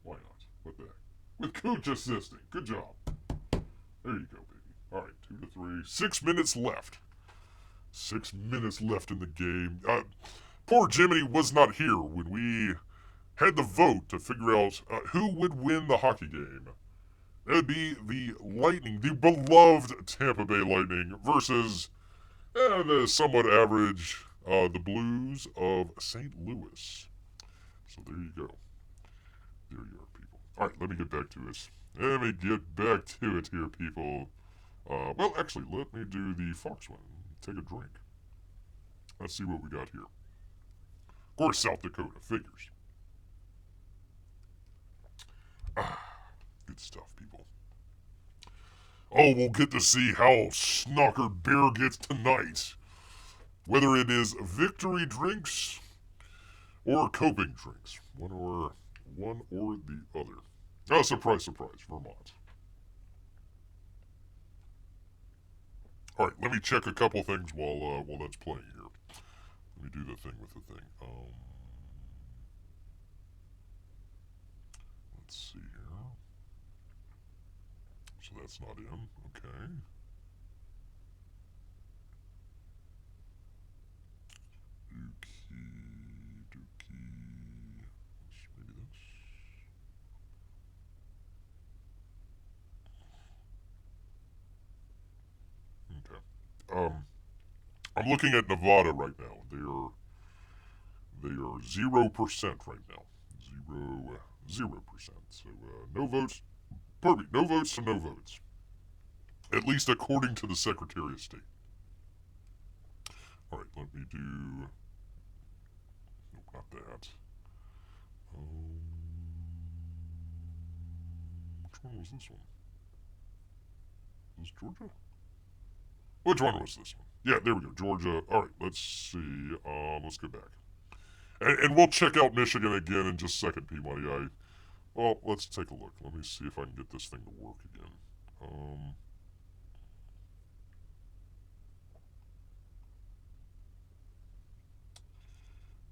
Why not? What the heck? With Cooch assisting. Good job. There you go, baby. All right, 2-3. 6 minutes left. 6 minutes left in the game. Poor Jiminy was not here when we had the vote to figure out who would win the hockey game. That would be the Lightning, the beloved Tampa Bay Lightning, versus the somewhat average, the Blues of St. Louis. So there you go. There you are, people. All right, let me get back to it. Let me get back to it here, people. Well, actually, let me do the Fox one. Take a drink. Let's see what we got here. Of course, South Dakota. Figures. Good stuff, people. Oh, we'll get to see how Snocker Bear gets tonight. Whether it is victory drinks or coping drinks. One or the other. Oh, surprise, surprise. Vermont. All right, let me check a couple things while that's playing here. Let me do the thing with the thing. Let's see here. So that's not in. Okay. Dookie. Maybe this. Okay. I'm looking at Nevada right now. They are 0% right now. 0%. So no votes. Pardon me, no votes to no votes. At least according to the Secretary of State. All right, let me do. Nope, not that. Which one was this one? Is this Georgia? Which one was this one? Yeah, there we go, Georgia. All right, let's see. Let's go back, and we'll check out Michigan again in just a second, P-Money. Well, let's take a look. Let me see if I can get this thing to work again.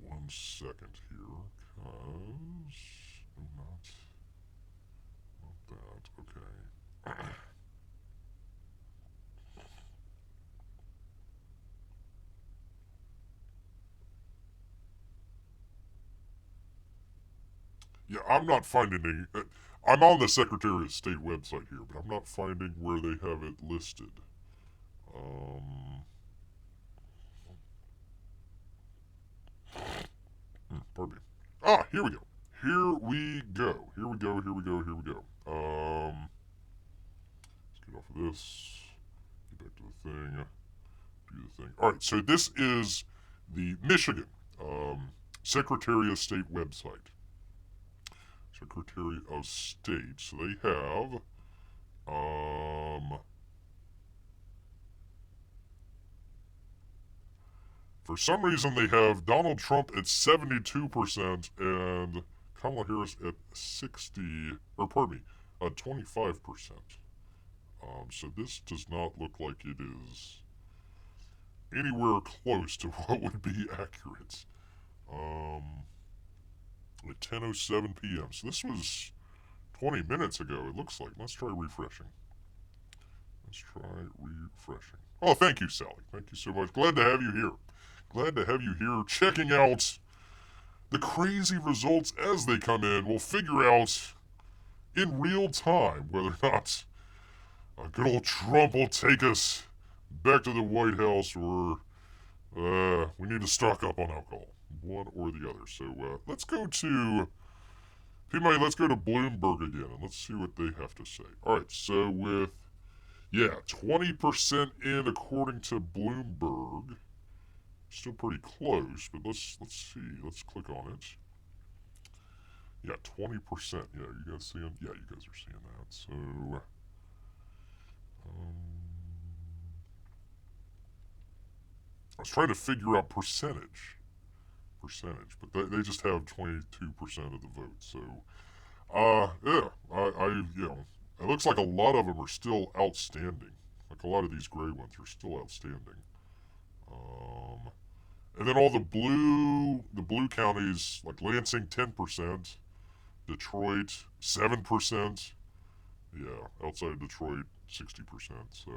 1 second here, cause not that. Okay. Yeah, I'm not finding any. I'm on the Secretary of State website here, but I'm not finding where they have it listed. Pardon me. Ah, here we go. Here we go. Here we go. Here we go. Here we go. Let's get off of this. Get back to the thing. Do the thing. All right. So this is the Michigan Secretary of State website. Secretary of State. So they have for some reason they have Donald Trump at 72% and Kamala Harris at 25%. So this does not look like it is anywhere close to what would be accurate. At 10:07 p.m. So this was 20 minutes ago, it looks like. Let's try refreshing. Oh, thank you, Sally. Thank you so much. Glad to have you here. Glad to have you here checking out the crazy results as they come in. We'll figure out in real time whether or not good old Trump will take us back to the White House or we need to stock up on alcohol. One or the other. So let's go to let's go to Bloomberg again and let's see what they have to say. Alright, so with 20% in according to Bloomberg. Still pretty close, but let's see. Let's click on it. Yeah, 20%. Yeah, you guys seeing? Yeah, you guys are seeing that. So, I was trying to figure out percentage, but they just have 22% of the vote. So, yeah, it looks like a lot of them are still outstanding. Like a lot of these gray ones are still outstanding. And then all the blue counties like Lansing 10%, Detroit 7%. Yeah, outside of Detroit 60%. So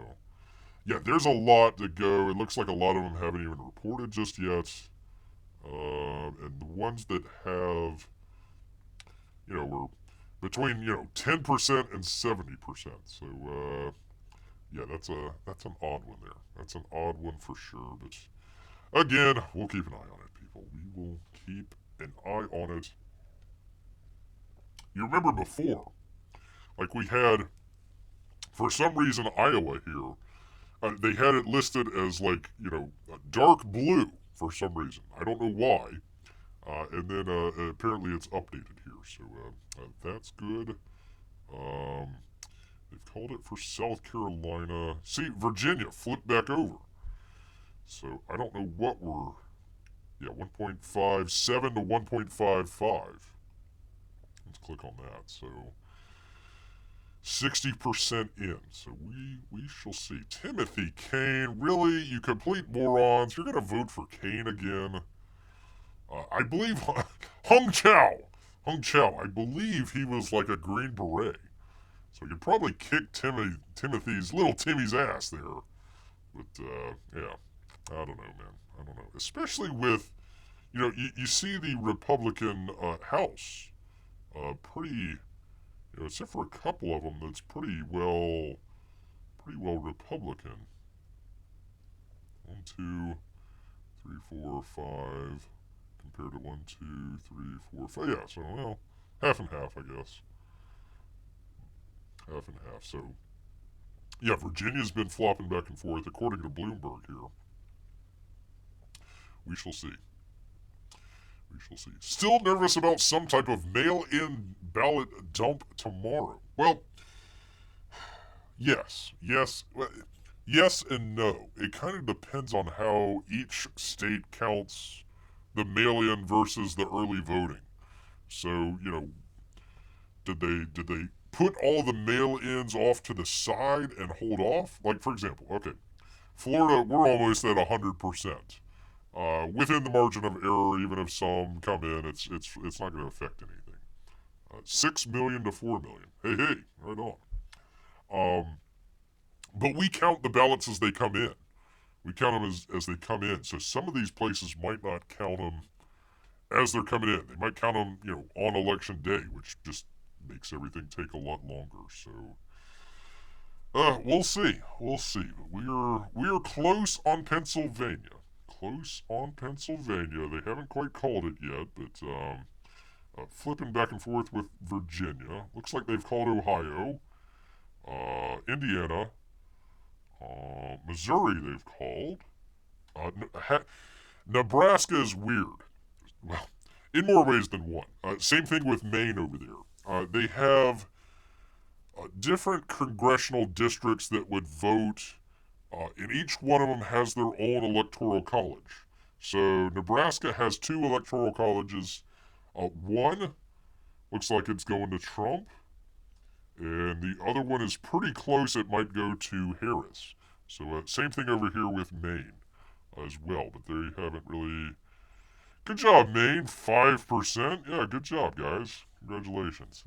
yeah, there's a lot to go. It looks like a lot of them haven't even reported just yet. And the ones that have, were between 10% and 70%. So yeah, that's an odd one there. That's an odd one for sure. But again, we'll keep an eye on it, people. We will keep an eye on it. You remember before, like we had, for some reason, Iowa here, they had it listed as like, dark blue for some reason. I don't know why. And then apparently it's updated here. So that's good. They've called it for South Carolina. See, Virginia flipped back over. So I don't know what we're. Yeah, 1.57 to 1.55. Let's click on that. So 60% in. So we shall see. Timothy Kane, really? You complete morons. You're going to vote for Kane again? I believe Hung Chow, I believe he was like a Green Beret. So you could probably kick little Timmy's ass there. But, yeah, I don't know, man. I don't know. Especially with, you see the Republican House pretty, except for a couple of them that's pretty well Republican. 1, 2, 3, 4, 5, compared to 1, 2, 3, 4, 5. Yeah, so, well, half and half, I guess. Half and half. So, yeah, Virginia's been flopping back and forth, according to Bloomberg here. We shall see. We shall see. Still nervous about some type of mail-in ballot dump tomorrow. Well, yes. Yes and no. It kind of depends on how each state counts the mail-in versus the early voting. So, did they put all the mail-ins off to the side and hold off? Like, for example, okay, Florida, we're almost at 100%. Within the margin of error, even if some come in, it's not going to affect anything. 6 million to 4 million. Hey, right on. But we count the ballots as they come in. We count them as they come in. So some of these places might not count them as they're coming in. They might count them, on election day, which just makes everything take a lot longer. So, we'll see. We'll see. But we are close on Pennsylvania. Close on Pennsylvania. They haven't quite called it yet, but flipping back and forth with Virginia. Looks like they've called Ohio. Indiana. Missouri they've called. Nebraska is weird. Well, in more ways than one. Same thing with Maine over there. They have different congressional districts that would vote, and each one of them has their own electoral college. So Nebraska has 2 electoral colleges. One looks like it's going to Trump, and the other one is pretty close. It might go to Harris. So same thing over here with Maine as well, but they haven't really. Good job, Maine. 5%. Yeah, good job, guys. Congratulations.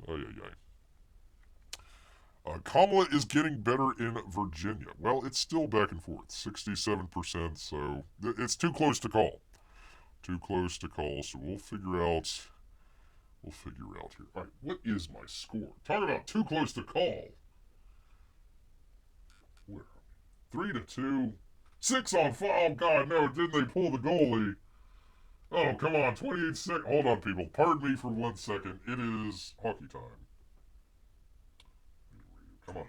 Kamala is getting better in Virginia. Well, it's still back and forth. 67%, so it's too close to call. Too close to call, so we'll figure out here. All right, what is my score? Talk about too close to call. Where? 3-2. 6 on 5. Oh, God, no, didn't they pull the goalie? Oh, come on, 28 seconds. Hold on, people. Pardon me for 1 second. It is hockey time. Come on.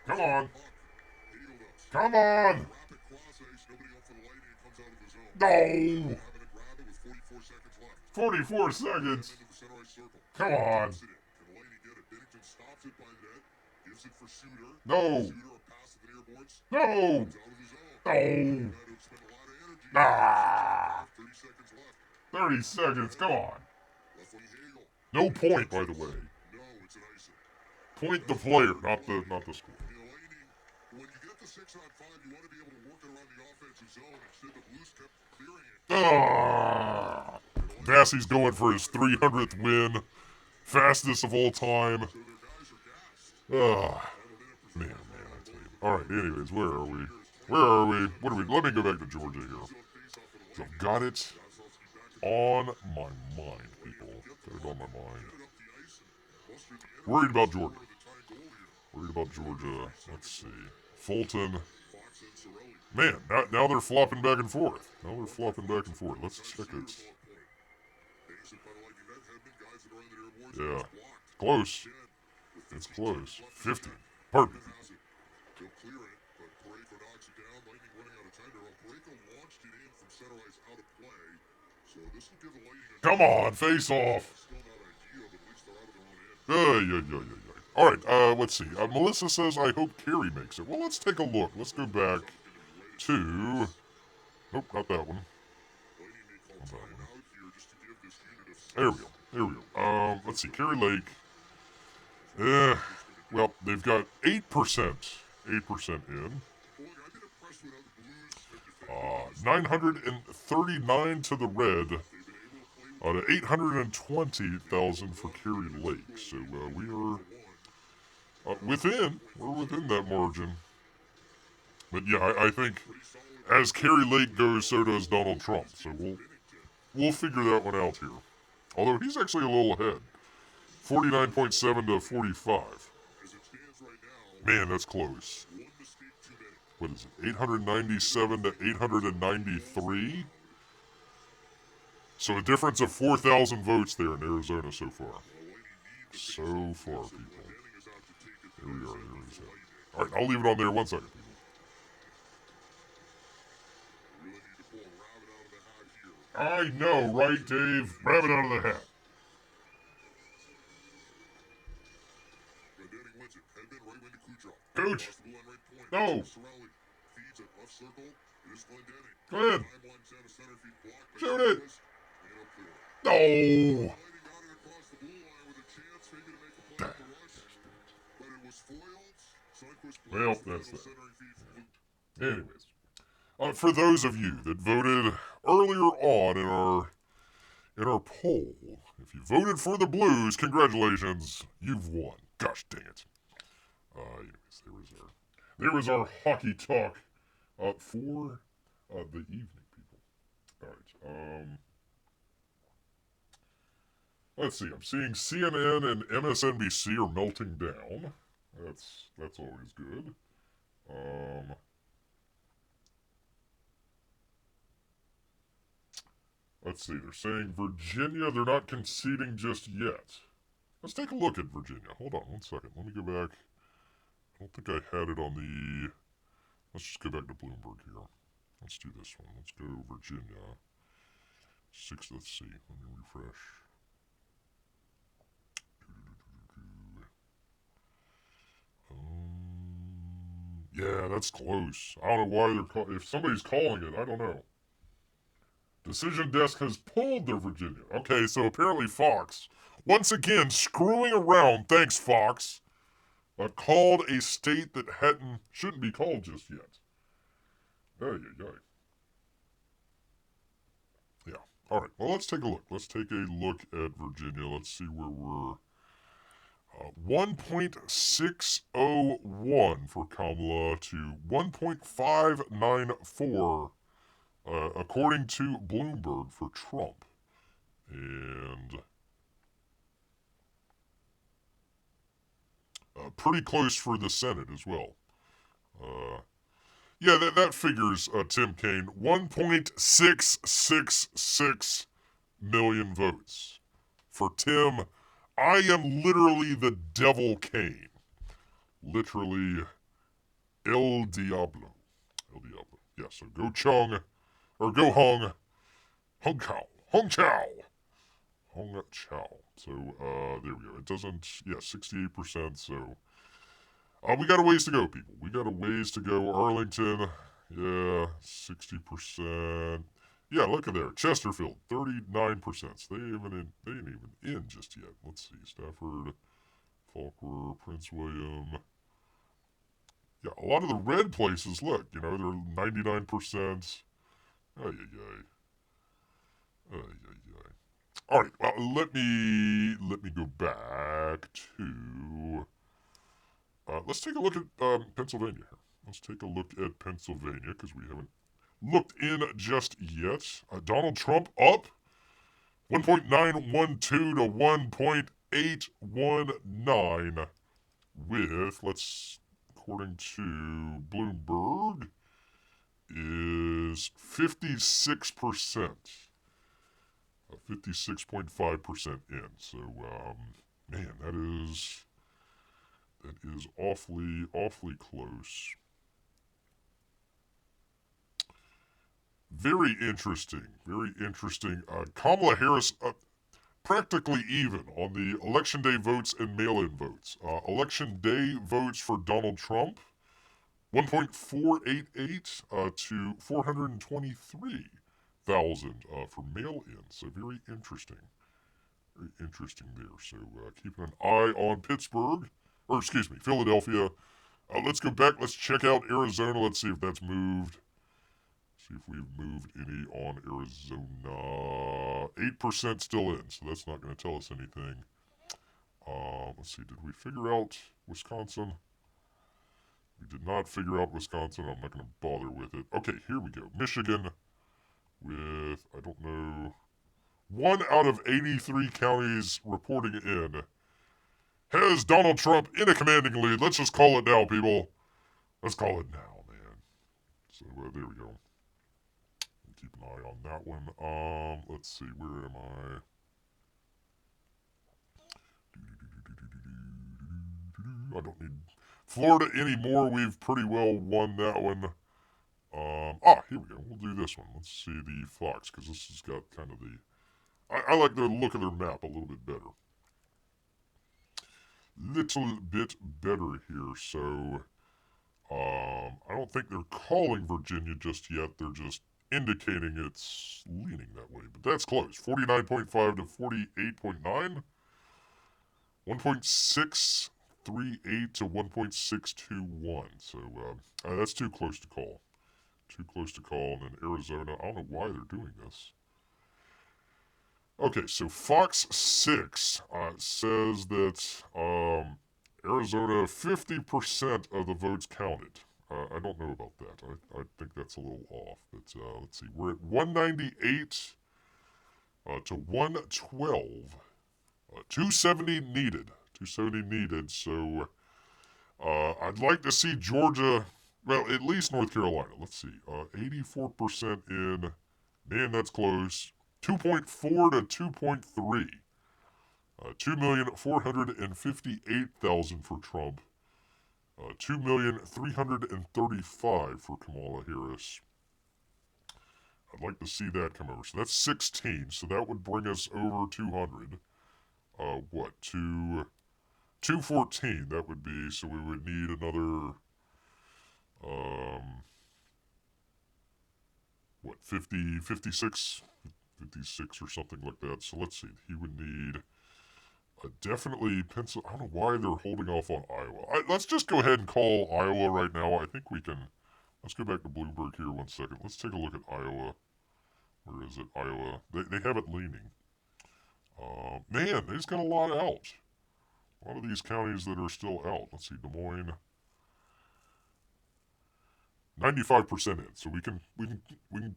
Come on. Come on. No! 44 seconds? Come on. No! No! No! Ah! 30 seconds, come on. No point, by the way. Point the player, not the score. Ah! Bassey's going for his 300th win. Fastest of all time. Ah. Man, I tell you. Alright, anyways, where are we? What are we? Let me go back to Georgia here. So I've got it on my mind, people. Got it on my mind. Worried about Georgia. Let's see. Fulton. Man, now they're flopping back and forth. Let's check it. Yeah. Close. It's close. 50. Perfect. Come on, face off. Alright, let's see. Melissa says, I hope Carrie makes it. Well, let's take a look. Let's go back to... Nope, not that one. There we go. Let's see. Carrie Lake. Well, they've got 8% in. 939 to the red. Out of 820,000 for Carrie Lake. So we are within. We're within that margin. But yeah, I think as Carrie Lake goes, so does Donald Trump. So we'll figure that one out here. Although he's actually a little ahead. 49.7 to 45. Man, that's close. What is it? 897 to 893? So a difference of 4,000 votes there in Arizona so far. So far, people. Here we are. Alright, I'll leave it on there 1 second, people. I know, right, Dave? Rabbit out of the hat. Coach! No! Glenn! Shoot it! No! Well, that's that. Anyways. For those of you that voted earlier on in our poll, if you voted for the Blues, congratulations, you've won. Gosh dang it. Anyways, there was our hockey talk for the evening, people. Alright, let's see. I'm seeing CNN and MSNBC are melting down. That's always good. Let's see. They're saying Virginia, they're not conceding just yet. Let's take a look at Virginia. Hold on 1 second. Let me go back. I don't think I had it on the... Let's just go back to Bloomberg here. Let's do this one. Let's go Virginia. Let's see. Let me refresh. Yeah, that's close. I don't know why they're if somebody's calling it, I don't know. Decision Desk has pulled their Virginia. Okay, so apparently Fox, once again, screwing around, thanks Fox, called a state that shouldn't be called just yet. Yeah. Alright, well, let's take a look. Let's take a look at Virginia. Let's see where we're... 1.601 for Kamala to 1.594 according to Bloomberg for Trump. And pretty close for the Senate as well. Yeah, that figures, Tim Kaine, 1.666 million votes. For Tim, I am literally the Devil Kaine. Literally, El Diablo. Yeah, so go Chung. or go Hong Chow. Hong Chow. Hong Chow. So, there we go. It doesn't, yeah, 68%, so. We got a ways to go, people. We got a ways to go. Arlington, yeah, 60%. Yeah, look at there. Chesterfield, 39%. So they ain't even in just yet. Let's see. Stafford, Falkner, Prince William. Yeah, a lot of the red places, look, you know, they're 99%. Ay, ay, ay. Ay, ay, ay. All right, well, let me go back to... let's take a look at Pennsylvania here. Let's take a look at Pennsylvania because we haven't looked in just yet. Donald Trump up 1.912 to 1.819 with, according to Bloomberg, is 56%. 56.5% in. So, man, that is awfully close. Very interesting. Kamala Harris, practically even on the election day votes and mail-in votes. Election day votes for Donald Trump, 1.488 to 423,000 for mail-in. So very interesting. Very interesting there. So keeping an eye on Philadelphia. Let's go back. Let's check out Arizona. Let's see if that's moved. See if we've moved any on Arizona. 8% still in, so that's not going to tell us anything. Let's see, did we figure out Wisconsin? We did not figure out Wisconsin. I'm not going to bother with it. Okay, here we go. Michigan with, I don't know, 1 out of 83 counties reporting in has Donald Trump in a commanding lead. Let's just call it now, people. Let's call it now, man. So there we go. Keep an eye on that one. Let's see, where am I? I don't need Florida anymore. We've pretty well won that one. Here we go. We'll do this one. Let's see the Fox, because this has got kind of the... I like the look of their map a little bit better. Little bit better here, so... I don't think they're calling Virginia just yet. They're just indicating it's leaning that way. But that's close. 49.5 to 48.9. 1.638 to 1.621. So that's too close to call. Too close to call. And then Arizona, I don't know why they're doing this. Okay, so Fox 6 says that Arizona, 50% of the votes counted. I don't know about that. I think that's a little off. But let's see. We're at 198 to 112. 270 needed. 270 needed. So I'd like to see Georgia, well, at least North Carolina. Let's see. 84% in. Man, that's close. 2.4 to 2.3. 2,458,000 for Trump. 2,335,000 for Kamala Harris. I'd like to see that come over. So that's 16. So that would bring us over 200. To 214 that would be. So we would need another 56 or something like that. So let's see. He would need definitely Pennsylvania. I don't know why they're holding off on Iowa. Let's just go ahead and call Iowa right now. I think we can. Let's go back to Bloomberg here 1 second. Let's take a look at Iowa. Where is it? Iowa. They have it leaning. Man, they just got a lot out. A lot of these counties that are still out. Let's see, Des Moines. 95% in. So we can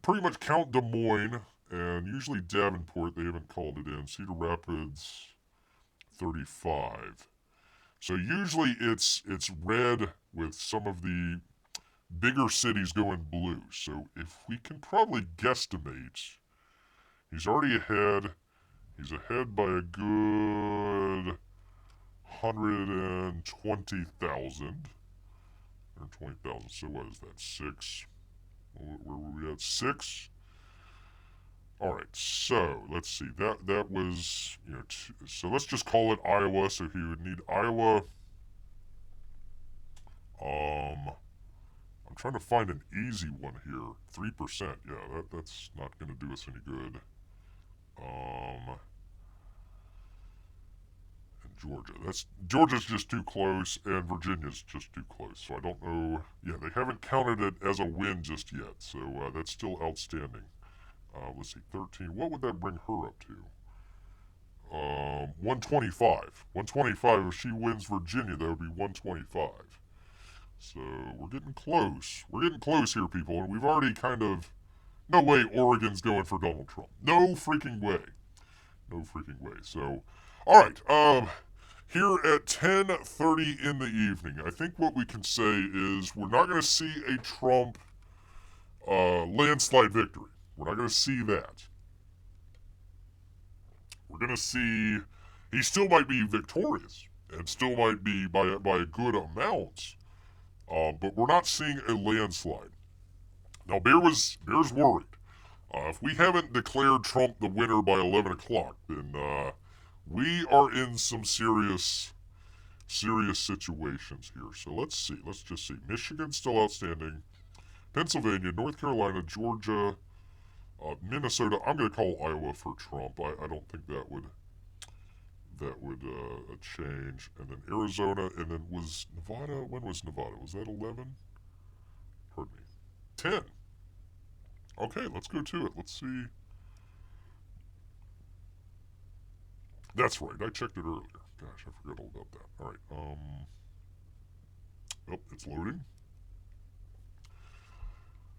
pretty much count Des Moines, and usually Davenport, they haven't called it in. Cedar Rapids, 35. So usually it's red with some of the bigger cities going blue. So if we can probably guesstimate, he's already ahead. He's ahead by a good 120,000. 120,000. So what is that? 6. Where were we at? 6. All right, so let's see. That was, so let's just call it Iowa. So he would need Iowa. I'm trying to find an easy one here. 3%. Yeah, that's not going to do us any good. And Georgia's just too close, and Virginia's just too close. So I don't know. Yeah, they haven't counted it as a win just yet. So that's still outstanding. Let's see, 13. What would that bring her up to? 125. 125. If she wins Virginia, that would be 125. So we're getting close. We're getting close here, people. And we've already kind of. No way Oregon's going for Donald Trump. No freaking way. No freaking way. So, all right. Here at 10:30 in the evening, I think what we can say is we're not going to see a Trump landslide victory. We're not going to see that. We're going to see he still might be victorious and still might be by a good amount, but we're not seeing a landslide. Now, Bear's worried. If we haven't declared Trump the winner by 11 o'clock, then we are in some serious situations here. So let's see. Let's just see. Michigan's still outstanding. Pennsylvania, North Carolina, Georgia, Minnesota. I'm going to call Iowa for Trump. I don't think that would change. And then Arizona, and then was Nevada. When was Nevada? Was that 11? Pardon me. 10. Okay, let's go to it. Let's see. That's right. I checked it earlier. Gosh, I forgot all about that. All right. Oh, it's loading.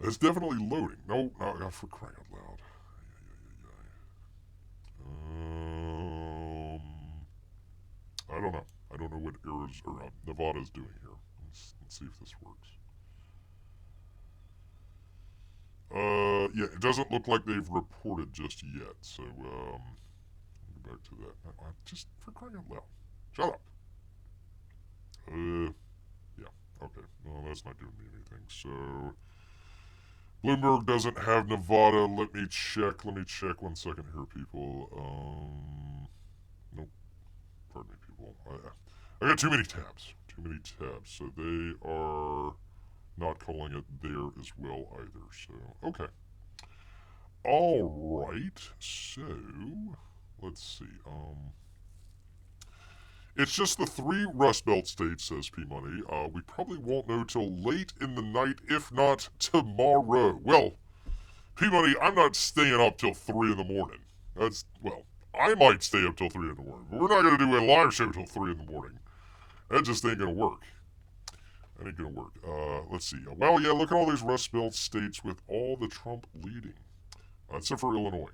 It's definitely loading. No, for crying out loud. I don't know. I don't know what Nevada's doing here. Let's see if this works. Yeah, it doesn't look like they've reported just yet. So, go back to that. Just for crying out loud. Shut up. Yeah, okay. No, that's not doing me anything. So, Bloomberg doesn't have Nevada. Let me check. 1 second here, people. Nope. Pardon me, people. I got too many tabs. So they are not calling it there as well either. So, okay. All right. So, let's see. It's just the 3 Rust Belt states, says P-Money. We probably won't know till late in the night, if not tomorrow. Well, P-Money, I'm not staying up till 3 in the morning. I might stay up till 3 in the morning, but we're not going to do a live show till 3 in the morning. That just ain't going to work. Let's see. Well, yeah, look at all these Rust Belt states with all the Trump leading. Except for Illinois.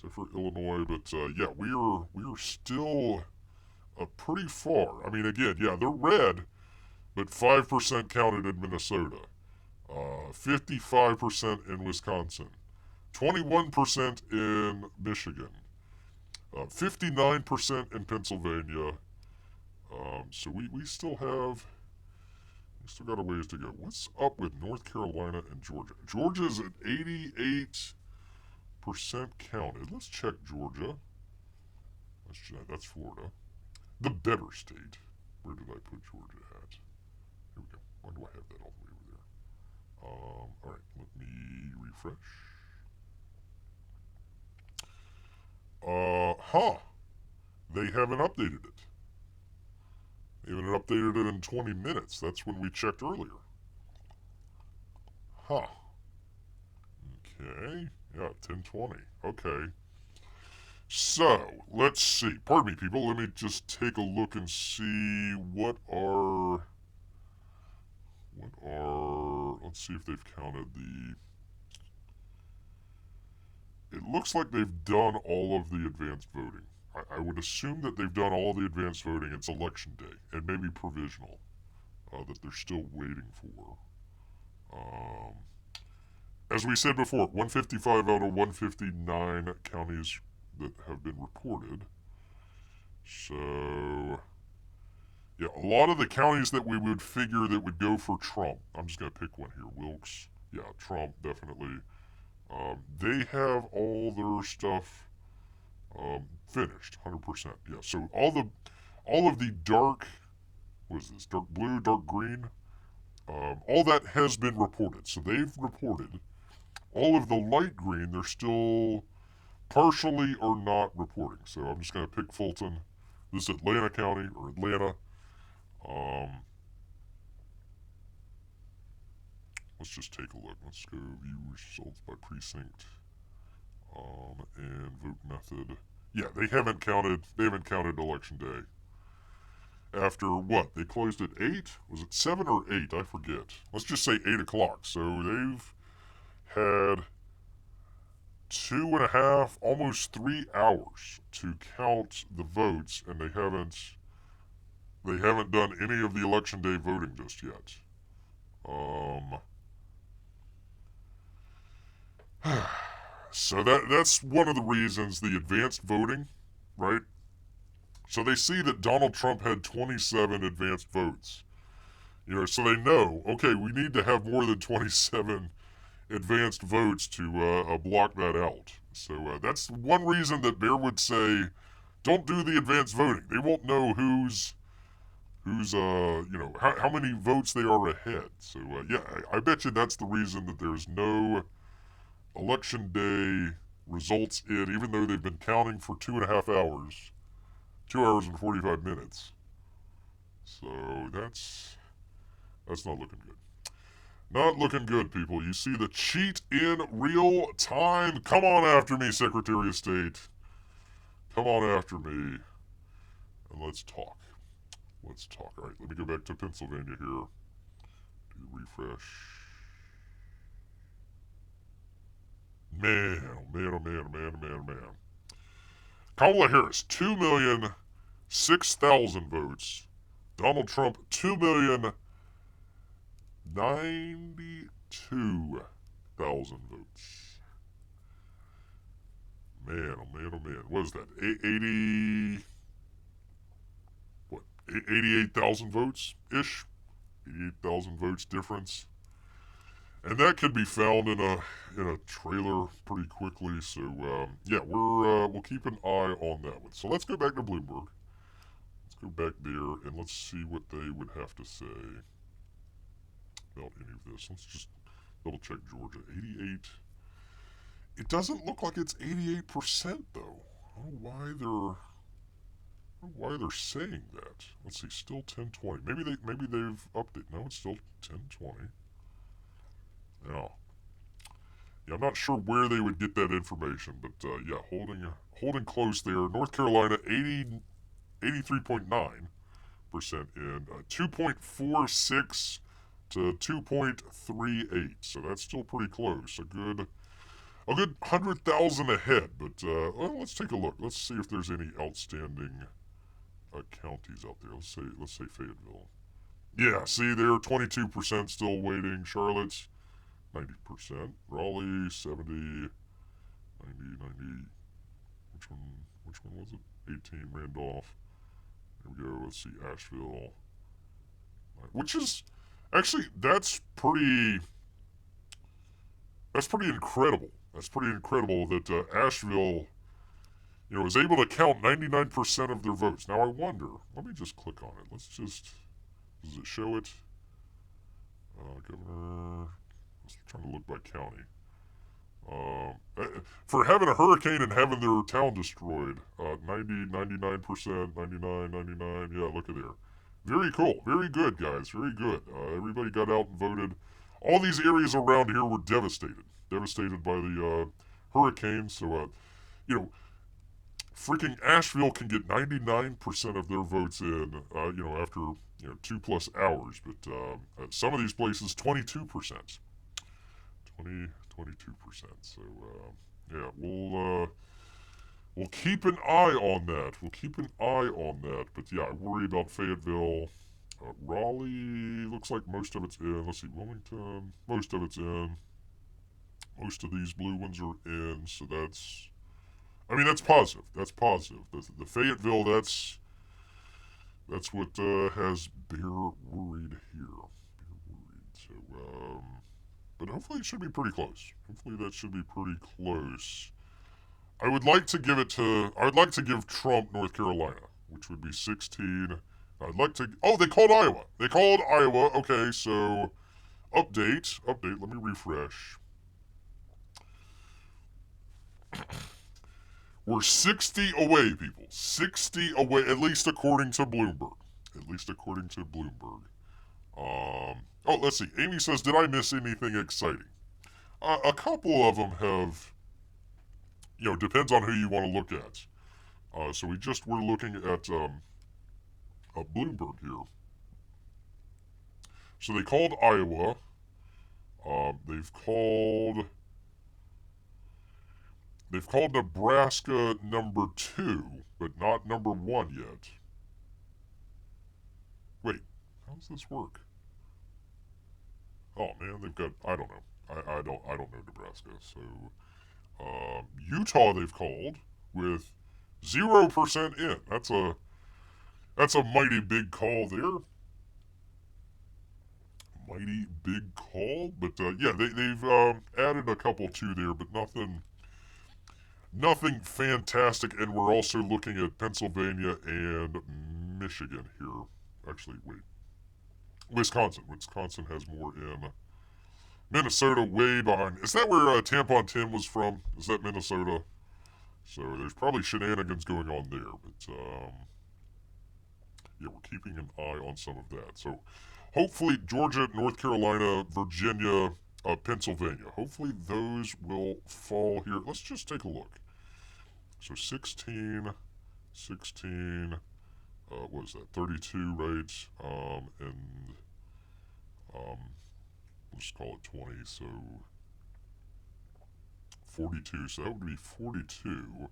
But yeah, we are still pretty far. I mean, again, yeah, they're red, but 5% counted in Minnesota, 55% in Wisconsin, 21% in Michigan, 59% in Pennsylvania. So we still got a ways to go. What's up with North Carolina and Georgia? Georgia's at 88% counted. Let's check Georgia. That's Florida. The better state. Where did I put Georgia at? Here we go. Why do I have that all the way over there? Alright, let me refresh. They haven't updated it. They haven't updated it in 20 minutes. That's when we checked earlier. Okay. Yeah, 10:20. Okay. So, let's see. Pardon me, people. Let me just take a look and see what are... Let's see if they've counted the... It looks like they've done all of the advanced voting. I would assume that they've done all the advanced voting. It's election day, and maybe provisional, that they're still waiting for. As we said before, 155 out of 159 counties that have been reported. So, yeah, a lot of the counties that we would figure that would go for Trump. I'm just going to pick one here. Wilkes. Yeah, Trump, definitely. They have all their stuff finished, 100%. Yeah. So all of the dark, what is this? Dark blue, dark green. All that has been reported. So they've reported. All of the light green, they're still partially or not reporting. So I'm just going to pick Fulton. This is Atlanta County or Atlanta. Let's just take a look. Let's go view results by precinct and vote method. Yeah, they haven't counted. They haven't counted election day. After what? They closed at 8? Was it 7 or 8? I forget. Let's just say 8 o'clock. So they've had 2.5, almost 3 hours to count the votes, and they haven't done any of the election day voting just yet. So that's one of the reasons, the advanced voting, right? So they see that Donald Trump had 27 advanced votes. So they know, okay, we need to have more than 27 advanced votes to block that out. So that's one reason that Bear would say, don't do the advanced voting. They won't know who's how many votes they are ahead. So yeah, I bet you that's the reason that there's no election day results in, even though they've been counting for 2.5 hours, 2 hours and 45 minutes. So that's not looking good. Not looking good, people. You see the cheat in real time. Come on after me, Secretary of State. Come on after me. And let's talk. Let's talk. All right, let me go back to Pennsylvania here. Do refresh. Man, oh man, oh man, oh man, oh man, oh man. Kamala Harris, 2,006,000 votes. Donald Trump, 2,092,000 votes. Man, oh man, oh man. What is that? 88,000 votes ish? 88,000 votes difference. And that could be found in a trailer pretty quickly. So yeah, we'll keep an eye on that one. So let's go back to Bloomberg. Let's go back there and let's see what they would have to say about any of this. Let's just double check Georgia. 88. It doesn't look like it's 88% though. I don't know why they're saying that. Let's see, still 10-20. Maybe they've updated. No, it's still 10-20. Yeah. Yeah, I'm not sure where they would get that information, but yeah, holding close there. North Carolina, 83.9% in, 2.46 to 2.38. So that's still pretty close. A good 100,000 ahead. But well, let's take a look. Let's see if there's any outstanding counties out there. Let's say Fayetteville. Yeah, see there, 22% still waiting. Charlotte's 90%. Raleigh, 70, 90. Which one was it? 18, Randolph. There we go. Let's see, Asheville. Which is, actually, that's pretty incredible. That's pretty incredible that Asheville, is able to count 99% of their votes. Now I wonder, let me just click on it. Does it show it? Governor, trying to look by county. For having a hurricane and having their town destroyed, 99%, 99, yeah, look at there. Very cool. Very good, guys. Very good. Everybody got out and voted. All these areas around here were devastated by the hurricane. So, freaking Asheville can get 99% of their votes in, after 2+ hours. But some of these places, 22%. 22%. So yeah, we'll keep an eye on that. But yeah, I worry about Fayetteville. Raleigh looks like most of it's in. Let's see, Wilmington, most of it's in. Most of these blue ones are in. So that's positive. That's positive. The Fayetteville, that's what has Bear worried here. So but hopefully it should be pretty close. Hopefully that should be pretty close. I would like to give Trump North Carolina, which would be 16. I'd like to, oh, they called Iowa. Okay, so update, let me refresh. We're 60 away, people. 60 away, at least according to Bloomberg. Oh, let's see. Amy says, did I miss anything exciting? A couple of them have, depends on who you want to look at. So we're looking at Bloomberg here. So they called Iowa. They've called Nebraska number 2, but not number 1 yet. Wait, how does this work? Oh man, they've got, I don't know. I don't know Nebraska. So Utah they've called with 0% in. That's a mighty big call there. Mighty big call, but yeah, they've added a couple to there, but nothing fantastic. And we're also looking at Pennsylvania and Michigan here. Actually, wait. Wisconsin has more in. Minnesota way behind. Is that where Tampon Tim was from? Is that Minnesota? So there's probably shenanigans going on there, but yeah, we're keeping an eye on some of that. So hopefully Georgia, North Carolina, Virginia, Pennsylvania. Hopefully those will fall here. Let's just take a look. So 16, what is that? 32, right? And let's call it 20. So 42. So that would be 42.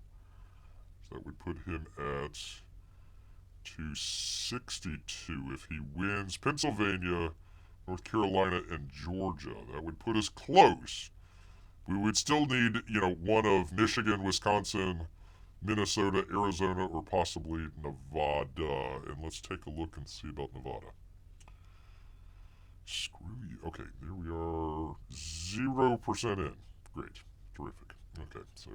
So that would put him at 262 if he wins Pennsylvania, North Carolina, and Georgia. That would put us close. We would still need, one of Michigan, Wisconsin, Minnesota, Arizona, or possibly Nevada. And let's take a look and see about Nevada. Screw you. Okay, there we are. 0% in. Great. Terrific. Okay, so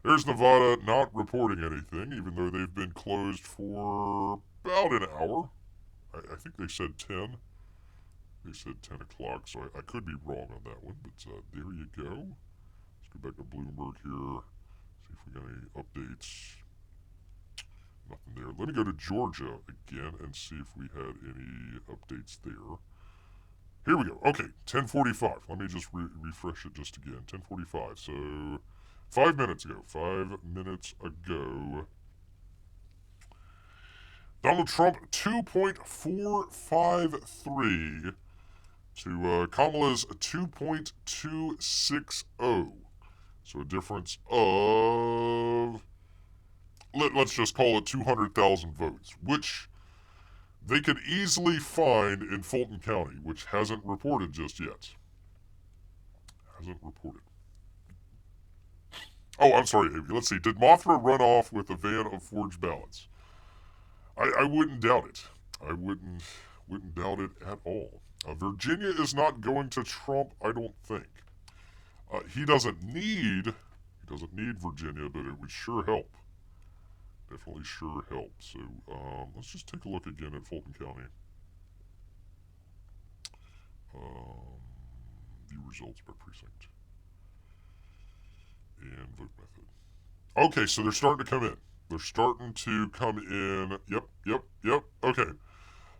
there's Nevada not reporting anything, even though they've been closed for about an hour. I think they said 10. They said 10 o'clock, so I could be wrong on that one, but there you go. Let's go back to Bloomberg here, see if we got any updates. Nothing there. Let me go to Georgia again and see if we had any updates there. Here we go. Okay, 10:45. Let me just refresh it just again. 10:45. So 5 minutes ago. Donald Trump 2.453 to Kamala's 2.260. So a difference of, let's just call it 200,000 votes, which they could easily find in Fulton County, which hasn't reported just yet. Oh, I'm sorry, Amy. Let's see. Did Mothra run off with a van of forged ballots? I wouldn't doubt it. I wouldn't doubt it at all. Virginia is not going to Trump, I don't think. He doesn't need Virginia, but it would sure help. Definitely sure help. So let's just take a look again at Fulton County. View results by precinct. And vote method. Okay, so they're starting to come in. Yep. Okay.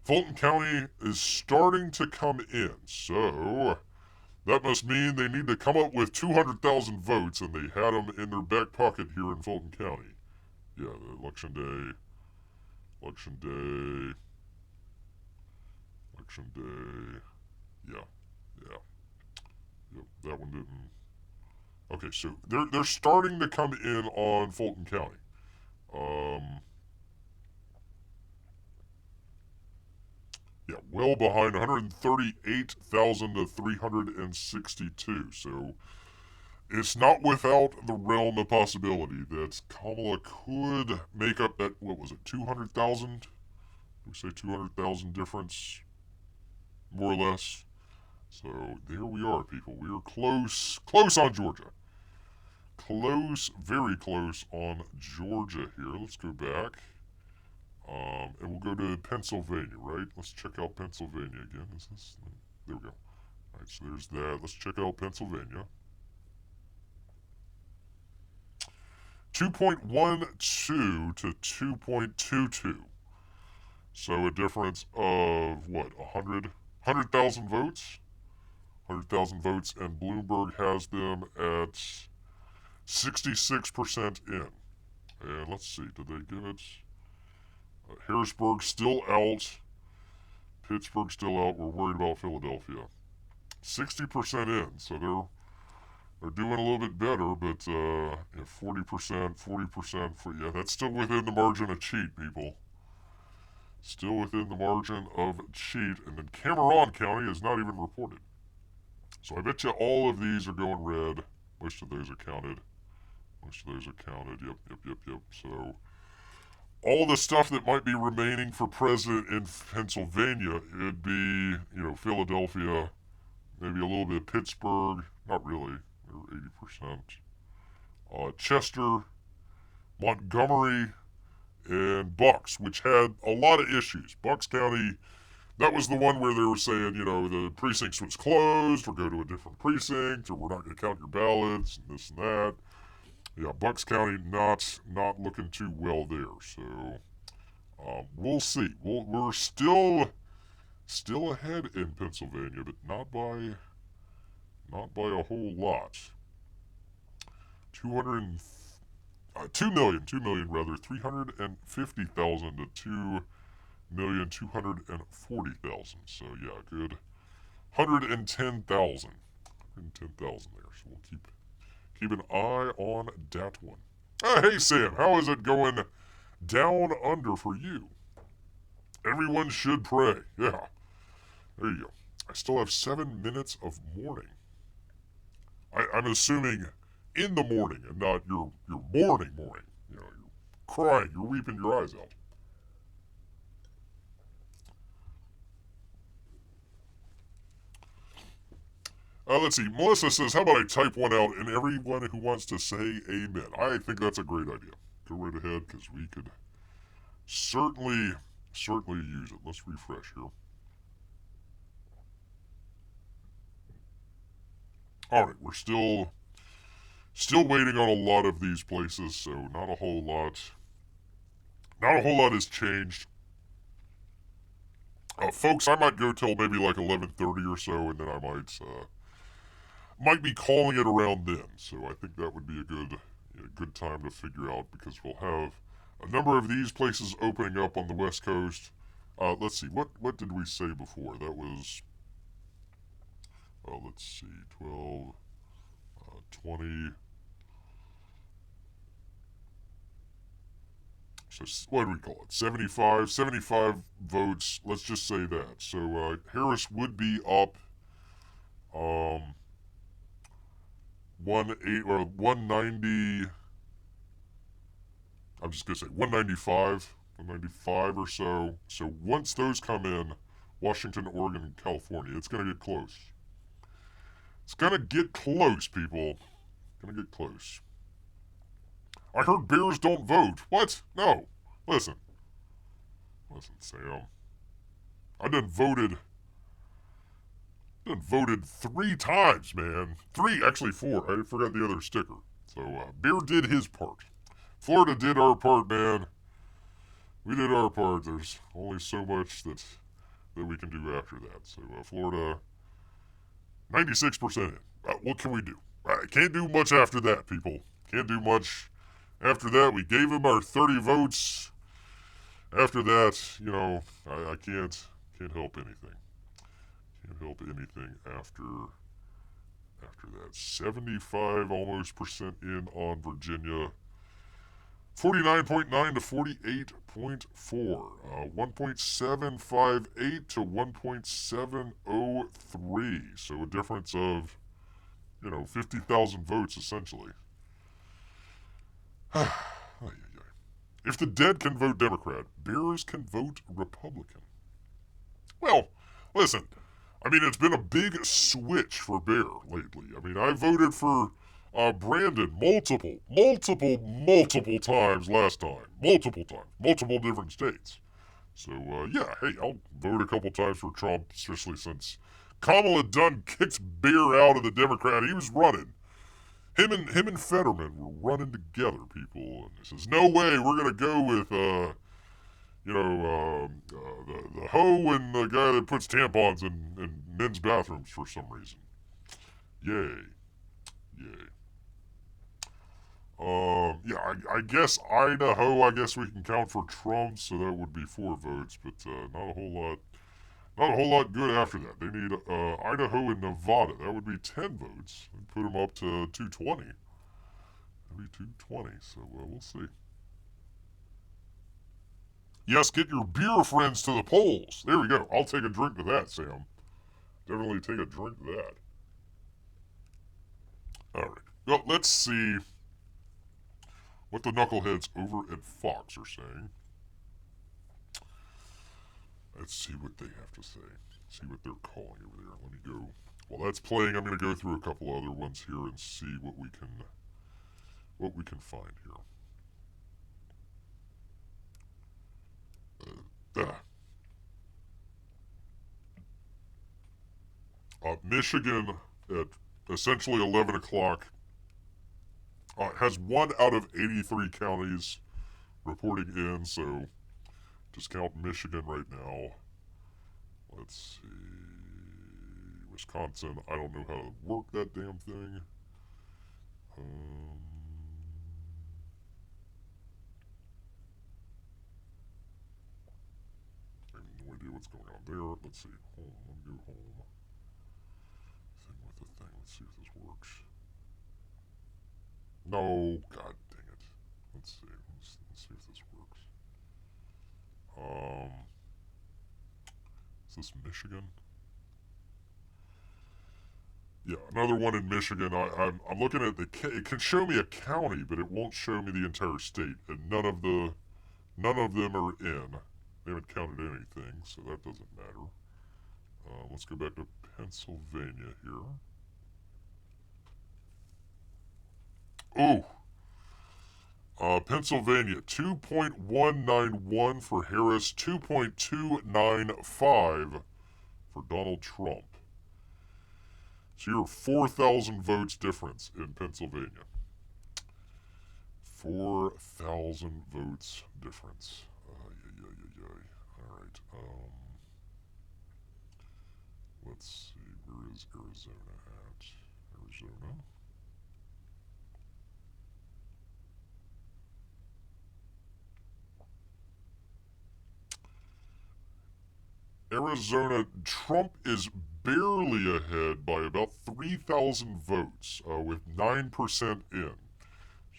Fulton County is starting to come in. So that must mean they need to come up with 200,000 votes, and they had them in their back pocket here in Fulton County. Yeah, the election day. Yeah. Yep, that one didn't. Okay, so they're starting to come in on Fulton County. Yeah, well behind, 138,000 to 362. So it's not without the realm of possibility that Kamala could make up that, 200,000? We say 200,000 difference, more or less. So there we are, people. We are close on Georgia. Very close on Georgia here. Let's go back. And we'll go to Pennsylvania, right? Let's check out Pennsylvania again. There we go. All right, so there's that. Let's check out Pennsylvania. 2.12 to 2.22. So a difference of, what, 100,000 votes? 100,000 votes, and Bloomberg has them at 66% in. And let's see, did they give it? Harrisburg still out. Pittsburgh still out. We're worried about Philadelphia. 60% in, so they're doing a little bit better, but 40%, yeah, that's still within the margin of cheat, people. Still within the margin of cheat, and then Cameron County is not even reported. So I bet you all of these are going red. Most of those are counted. Yep. So all the stuff that might be remaining for president in Pennsylvania, it'd be, Philadelphia, maybe a little bit of Pittsburgh, not really, they're 80%. Chester, Montgomery, and Bucks, which had a lot of issues. Bucks County, that was the one where they were saying, the precincts was closed, or go to a different precinct, or we're not going to count your ballots, and this and that. Yeah, Bucks County not looking too well there. So we'll see. We're still ahead in Pennsylvania, but not by a whole lot. 2 million, 350,000 to 2,240,000. So yeah, good 110,000 there. So we'll keep an eye on that one. Hey Sam, how is it going down under for you? Everyone should pray. Yeah, there you go. I still have 7 minutes of morning. I'm assuming in the morning and not your morning. You're crying, you're weeping your eyes out. Let's see. Melissa says, how about I type one out and everyone who wants to say amen? I think that's a great idea. Go right ahead, because we could certainly use it. Let's refresh here. All right, we're still waiting on a lot of these places, so not a whole lot has changed. Folks, I might go till maybe like 11:30 or so, and then I might be calling it around then. So I think that would be a good time to figure out, because we'll have a number of these places opening up on the West Coast. Let's see, what did we say before? That was, let's see, 12, 20. So what do we call it? 75 votes. Let's just say that. So Harris would be up 190. I'm just gonna say 195 or so. So once those come in, Washington, Oregon, and California, it's gonna get close. It's gonna get close, people. Gonna get close. I heard bears don't vote. What? No. Listen, Sam. I done voted 3 times, man. 3, actually 4. I forgot the other sticker. So, Bear did his part. Florida did our part, man. We did our part. There's only so much that we can do after that. So, Florida, 96% in. What can we do? Can't do much after that, people. Can't do much after that. We gave him our 30 votes. After that, I can't help anything. Can't help anything after that. 75 almost percent in on Virginia. 49.9 to 48.4. 1.758 to 1.703. So a difference of, 50,000 votes essentially. If the dead can vote Democrat, bears can vote Republican. Well, listen, I mean, it's been a big switch for Bear lately. I mean, I voted for Brandon multiple times last time. Multiple times. Multiple different states. So, yeah, hey, I'll vote a couple times for Trump, especially since Kamala Dunn kicked Bear out of the Democrat. He was running. Him and Fetterman were running together, people. And he says, no way, we're going to go with, the hoe and the guy that puts tampons in men's bathrooms for some reason. Yay. Yeah, I guess Idaho, I guess we can count for Trump, so that would be 4 votes, but not a whole lot good after that. They need Idaho and Nevada. That would be 10 votes. I'd put them up to 220. That'd be 220, so we'll see. Yes, get your beer friends to the polls. There we go. I'll take a drink to that, Sam. Definitely take a drink to that. Alright. Well, let's see what the knuckleheads over at Fox are saying. Let's see what they have to say. See what they're calling over there. Let me go. While that's playing, I'm going to go through a couple other ones here and see what we can find here. Michigan at essentially 11 o'clock has 1 out of 83 counties reporting in, so just count Michigan right now. Let's see. Wisconsin, I don't know how to work that damn thing. I have no idea what's going on there. Let's see. Home. Let me go home. Thing with the thing. Let's see if this works. No, god dang it. Let's see. Let's see if this works. Is this Michigan? Yeah, another one in Michigan. I'm looking at it can show me a county, but it won't show me the entire state, and none of them are in. They haven't counted anything, so that doesn't matter. Let's go back to Pennsylvania here. Pennsylvania, 2.191 for Harris, 2.295 for Donald Trump. So you're 4,000 votes difference in Pennsylvania. 4,000 votes difference. All right. Let's see. Where is Arizona at? Arizona. Arizona, Trump is barely ahead by about 3,000 votes, with 9% in.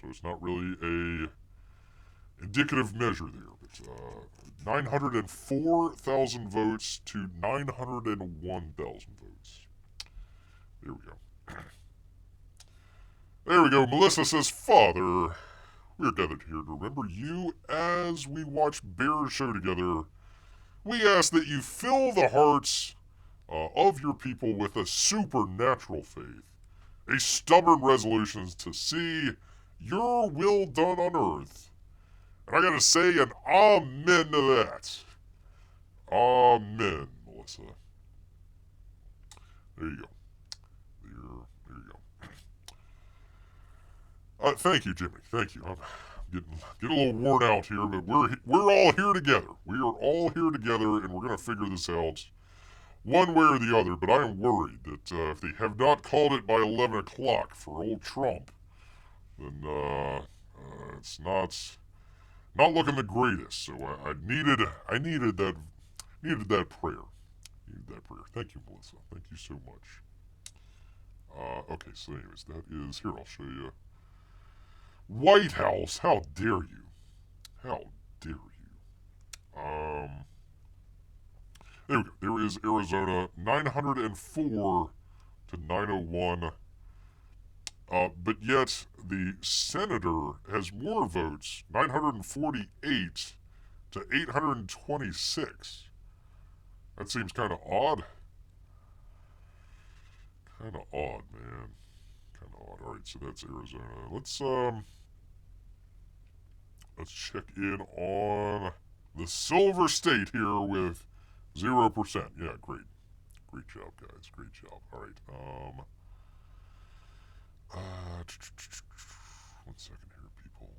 So it's not really a indicative measure there, but 904,000 votes to 901,000 votes. There we go. There we go. Melissa says, Father, we're gathered here to remember you as we watch Bear's show together. We ask that you fill the hearts of your people with a supernatural faith, a stubborn resolution to see your will done on earth. And I gotta say an amen to that. Amen, Melissa. There you go. There you go. Thank you, Jimmy. Thank you. I'm getting a little worn out here, but we're all here together. We are all here together, and we're gonna figure this out one way or the other. But I am worried that if they have not called it by 11 o'clock for old Trump, then it's not looking the greatest. So I needed that prayer. Thank you, Melissa. Thank you so much. Okay, so anyways, that is here. I'll show you. White House, how dare you? How dare you? There we go. There is Arizona, 904 to 901. But yet the senator has more votes, 948 to 826. That seems kind of odd. Kind of odd, man. Kind of odd. All right, so that's Arizona. Let's check in on the Silver State here with 0%. Yeah, great. Great job, guys. Great job. All right. 1 second here, people.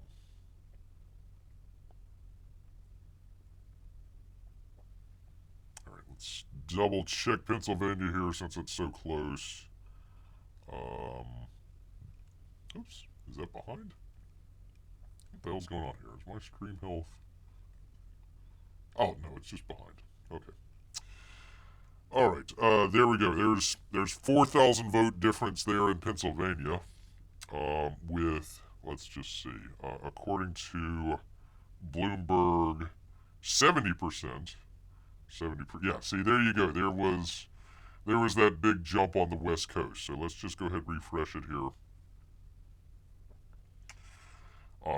All right, let's double check Pennsylvania here since it's so close. Oops, is that behind? What the hell's going on here? Is my stream health? Oh no, it's just behind. Okay. All right, there we go. There's 4,000 vote difference there in Pennsylvania. With, let's just see, according to Bloomberg, 70%. 70%. Yeah, see, there you go. There was that big jump on the West Coast. So let's just go ahead and refresh it here.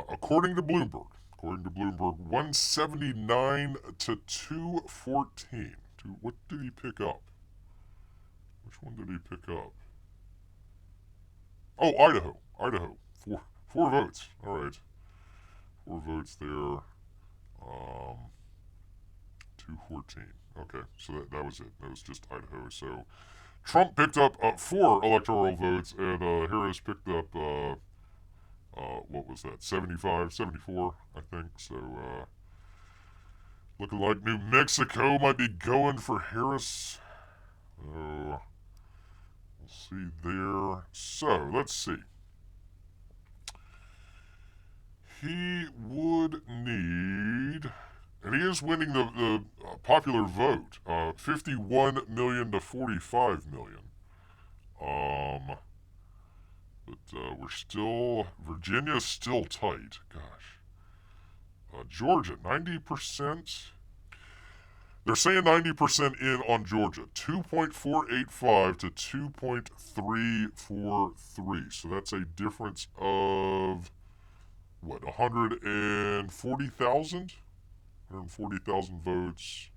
According to Bloomberg, 179 to 214. What did he pick up? Which one did he pick up? Oh, Idaho. Four votes. All right. 4 votes there. 214. Okay, so that was it. That was just Idaho. So Trump picked up 4 electoral votes, and Harris picked up, what was that, 75, 74, I think. So looking like New Mexico might be going for Harris. We'll see there. So let's see. He would need, and he is winning the popular vote, 51 million to 45 million. But Virginia's still tight. Gosh. Georgia, 90%. They're saying 90% in on Georgia. 2.485 to 2.343. So that's a difference of, what, 140,000? 140,000 votes.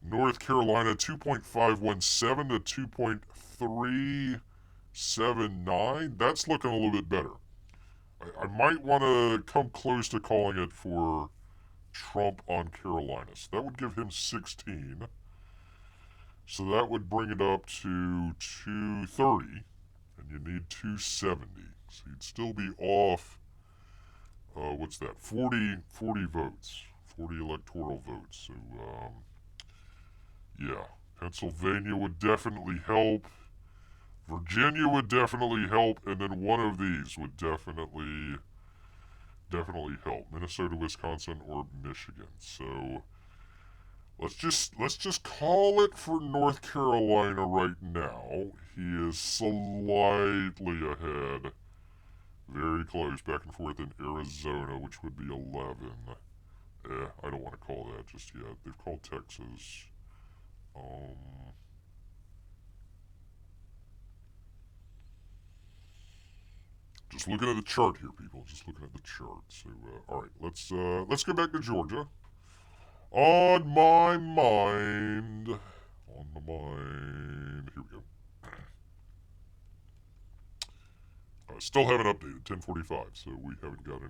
North Carolina, 2.517 to 2.379. That's looking a little bit better. I might want to come close to calling it for Trump on Carolina. So that would give him 16. So that would bring it up to 230. And you need 270. So you'd still be off, what's that, 40 votes. 40 electoral votes. So, yeah. Pennsylvania would definitely help. Virginia would definitely help. And then one of these would definitely help. Minnesota, Wisconsin, or Michigan. So let's just call it for North Carolina right now. He is slightly ahead. Very close, back and forth in Arizona, which would be 11. I don't want to call that just yet. They've called Texas. Just looking at the chart here, people. Just looking at the chart. So, all right, let's go back to Georgia. On my mind. Here we go. Still haven't updated. 10:45. So we haven't got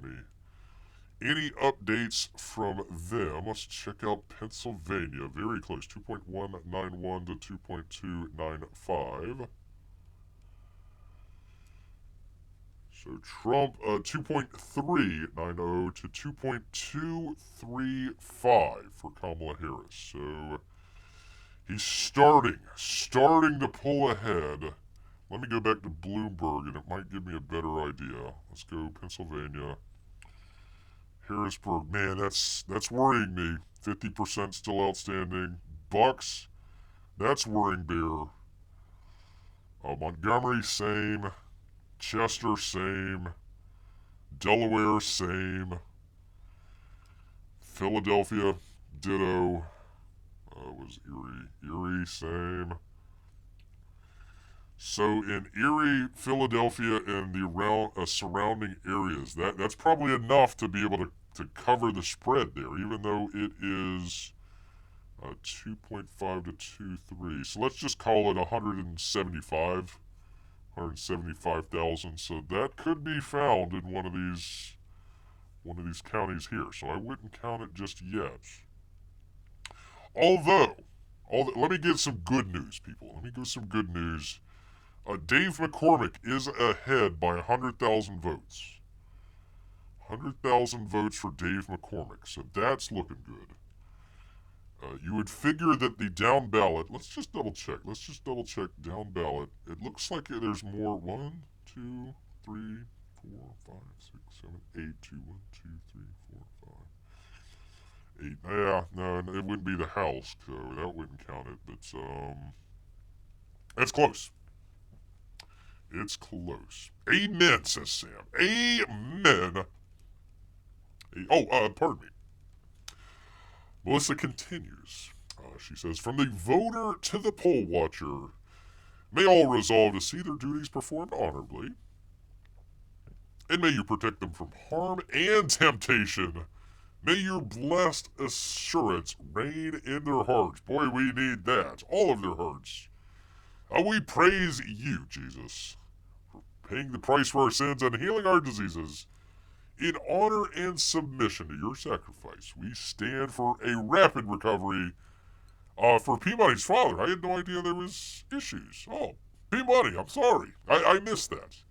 any updates from them. Let's check out Pennsylvania. Very close. 2.191 to 2.295. So Trump, 2.390 to 2.235 for Kamala Harris. So he's starting to pull ahead. Let me go back to Bloomberg, and it might give me a better idea. Let's go Pennsylvania. Harrisburg, man, that's worrying me. 50% still outstanding. Bucks, that's worrying bear. Montgomery, same. Chester, same. Delaware, same. Philadelphia, ditto. Was Erie, same. So in Erie, Philadelphia, and the surrounding areas, that's probably enough to be able to cover the spread there, even though it is 2.5 to 2.3. So let's just call it 175,000. So that could be found in one of these counties here. So I wouldn't count it just yet. Although, let me get some good news, people. Let me give some good news. Dave McCormick is ahead by 100,000 votes. 100,000 votes for Dave McCormick, so that's looking good. You would figure that the down ballot, let's just double check down ballot. It looks like there's more. 1, 2, 3, 4, 5, 6, 7, 8, 2, 1, 2, 3, 4, 5, 8. Yeah, no, it wouldn't be the House, so that wouldn't count it, but, it's close. It's close. Amen, says Sam. Amen. Pardon me. Melissa continues. She says, from the voter to the poll watcher, may all resolve to see their duties performed honorably, and may you protect them from harm and temptation. May your blessed assurance reign in their hearts. Boy, we need that. All of their hearts. We praise you, Jesus, for paying the price for our sins and healing our diseases. In honor and submission to your sacrifice, we stand for a rapid recovery for Peabody's father. I had no idea there was issues. Oh, Peabody, I'm sorry. I missed that.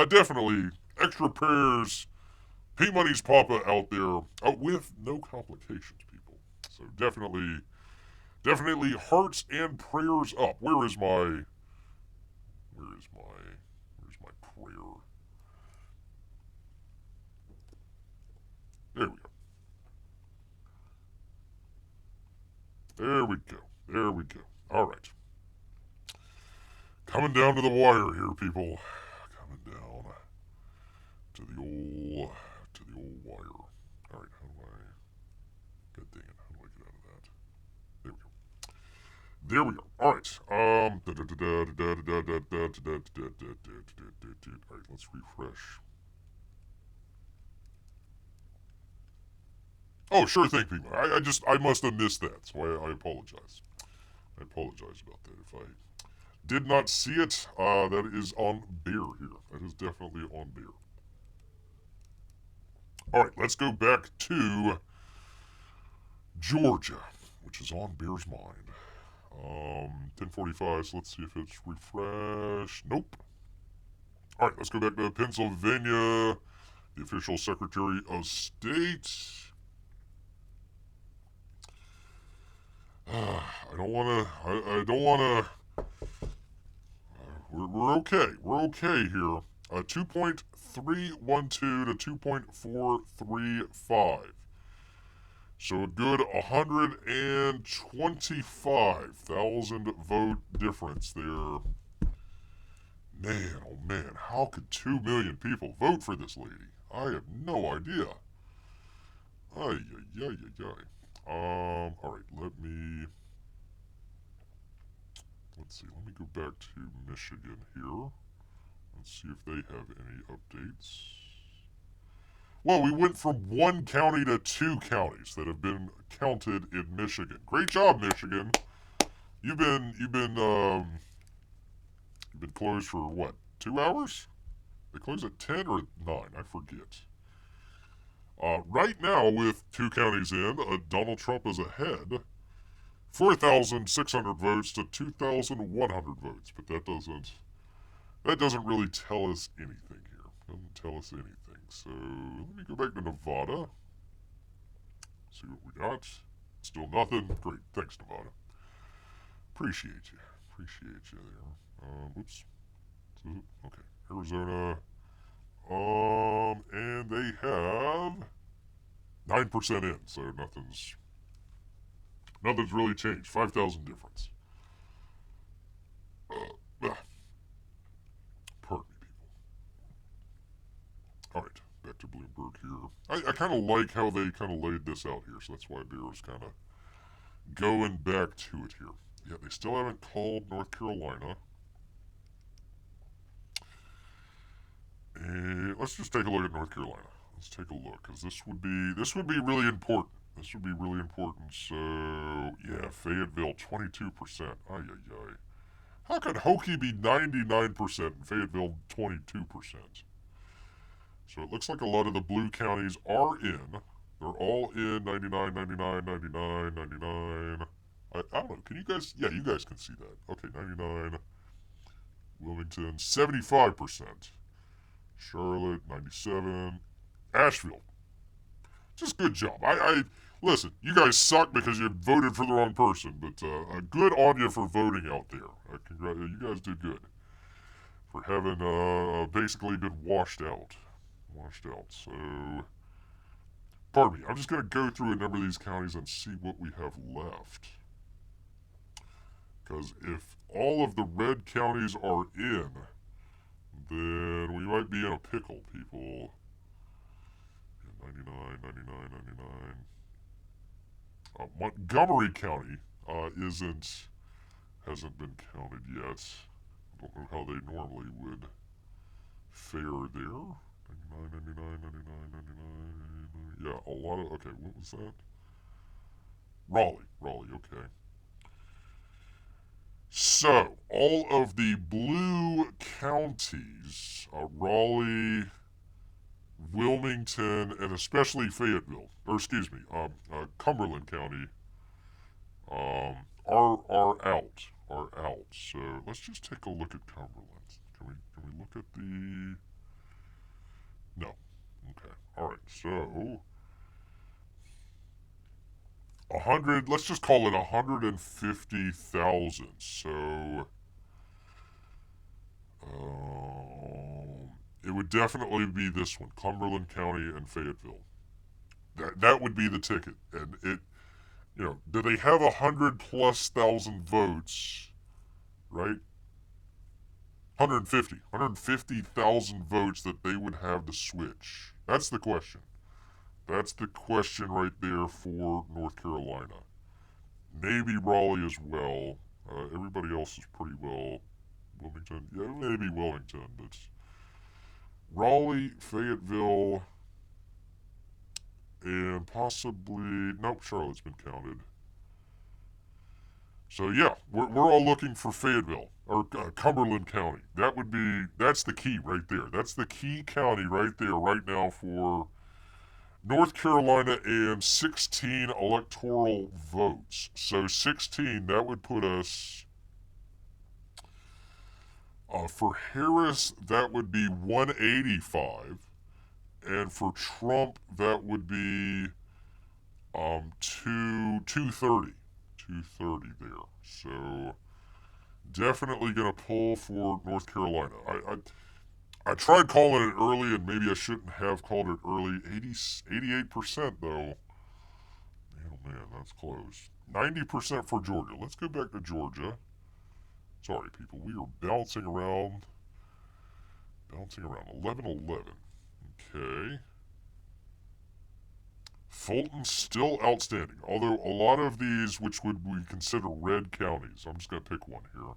Definitely extra prayers. Peabody's papa out there with no complications, people. So definitely hearts and prayers up. Where's my prayer? There we go. All right. Coming down to the wire here, people. Coming down to the old wire. All right, how do I... God dang it, how do I get out of that? There we go. All right. All right, let's refresh. Oh, sure thing, people. I must have missed that, so I apologize. I apologize about that. If I did not see it, that is on Bear here. That is definitely on Bear. All right, let's go back to Georgia, which is on Bear's mind. 10:45, so let's see if it's refreshed. Nope. All right, let's go back to Pennsylvania. The official Secretary of State. I don't want to. We're okay. We're okay here. 2.312 to 2.435. So a good 125,000 vote difference there. Man, oh man, how could 2 million people vote for this lady? I have no idea. Ay. Alright, let's see, let me go back to Michigan here. Let's see if they have any updates. Well, we went from 1 county to 2 counties that have been counted in Michigan. Great job, Michigan. You've been closed for what, 2 hours? They close at 10 or 9, I forget. Right now, with 2 counties in, Donald Trump is ahead. 4,600 votes to 2,100 votes, but that doesn't really tell us anything here. Doesn't tell us anything. So let me go back to Nevada. See what we got. Still nothing. Great. Thanks, Nevada. Appreciate you there. Oops. Okay. Arizona. And they have 9% in, so nothing's really changed. 5,000 difference. Pardon me, people. All right, back to Bloomberg here. I kind of like how they kind of laid this out here, so that's why Bear's kind of going back to it here. Yeah, they still haven't called North Carolina. And let's just take a look at North Carolina. Let's take a look, because this would be really important. This would be really important. So, yeah, Fayetteville, 22%. Ay, ay, ay. How could Hokie be 99% and Fayetteville 22%? So it looks like a lot of the blue counties are in. They're all in 99, 99, 99, 99. I don't know. Can you guys? Yeah, you guys can see that. Okay, 99. Wilmington, 75%. Charlotte, 97. Asheville. Just good job. Listen, you guys suck because you voted for the wrong person, but good on you for voting out there. You guys did good for having basically been washed out. So, pardon me. I'm just going to go through a number of these counties and see what we have left. Because if all of the red counties are in, then we might be in a pickle, people. 99, 99, 99. Montgomery County hasn't been counted yet. I don't know how they normally would fare there. 99, 99, 99, 99. Yeah, a lot of. Okay, what was that? Raleigh, okay. So, all of the blue counties, Raleigh, Wilmington, and especially Fayetteville, or excuse me, Cumberland County, are out. So let's just take a look at Cumberland. Can we look at the? No. Okay. All right. So 100. Let's just call it 150,000. So it would definitely be this one, Cumberland County and Fayetteville. That would be the ticket, and it. Do they have 100,000+ votes, right? 150,000 votes that they would have to switch. That's the question. That's the question right there for North Carolina. Maybe Raleigh as well. Everybody else is pretty well. Wilmington, yeah, maybe Wilmington, but Raleigh, Fayetteville, and possibly nope, Charlotte's been counted. So yeah, we're all looking for Fayetteville or Cumberland County. That's the key right there. That's the key county right there right now for North Carolina, and 16 electoral votes. So 16, that would put us for Harris, that would be 185, and for Trump, that would be 230. 230 there. So definitely going to pull for North Carolina. I tried calling it early, and maybe I shouldn't have called it early. 88% though. Oh man, that's close. 90% for Georgia. Let's go back to Georgia. Sorry, people. We are bouncing around. 11-11. Okay. Fulton's still outstanding. Although a lot of these, which would we consider red counties. I'm just going to pick one here.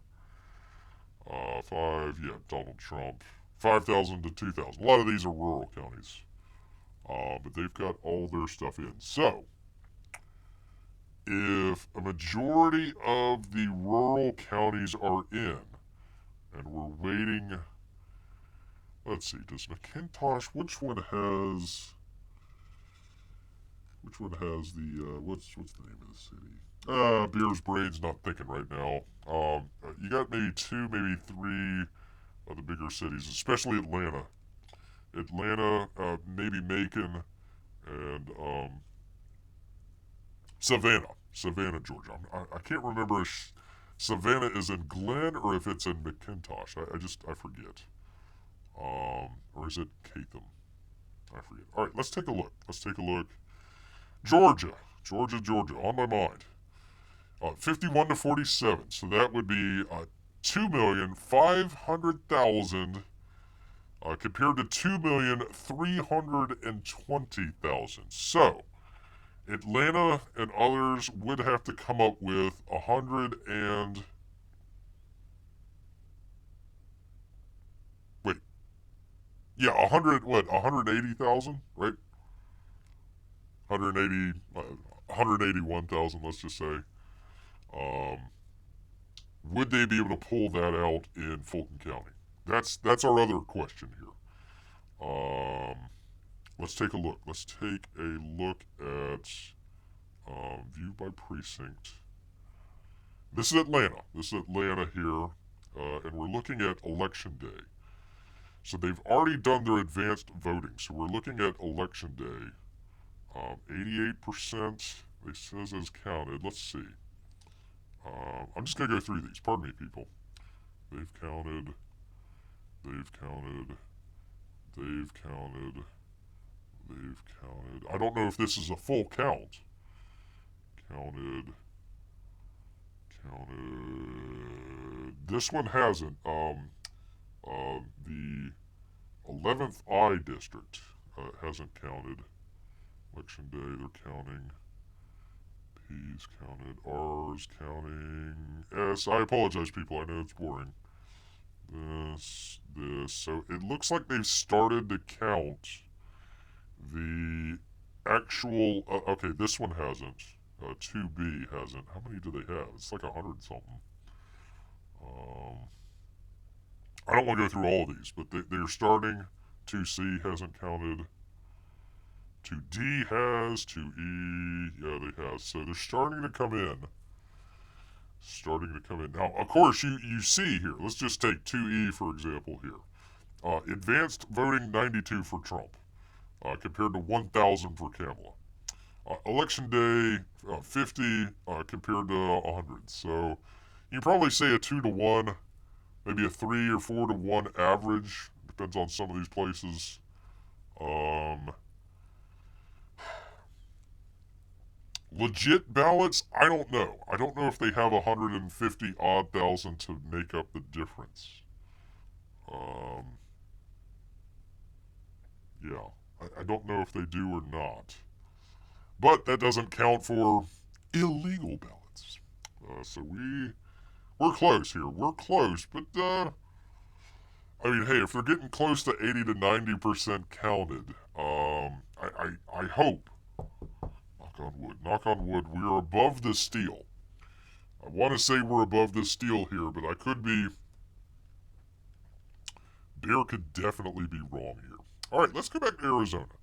5, yeah, Donald Trump. 5,000 to 2,000. A lot of these are rural counties. But they've got all their stuff in. So, if a majority of the rural counties are in, and we're waiting, let's see, does McIntosh, which one has the, what's the name of the city? Beer's brain's not thinking right now. You got maybe 2, maybe 3 of the bigger cities, especially Atlanta. Maybe Macon, and Savannah, Georgia. I can't remember if Savannah is in Glenn or if it's in McIntosh. I forget. Or is it Catham? I forget. All right, let's take a look. Georgia, on my mind. 51 to 47. So that would be 2,500,000 compared to 2,320,000. So Atlanta and others would have to come up with 100 and wait, yeah, 180,000, right? 180, 181,000, let's just say. Would they be able to pull that out in Fulton County? That's our other question here. Let's take a look. Let's take a look at view by precinct. This is Atlanta. This is Atlanta here, and we're looking at election day. So they've already done their advanced voting. So we're looking at election day. 88%, it says is counted. Let's see. I'm just going to go through these. Pardon me, people. They've counted. They've counted. They've counted. They've counted. I don't know if this is a full count. Counted. Counted. This one hasn't. The 11th I district hasn't counted. Election day, they're counting. P's counted. R's counting. S. I apologize, people. I know it's boring. This. So it looks like they've started to count the actual. Okay, this one hasn't. 2B hasn't. How many do they have? It's like 100 something. I don't want to go through all of these, but they're starting. 2C hasn't counted. 2D has. 2E, yeah, they have. So they're starting to come in. Starting to come in. Now, of course, you see here. Let's just take 2E, for example, here. Advanced voting, 92 for Trump, compared to 1,000 for Kamala. Election day, 50 compared to 100. So you can probably say a 2 to 1, maybe a 3 or 4 to 1 average. Depends on some of these places. Legit ballots, I don't know. I don't know if they have 150 odd thousand to make up the difference. Yeah, I don't know if they do or not. But that doesn't count for illegal ballots. So we're close here. We're close, but I mean, hey, if they're getting close to 80 to 90% counted, I hope, knock on wood, we are above the steal. I want to say we're above the steal here, but I could be. Bear could definitely be wrong here. All right, let's go back to Arizona.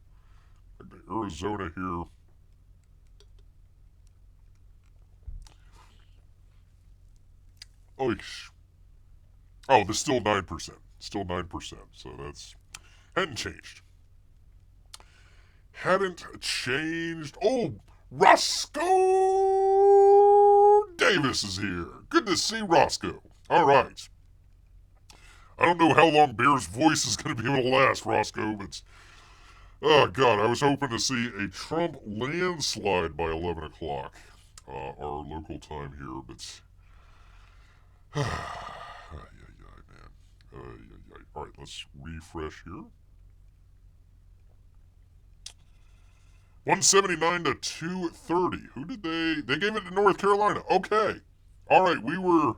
Back to Arizona here. Oh, there's still 9%. Still 9%. So that's hadn't changed. Hadn't changed. Oh, Roscoe Davis is here. Good to see Roscoe. All right. I don't know how long Bear's voice is going to be able to last, Roscoe, but oh God, I was hoping to see a Trump landslide by 11 o'clock, our local time here, but man. All right, let's refresh here. 179 to 230. Who did they gave it to North Carolina. Okay. All right, we were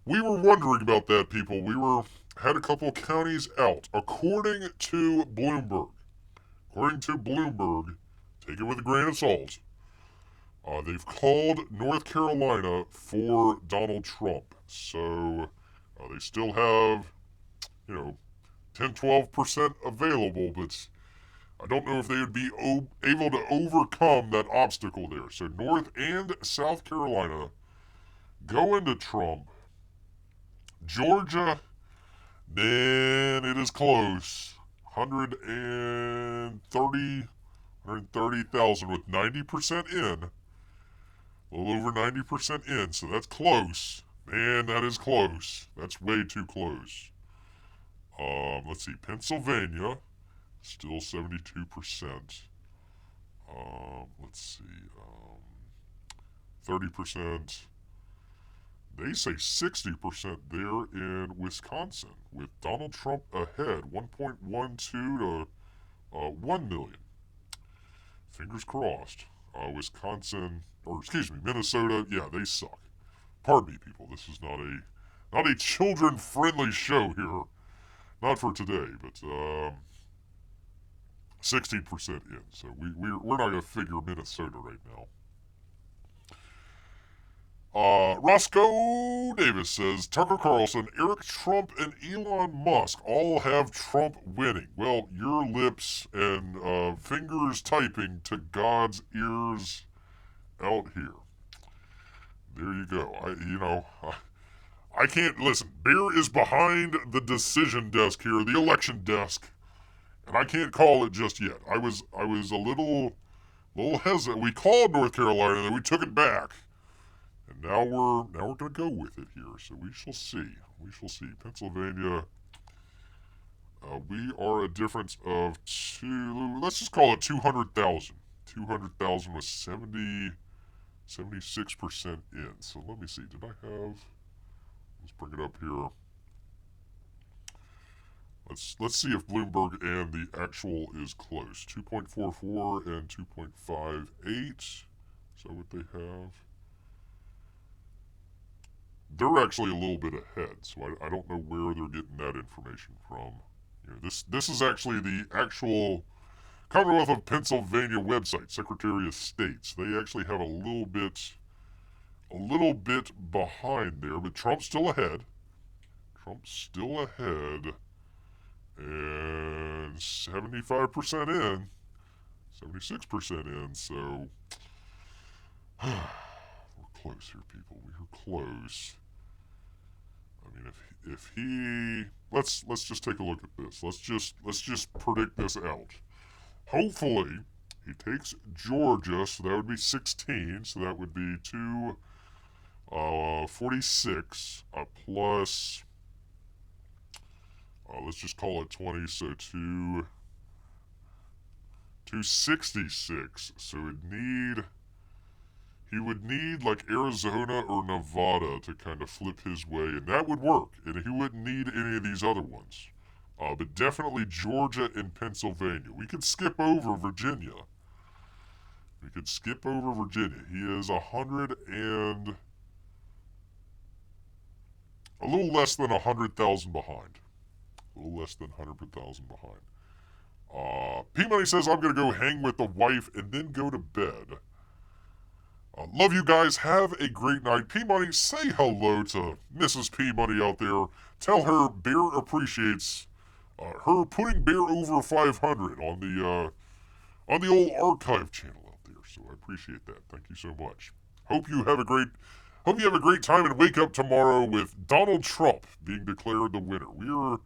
wondering about that, people. Had a couple of counties out. According to Bloomberg, take it with a grain of salt. They've called North Carolina for Donald Trump. So they still have, 10-12% available, but I don't know if they would be able to overcome that obstacle there. So North and South Carolina go into Trump. Georgia, man, it is close. 130,000 with 90% in. A little over 90% in, so that's close. Man, that is close. That's way too close. Let's see, Pennsylvania, still 72%. Let's see, 30%. They say 60% there in Wisconsin, with Donald Trump ahead, 1.12 to 1 million. Fingers crossed. Minnesota, yeah, they suck. Pardon me, people. This is not a children-friendly show here. Not for today, but 16% in. So we're not going to figure Minnesota right now. Roscoe Davis says, Tucker Carlson, Eric Trump, and Elon Musk all have Trump winning. Well, your lips and fingers typing to God's ears out here. There you go. I can't listen. Bear is behind the decision desk here, the election desk, and I can't call it just yet. I was a little hesitant. We called North Carolina, and then we took it back. And now we're going to go with it here. So we shall see. We shall see. Pennsylvania, we are a difference of let's just call it 200,000. 200,000 was 76% in. So let me see. Did I have, let's bring it up here. Let's see if Bloomberg and the actual is close. 2.44 and 2.58. Is that what they have? They're actually a little bit ahead, so I don't know where they're getting that information from. This is actually the actual Commonwealth of Pennsylvania website, Secretary of State's. They actually have a little bit behind there, but Trump's still ahead. And 75% in, 76% in, so we're close here, people. We're close. I mean, if he let's just take a look at this. Let's just predict this out. Hopefully, he takes Georgia, so that would be 16. So that would be 46 plus. Let's just call it 20. So 266. So he would need like Arizona or Nevada to kind of flip his way, and that would work. And he wouldn't need any of these other ones. But definitely Georgia and Pennsylvania. We could skip over Virginia. He is 100 and a little less than 100,000 behind. P-Money says, I'm going to go hang with the wife and then go to bed. Love you guys. Have a great night. P-Money, say hello to Mrs. P-Money out there. Tell her Bear appreciates her putting Bear over 500 on the old archive channel out there. So I appreciate that. Thank you so much. Hope you have a great time and wake up tomorrow with Donald Trump being declared the winner. We are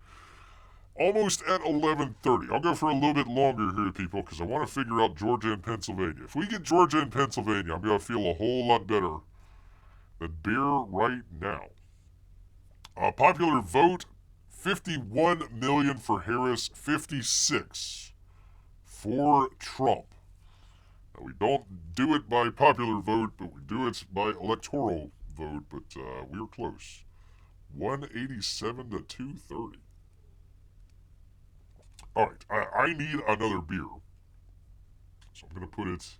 almost at 11:30. I'll go for a little bit longer here, people, because I want to figure out Georgia and Pennsylvania. If we get Georgia and Pennsylvania, I'm going to feel a whole lot better than Bear right now. Popular vote, 51 million for Harris, 56 for Trump. Now, we don't do it by popular vote, but we do it by electoral vote, but we're close. 187 to 230. All right, I need another beer. So I'm going to put it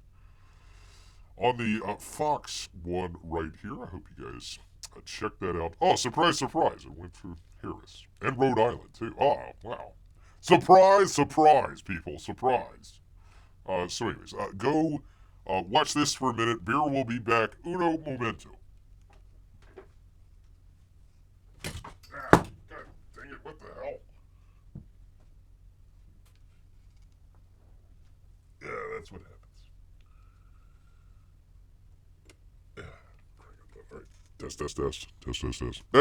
on the Fox one right here. I hope you guys check that out. Oh, surprise, surprise. It went through Harris. And Rhode Island, too. Oh, wow. Surprise, surprise, people. Surprise. So anyways, go watch this for a minute. Beer will be back. Uno momento. God dang it, what the hell? Yeah, that's what happens. Yeah. All right. Test.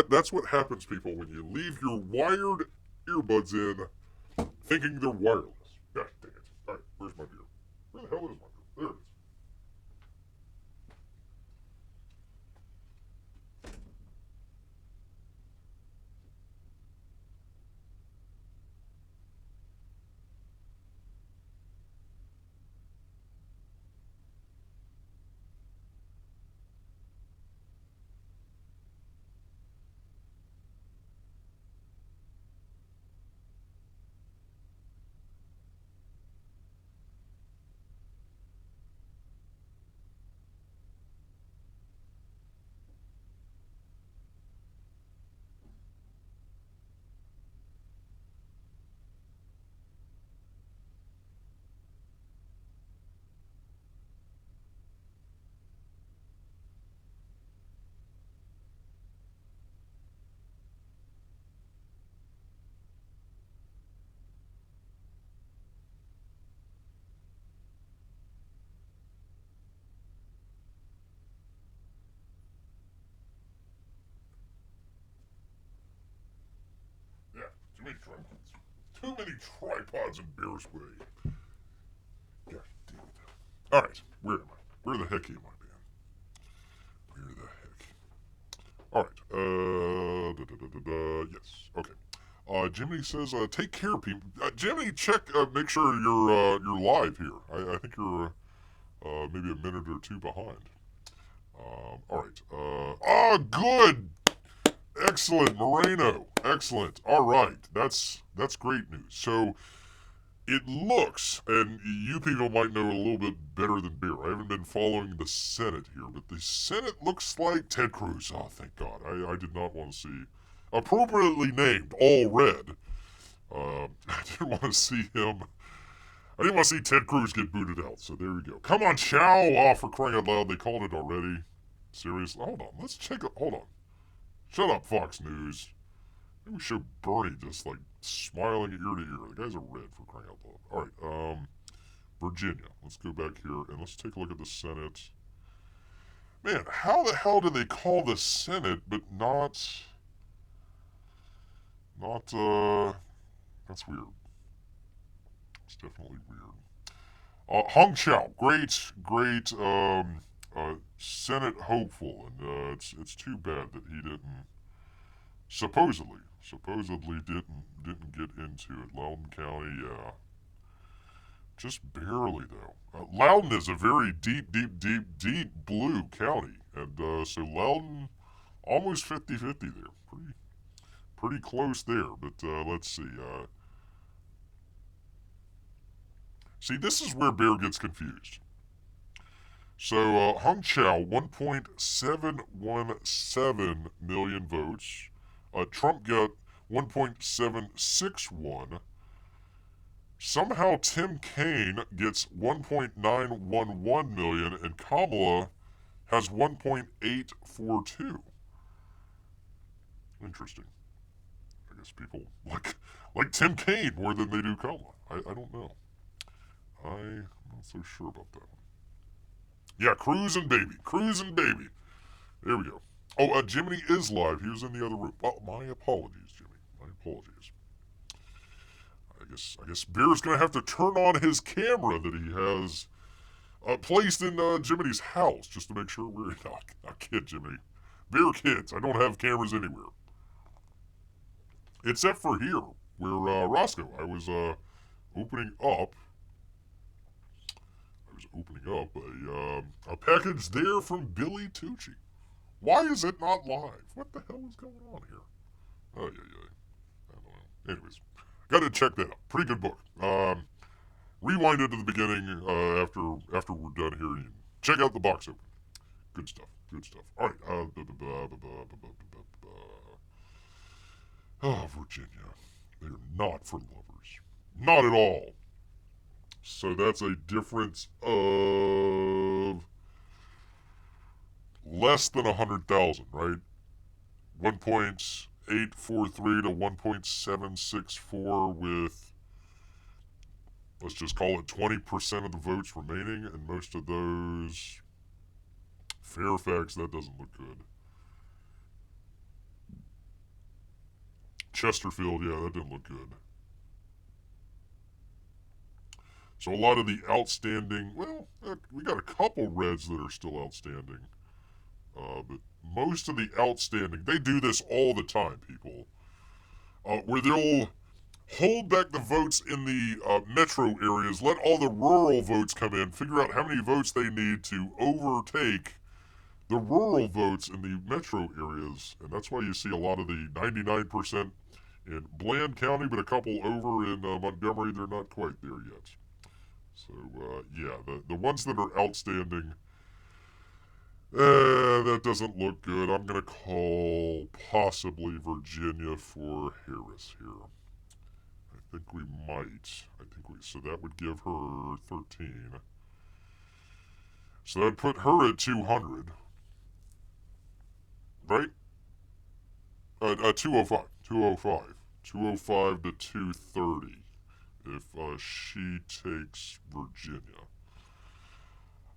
That's what happens, people, when you leave your wired earbuds in thinking they're wireless. Gosh dang it. All right, where's my beer? Where the hell is my beer? There it is. tripods. Too many tripods in Bear's way. God damn it. Alright, where am I? Where the heck am I, man? Where the heck? Alright, yes, okay. Jiminy says, take care, people. Jiminy, check, make sure you're live here. I think you're, maybe a minute or two behind. Alright, good! Excellent, Moreno. Excellent. Alright, that's great news. So, it looks, and you people might know a little bit better than Bear. I haven't been following the Senate here, but the Senate looks like Ted Cruz. Oh, thank God. I did not want to see, appropriately named, all red. I didn't want to see him. I didn't want to see Ted Cruz get booted out, so there we go. Come on, Chow! Oh, for crying out loud, they called it already. Seriously? Hold on, let's check it. Hold on. Shut up, Fox News. Maybe we show Bernie just, like, smiling ear to ear. The guy's a red, for crying out loud. Alright, Virginia. Let's go back here, and let's take a look at the Senate. Man, how the hell do they call the Senate, but not, that's weird. It's definitely weird. Hung Chow, great, Senate hopeful, and it's too bad that he didn't supposedly didn't get into it. Loudoun County, yeah, just barely though. Loudoun is a very deep blue county, and so Loudoun almost 50-50 there, pretty close there. But let's see. See, this is where Bear gets confused. So, Hung Chow, 1.717 million votes. Trump got 1.761. Somehow Tim Kaine gets 1.911 million, and Kamala has 1.842. Interesting. I guess people like Tim Kaine more than they do Kamala. I don't know. I'm not so sure about that one. Yeah, cruising baby. There we go. Oh, Jiminy is live. He was in the other room. Oh, my apologies, Jimmy. My apologies. I guess Bear's gonna have to turn on his camera that he has placed in Jiminy's house just to make sure we're not kid, Jiminy. Bear kids. I don't have cameras anywhere. Except for here, where Roscoe. I was opening up a package there from Billy Tucci. Why is it not live? What the hell is going on here? Oh, yeah. I don't know. Anyways, gotta check that out. Pretty good book. Rewind it to the beginning after we're done here. And check out the box open. Good stuff. All right. Oh, Virginia. They are not for lovers. Not at all. So that's a difference of less than 100,000, right? 1.843 to 1.764 with, let's just call it 20% of the votes remaining, and most of those, Fairfax, that doesn't look good. Chesterfield, yeah, that didn't look good. So a lot of the outstanding, well, we got a couple reds that are still outstanding. But most of the outstanding, they do this all the time, people. Where they'll hold back the votes in the metro areas, let all the rural votes come in, figure out how many votes they need to overtake the rural votes in the metro areas. And that's why you see a lot of the 99% in Bland County, but a couple over in Montgomery, they're not quite there yet. So, yeah, the ones that are outstanding, that doesn't look good. I'm going to call possibly Virginia for Harris here. I think we might. So that would give her 13. So that would put her at 200. Right? 205. 205 to 230 if she takes Virginia.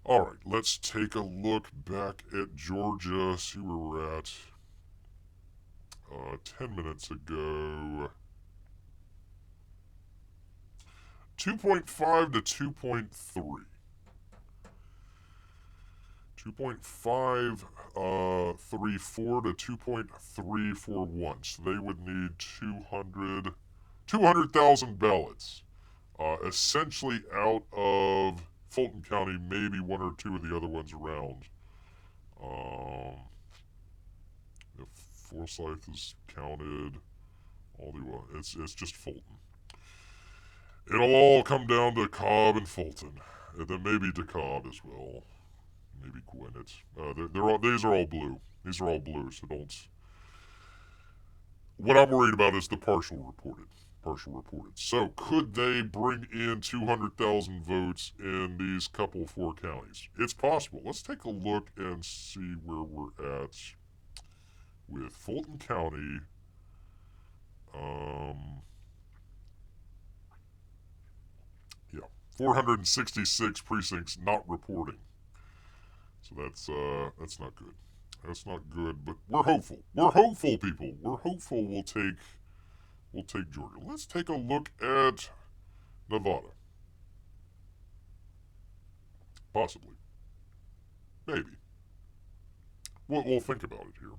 Alright, let's take a look back at Georgia, see where we're at. 10 minutes ago. 2.5 to 2.3. 2.534 to 2.341. So they would need 200,000 ballots. Essentially out of Fulton County, maybe one or two of the other ones around. If Forsyth is counted, it's just Fulton. It'll all come down to Cobb and Fulton, and then maybe DeKalb as well. Maybe Gwinnett. These are all blue. These are all blue, so don't. What I'm worried about is the partial reported. So could they bring in 200,000 votes in these couple four counties? It's possible. Let's take a look and see where we're at with Fulton County. 466 precincts not reporting. So that's not good. That's not good, but we're hopeful. We're hopeful, people. We're hopeful we'll take Georgia. Let's take a look at Nevada. Possibly. Maybe. We'll think about it here.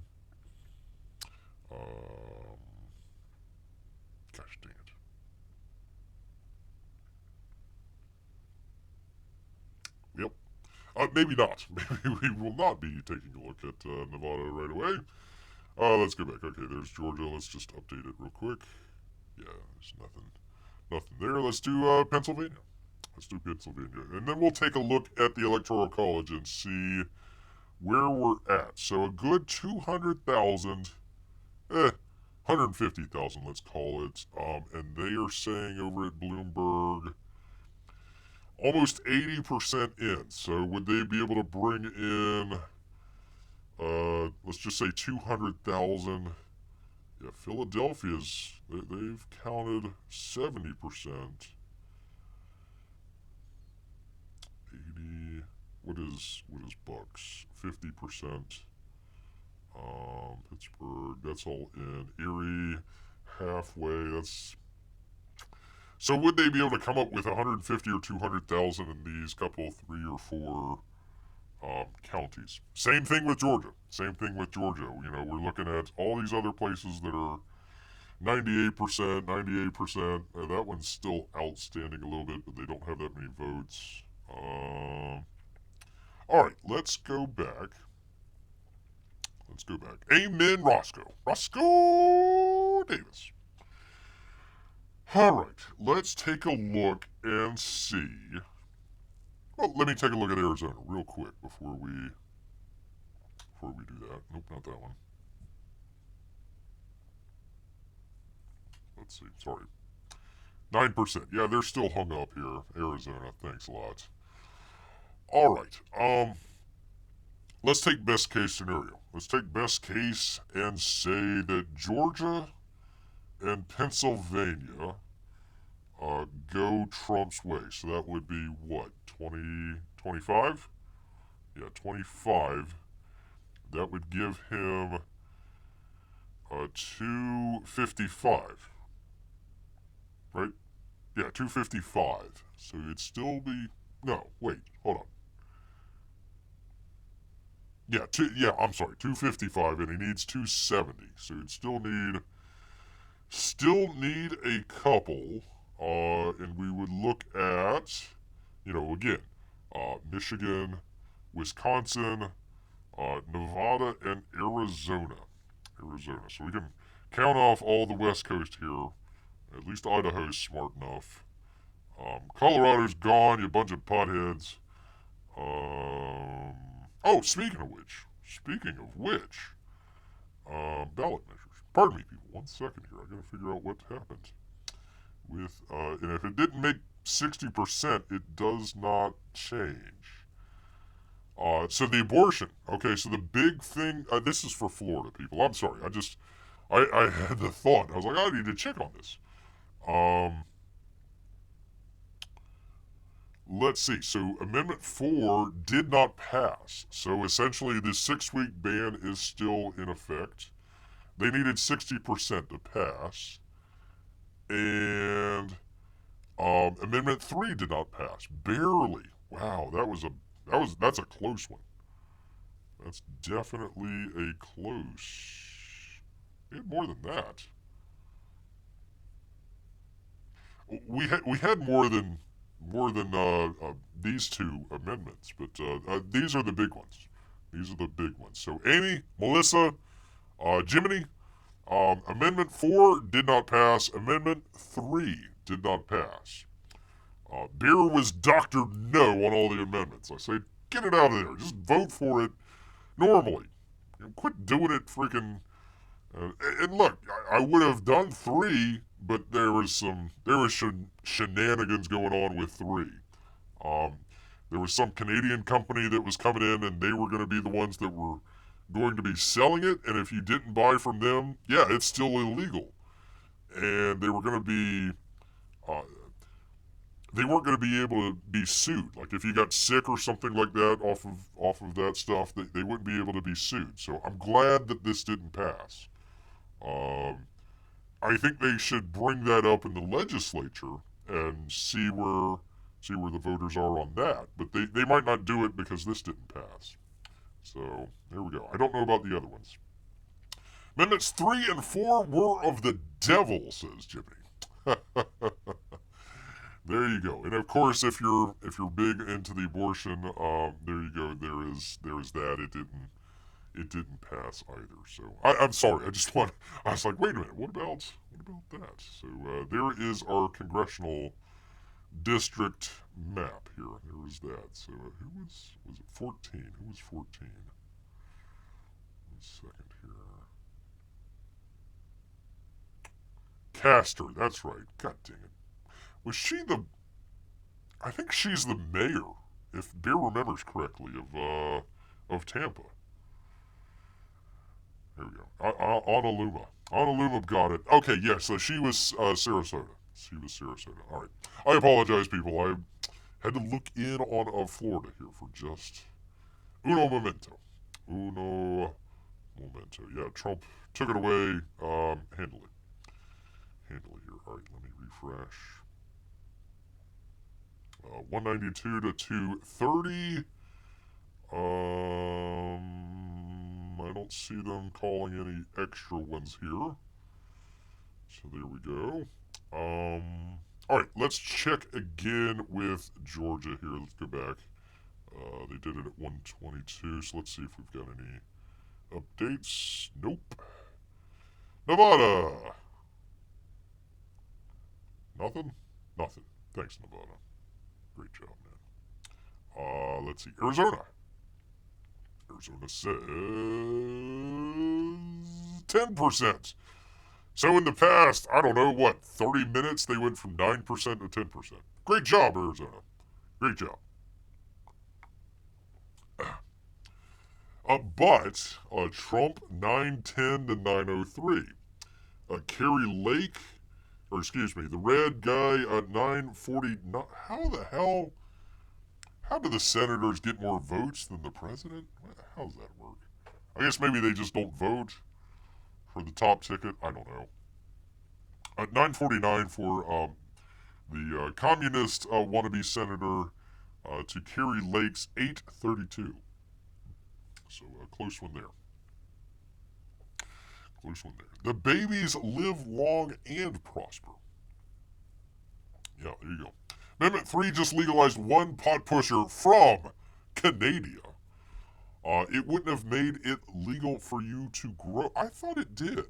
Gosh dang it. Yep. Maybe not. Maybe we will not be taking a look at Nevada right away. Let's go back. Okay, there's Georgia. Let's just update it real quick. Yeah, there's nothing there. Let's do Pennsylvania. And then we'll take a look at the Electoral College and see where we're at. So a good 200,000, 150,000, let's call it. And they are saying over at Bloomberg, almost 80% in. So would they be able to bring in, let's just say 200,000? Yeah, Philadelphia's, they've counted 70%. 80, what is Bucks? 50%. Pittsburgh, that's all in. Erie, halfway, that's... So would they be able to come up with 150 or 200,000 in these couple, 3 or 4 counties? Same thing with Georgia. You know, we're looking at all these other places that are 98%. That one's still outstanding a little bit, but they don't have that many votes. All right, let's go back. Amen, Roscoe Davis. All right, let's take a look and see. Well, let me take a look at Arizona real quick before we do that. Nope, not that one. Let's see. Sorry. 9%. Yeah, they're still hung up here. Arizona. Thanks a lot. All right. Let's take best case scenario. Let's take best case and say that Georgia and Pennsylvania go Trump's way. So that would be what? 25? Yeah, 25. That would give him 255. Right? Yeah, 255. So it'd still be... No, wait, hold on. Yeah, I'm sorry, 255, and he needs 270. So he'd still need a couple, and we would look at, you know, again, Michigan, Wisconsin, Nevada, and Arizona. So we can count off all the West Coast here. At least Idaho's smart enough. Colorado's gone, you bunch of potheads. Oh, speaking of which, ballot measures. Pardon me, people. 1 second here. I gotta figure out what happened with. And if it didn't make 60%, it does not change. So the abortion. Okay, so the big thing. This is for Florida people. I'm sorry. I had the thought. I was like, I need to check on this. Let's see. So Amendment 4 did not pass. So essentially the 6-week ban is still in effect. They needed 60% to pass. And Amendment 3 did not pass. Barely. Wow, that's a close one. That's definitely a close. We had more than that. We had more than these two amendments, but these are the big ones. These are the big ones. So Amy, Melissa, Jiminy, Amendment 4 did not pass. Amendment 3 did not pass. Beer was Dr. No on all the amendments. I say, get it out of there. Just vote for it normally. Quit doing it freaking. And look, I would have done 3, but there was shenanigans going on with 3. There was some Canadian company that was coming in, and they were going to be the ones that were going to be selling it. And if you didn't buy from them, yeah, it's still illegal. And they were going to be. They weren't going to be able to be sued. Like if you got sick or something like that off of that stuff, they wouldn't be able to be sued. So I'm glad that this didn't pass. I think they should bring that up in the legislature and see where the voters are on that. But they might not do it because this didn't pass. So there we go. I don't know about the other ones. Amendments 3 and 4 were of the devil, says Jimmy. There you go. And of course, if you're big into the abortion, there you go. There is that. It didn't pass either. So I'm sorry. I was like, wait a minute. What about that? So there is our congressional district map here. There is that. So who was it 14? Who was 14? 1 second here. Castor. That's right. God dang it. Was she the? I think she's the mayor, if Bear remembers correctly, of Tampa. There we go. Honolulu. Honolulu got it. Okay, yeah. So she was Sarasota. She was Sarasota. All right. I apologize, people. I had to look in on Florida here for just uno momento. Uno momento. Yeah, Trump took it away. Handle it. Handle it here. All right. Let me refresh. 192 to 230. I don't see them calling any extra ones here. So there we go. All right, let's check again with Georgia here. Let's go back. They did it at 122, so let's see if we've got any updates. Nope. Nevada. Nothing? Nothing. Thanks, Nevada. Great job, man. Let's see. Arizona. Arizona says 10%. So in the past, I don't know, 30 minutes, they went from 9% to 10%. Great job, Arizona. Great job. But Trump 910 to 903. Kerry Lake, or excuse me, the red guy at 940. How do the senators get more votes than the president? How does that work? I guess maybe they just don't vote for the top ticket. I don't know. 949 for the communist wannabe senator to Kerry Lake's 832. So a close one there. Close one there. The babies live long and prosper. Yeah, there you go. Amendment 3 just legalized one pot pusher from Canada. It wouldn't have made it legal for you to grow. I thought it did.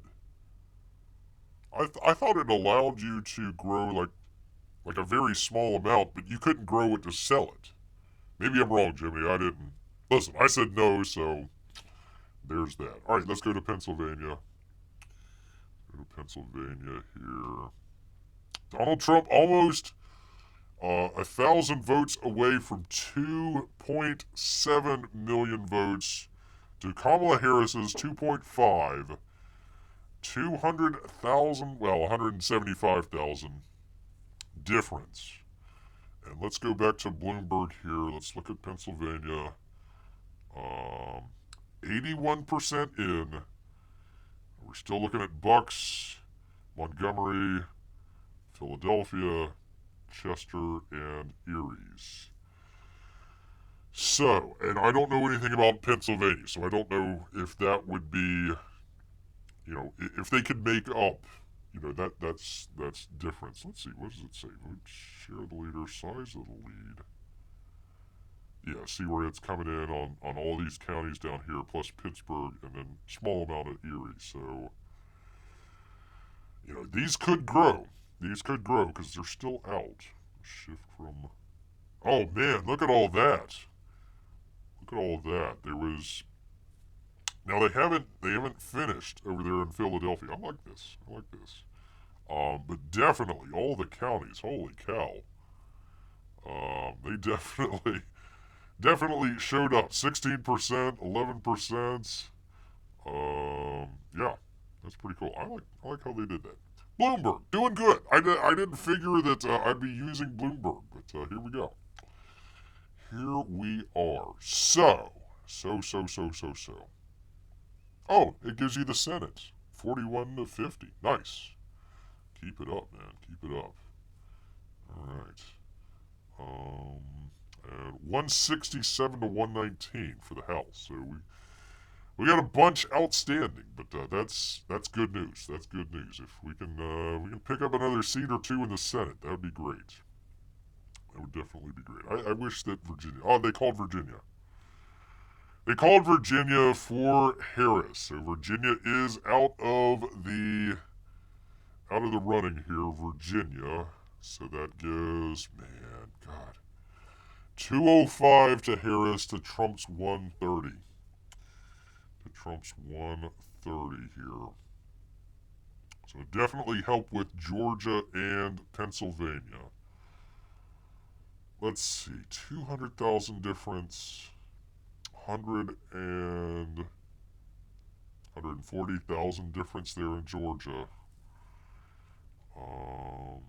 I thought it allowed you to grow like a very small amount, but you couldn't grow it to sell it. Maybe I'm wrong, Jimmy. I didn't. Listen, I said no, so there's that. All right, let's go to Pennsylvania. Go to Pennsylvania here. Donald Trump almost 1,000 votes away from 2.7 million votes to Kamala Harris's 2.5. 200,000, 175,000 difference. And let's go back to Bloomberg here. Let's look at Pennsylvania. 81% in. We're still looking at Bucks, Montgomery, Philadelphia, Chester, and Erie. So, and I don't know anything about Pennsylvania, so I don't know if that would be, if they could make up, that's difference. Let's see, what does it say? Share the leader, size of the lead. Yeah, see where it's coming in on all these counties down here, plus Pittsburgh, and then small amount of Erie. So, these could grow. These could grow because they're still out. Shift from. Oh man, look at all that. Look at all of that. There was. Now they haven't finished over there in Philadelphia. I like this. But definitely all the counties. Holy cow. They definitely showed up. 16%, 11%. Yeah, that's pretty cool. I like how they did that. Bloomberg, doing good. I didn't figure that I'd be using Bloomberg, but here we go. Here we are. So. Oh, it gives you the Senate. 41 to 50. Nice. Keep it up, man. Keep it up. All right. And 167 to 119 for the House. So we got a bunch outstanding, but that's good news. That's good news. If we can pick up another seat or two in the Senate, that would be great. That would definitely be great. I wish that Virginia. Oh, they called Virginia. They called Virginia for Harris. So Virginia is out of the running here. Virginia. So that gives, man, God, 205 to Harris to Trump's 130. To Trump's 130 here. So definitely help with Georgia and Pennsylvania. Let's see, 200,000 difference, 140,000 difference there in Georgia. Oh,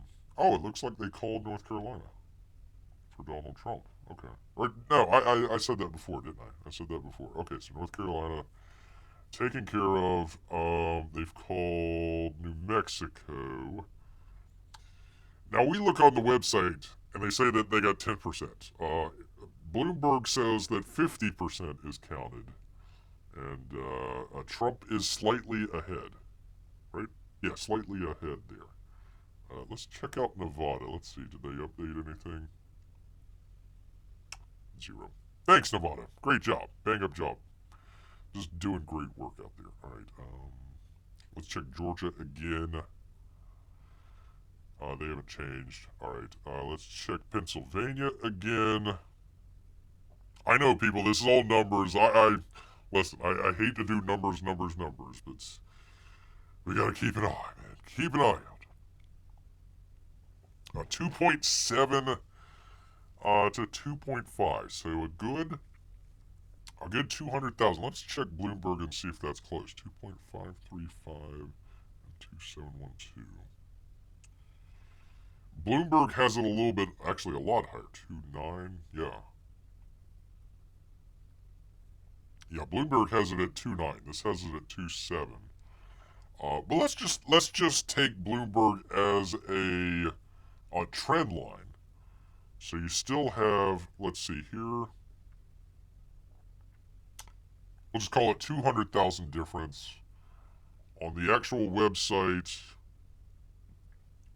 it looks like they called North Carolina for Donald Trump. Okay. Or, no, I said that before, didn't I? I said that before. Okay, so North Carolina taken care of. They've called New Mexico. Now, we look on the website, and they say that they got 10%. Bloomberg says that 50% is counted, and Trump is slightly ahead, right? Yeah, slightly ahead there. Let's check out Nevada. Let's see, did they update anything? 0. Thanks, Nevada. Great job. Bang up job. Just doing great work out there. All right. Let's check Georgia again. They haven't changed. All right. Let's check Pennsylvania again. I know, people. This is all numbers. Listen. I hate to do numbers, but we gotta keep an eye, man. Keep an eye out. 2.7 to 2.5. So a good 200,000. Let's check Bloomberg and see if that's close. 2.535 and 2712. Bloomberg has it a little bit, actually a lot higher. 2.9, yeah. Yeah, Bloomberg has it at 2.9. This has it at 2.7. But let's just take Bloomberg as a trend line. So you still have, let's see here. We'll just call it 200,000 difference. On the actual website,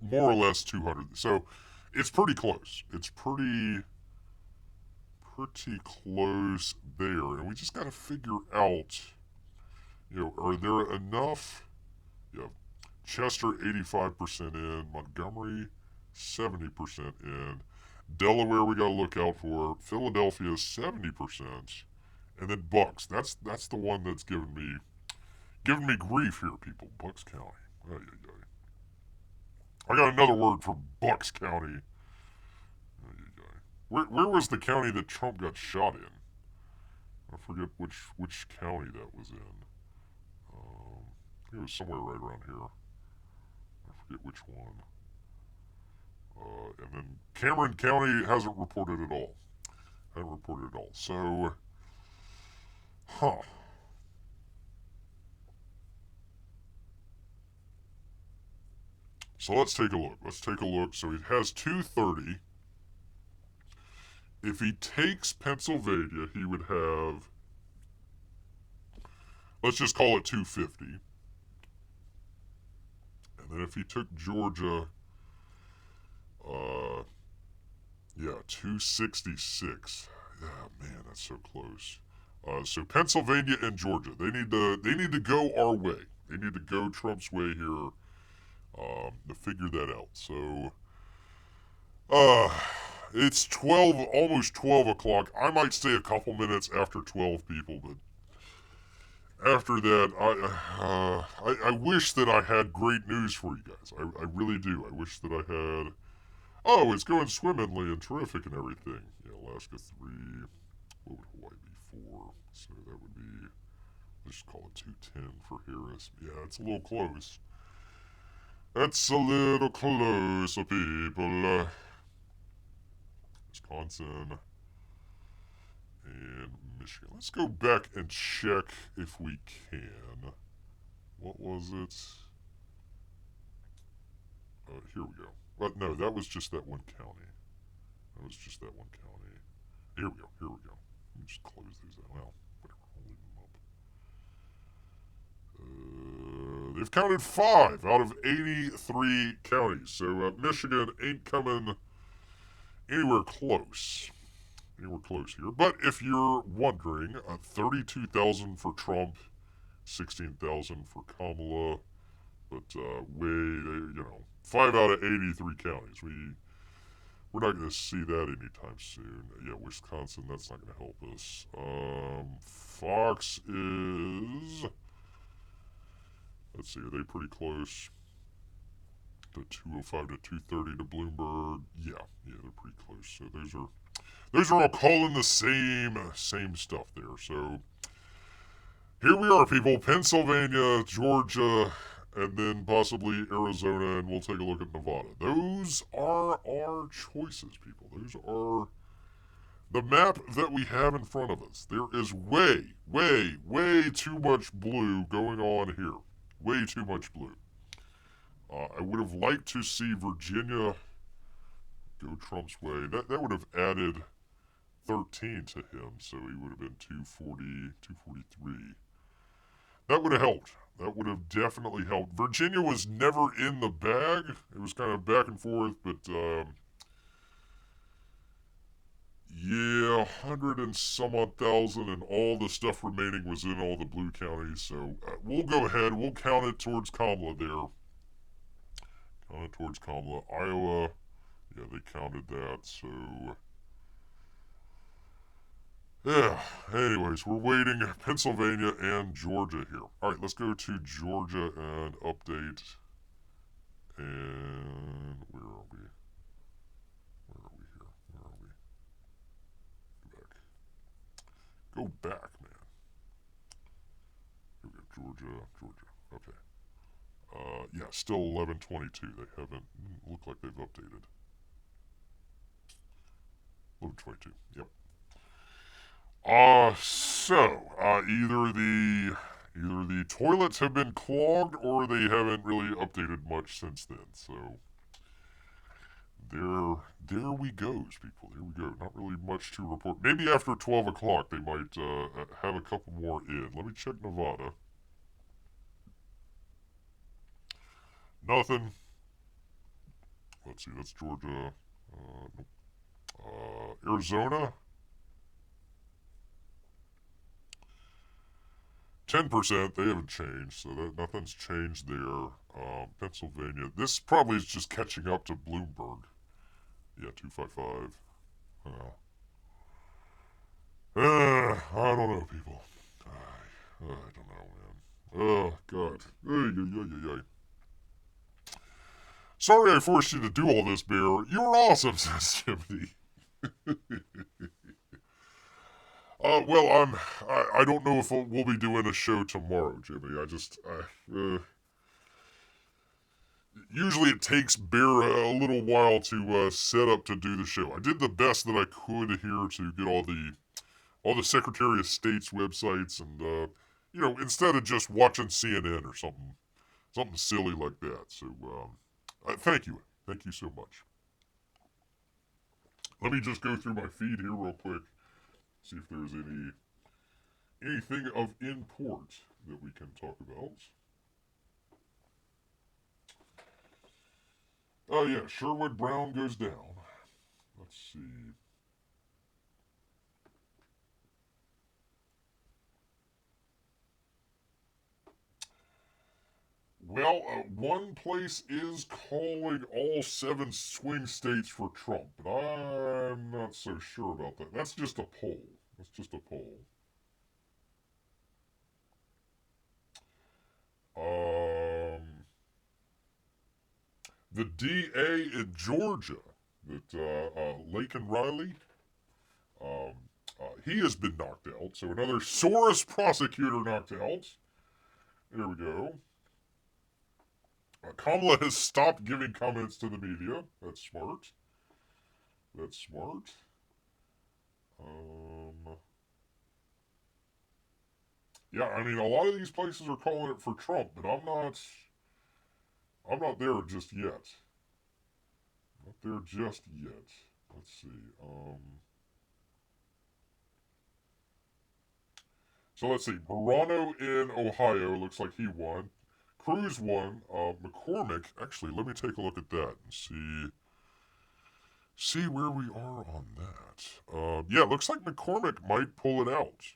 more or less 200. So it's pretty close. It's pretty close there. And we just got to figure out, are there enough? Yeah, Chester 85% in, Montgomery 70% in, Delaware we got to look out for, Philadelphia 70%, and then Bucks. That's the one that's giving me grief here, people. Bucks County. Ay, ay, ay. I got another word for Bucks County. Ay, ay, ay. Where was the county that Trump got shot in? I forget which county that was in. It was somewhere right around here. I forget which one. And then Cameron County hasn't reported at all. So, So let's take a look. So he has 230. If he takes Pennsylvania, he would have, let's just call it 250. And then if he took Georgia, 266. Yeah, man, that's so close. So Pennsylvania and Georgia, they need to go our way. They need to go Trump's way here to figure that out. So, it's almost 12 o'clock. I might stay a couple minutes after 12, people, but after that, I wish that I had great news for you guys. I really do. I wish that I had. Oh, it's going swimmingly and terrific and everything. Yeah, Alaska 3. What would Hawaii be 4? So that would be, let's just call it 210 for Harris. Yeah, it's a little close. That's a little close, people. Wisconsin and Michigan. Let's go back and check if we can. What was it? Here we go. But no, that was just that one county. Here we go. Let me just close these out. Well, whatever. I'll leave them up. They've counted 5 out of 83 counties. So Michigan ain't coming anywhere close here. But if you're wondering, 32,000 for Trump, 16,000 for Kamala, but 5 out of 83 counties. We're not going to see that anytime soon. Yeah, Wisconsin, that's not going to help us. Fox is, let's see, are they pretty close? To 205 to 230 to Bloomberg. Yeah, they're pretty close. So those are all calling the same stuff there. So here we are, people. Pennsylvania, Georgia, and then possibly Arizona, and we'll take a look at Nevada. Those are our choices, people. Those are the map that we have in front of us. There is way too much blue going on here. Way too much blue. I would have liked to see Virginia go Trump's way. That would have added 13 to him, so he would have been 240, 243. That would have helped. That would have definitely helped. Virginia was never in the bag. It was kind of back and forth, but 100 and some odd thousand, and all the stuff remaining was in all the blue counties. So we'll go ahead. We'll count it towards Kamala there. Towards Kamala. Iowa, yeah, they counted that, so yeah, anyways, we're waiting. Pennsylvania and Georgia here. Alright, let's go to Georgia and update. And where are we here? Go back, man. Here we go, Georgia. Okay. Still 1122. They haven't looked like they've updated. 1122. Yep. Either the toilets have been clogged or they haven't really updated much since then. So there we goes, people. There we go. Not really much to report. Maybe after 12 o'clock they might have a couple more in. Let me check Nevada. Nothing. Let's see, that's Georgia. Nope. Arizona. 10%. They haven't changed, so nothing's changed there. Pennsylvania. This probably is just catching up to Bloomberg. Yeah, 255. I don't know, people. I don't know, man. Oh, God. Ay. Sorry I forced you to do all this, Bear. You were awesome, says Jimmy. Well, I don't know if we'll be doing a show tomorrow, Jimmy. Usually it takes Bear a little while to set up to do the show. I did the best that I could here to get all the Secretary of State's websites and, instead of just watching CNN or something silly like that. So, Thank you. Thank you so much. Let me just go through my feed here real quick. See if there's anything of import that we can talk about. Oh yeah, Sherwood Brown goes down. Let's see. Well, one place is calling all 7 swing states for Trump, but I'm not so sure about that. That's just a poll. That's just a poll. The DA in Georgia, that Laken Riley, he has been knocked out. So another Soros prosecutor knocked out. There we go. Kamala has stopped giving comments to the media. That's smart. That's smart. Yeah, I mean, a lot of these places are calling it for Trump, but I'm not there just yet. Not there just yet. Let's see. So let's see. Morano in Ohio looks like he won. Cruz won. McCormick, actually, let me take a look at that and see where we are on that. Yeah, looks like McCormick might pull it out.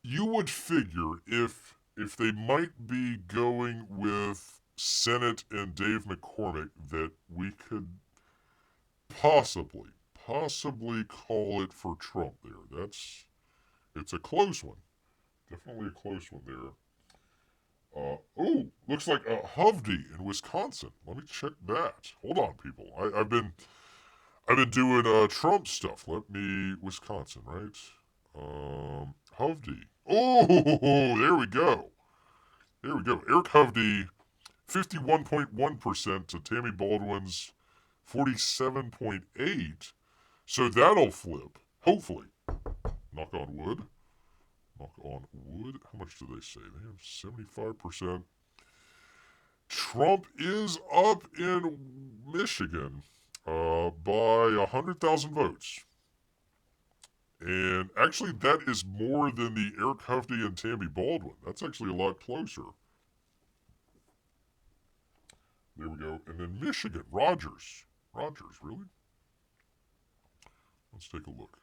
You would figure if they might be going with Senate and Dave McCormick that we could possibly call it for Trump there. It's a close one. Definitely a close one there. Looks like Hovde in Wisconsin. Let me check that. Hold on, people. I've been doing Trump stuff. Wisconsin, right? Hovde. Oh, there we go. There we go. Eric Hovde, 51.1% to Tammy Baldwin's 47.8%. So that'll flip. Hopefully. Knock on wood. Knock on wood. How much do they say? They have 75%. Trump is up in Michigan by 100,000 votes. And actually, that is more than the Eric Hovde and Tammy Baldwin. That's actually a lot closer. There we go. And then Michigan, Rogers. Rogers, really? Let's take a look.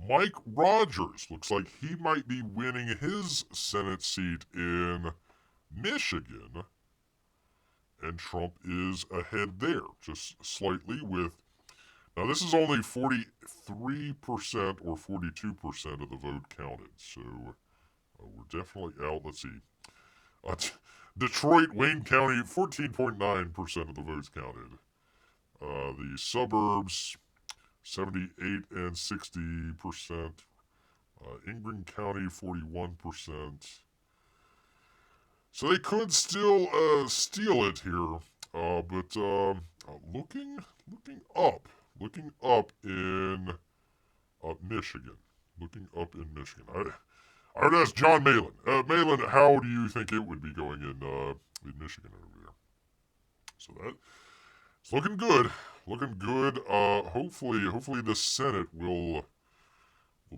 Mike Rogers looks like he might be winning his Senate seat in Michigan. And Trump is ahead there, just slightly with... Now, this is only 43% or 42% of the vote counted. So, we're definitely out. Let's see. Detroit, Wayne County, 14.9% of the votes counted. The suburbs, 78 and 60%. Ingram County, 41%. So they could still steal it here, but looking up in Michigan. Looking up in Michigan. I would ask John Malin. Malin, how do you think it would be going in Michigan over there? So it's looking good. Looking good. Hopefully the Senate will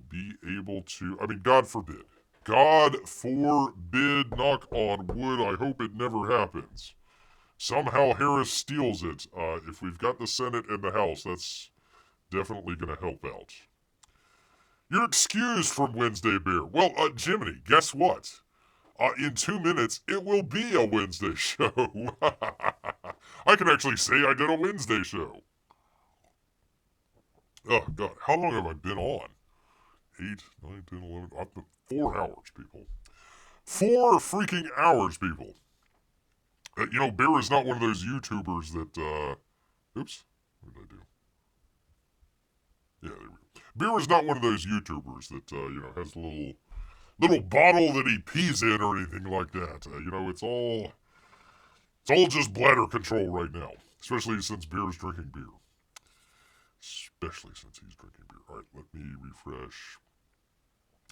be able to. I mean, God forbid. God forbid, knock on wood, I hope it never happens. Somehow Harris steals it. If we've got the Senate and the House, that's definitely going to help out. You're excused from Wednesday Bear. Well, Jiminy, guess what? In 2 minutes, it will be a Wednesday show. I can actually say I did a Wednesday show. Oh, God, how long have I been on? 8, 9, 10, 11, up to 4 hours, people. 4 freaking hours, people. Bear is not one of those YouTubers that, oops, what did I do? Yeah, there we go. Bear is not one of those YouTubers that, has a little bottle that he pees in or anything like that. It's all just bladder control right now. Especially since Bear is drinking beer. Especially since he's drinking beer. Alright, let me refresh.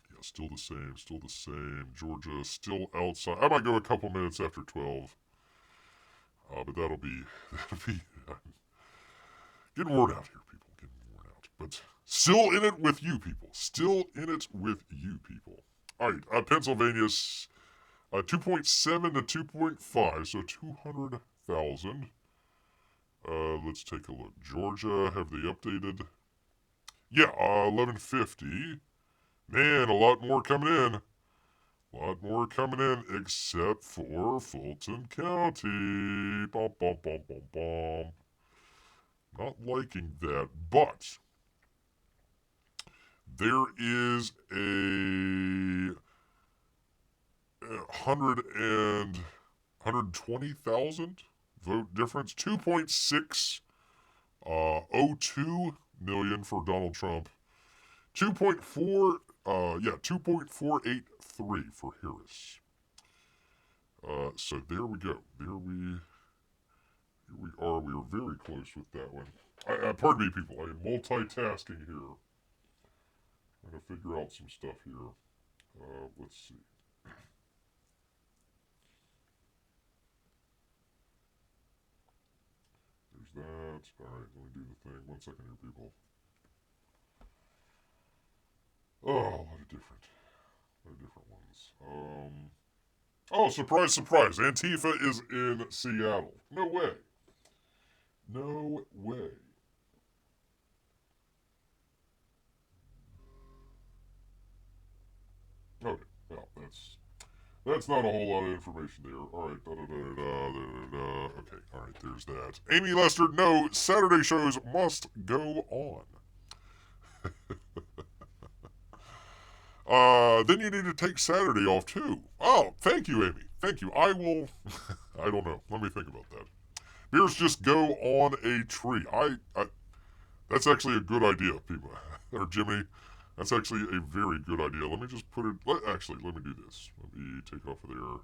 Yeah, still the same, still the same. Georgia still outside. I might go a couple minutes after 12. But that'll be getting worn out here, people. Getting worn out. But still in it with you people. Still in it with you people. All right, Pennsylvania's 2.7 to 2.5, so 200,000. Let's take a look. Georgia, have they updated? Yeah, 1150. Man, a lot more coming in. A lot more coming in, except for Fulton County. Bum, bum, bum, bum, bum. Not liking that, but there is a 120,000 vote difference. 2.602 million for Donald Trump. 2.483 for Harris. So there we go. Here we are. We are very close with that one. Pardon me, people. I am multitasking here. I'm going to figure out some stuff here. Let's see. There's that. All right, let me do the thing. 1 second here, people. Oh, a lot of different ones. Oh, surprise, surprise. Antifa is in Seattle. No way. No way. Okay, well, that's not a whole lot of information there. All right, okay, all right, there's that. Amy Lester, no, Saturday shows must go on. Then you need to take Saturday off too. Oh, thank you, Amy. Thank you. I will. I don't know. Let me think about that. Beers just go on a tree. That's actually a good idea, people. Or Jimmy. That's actually a very good idea. Let me just put it. Let me do this. Let me take off of there.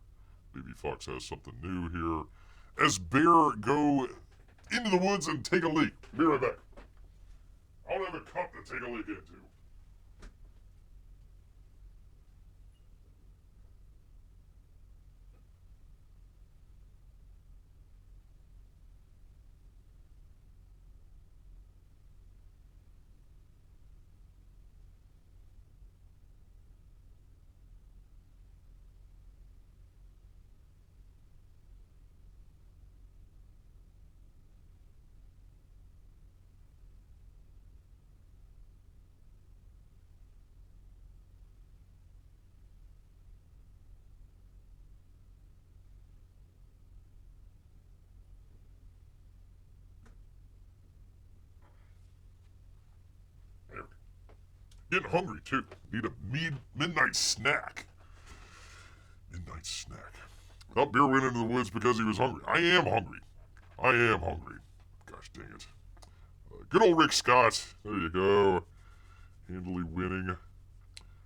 Maybe Fox has something new here. As Bear go into the woods and take a leak. Be right back. I don't have a cup to take a leak into. Getting hungry too. Need a midnight snack. Midnight snack. Well, Beer went into the woods because he was hungry. I am hungry. Gosh dang it. Good old Rick Scott. There you go. Handily winning.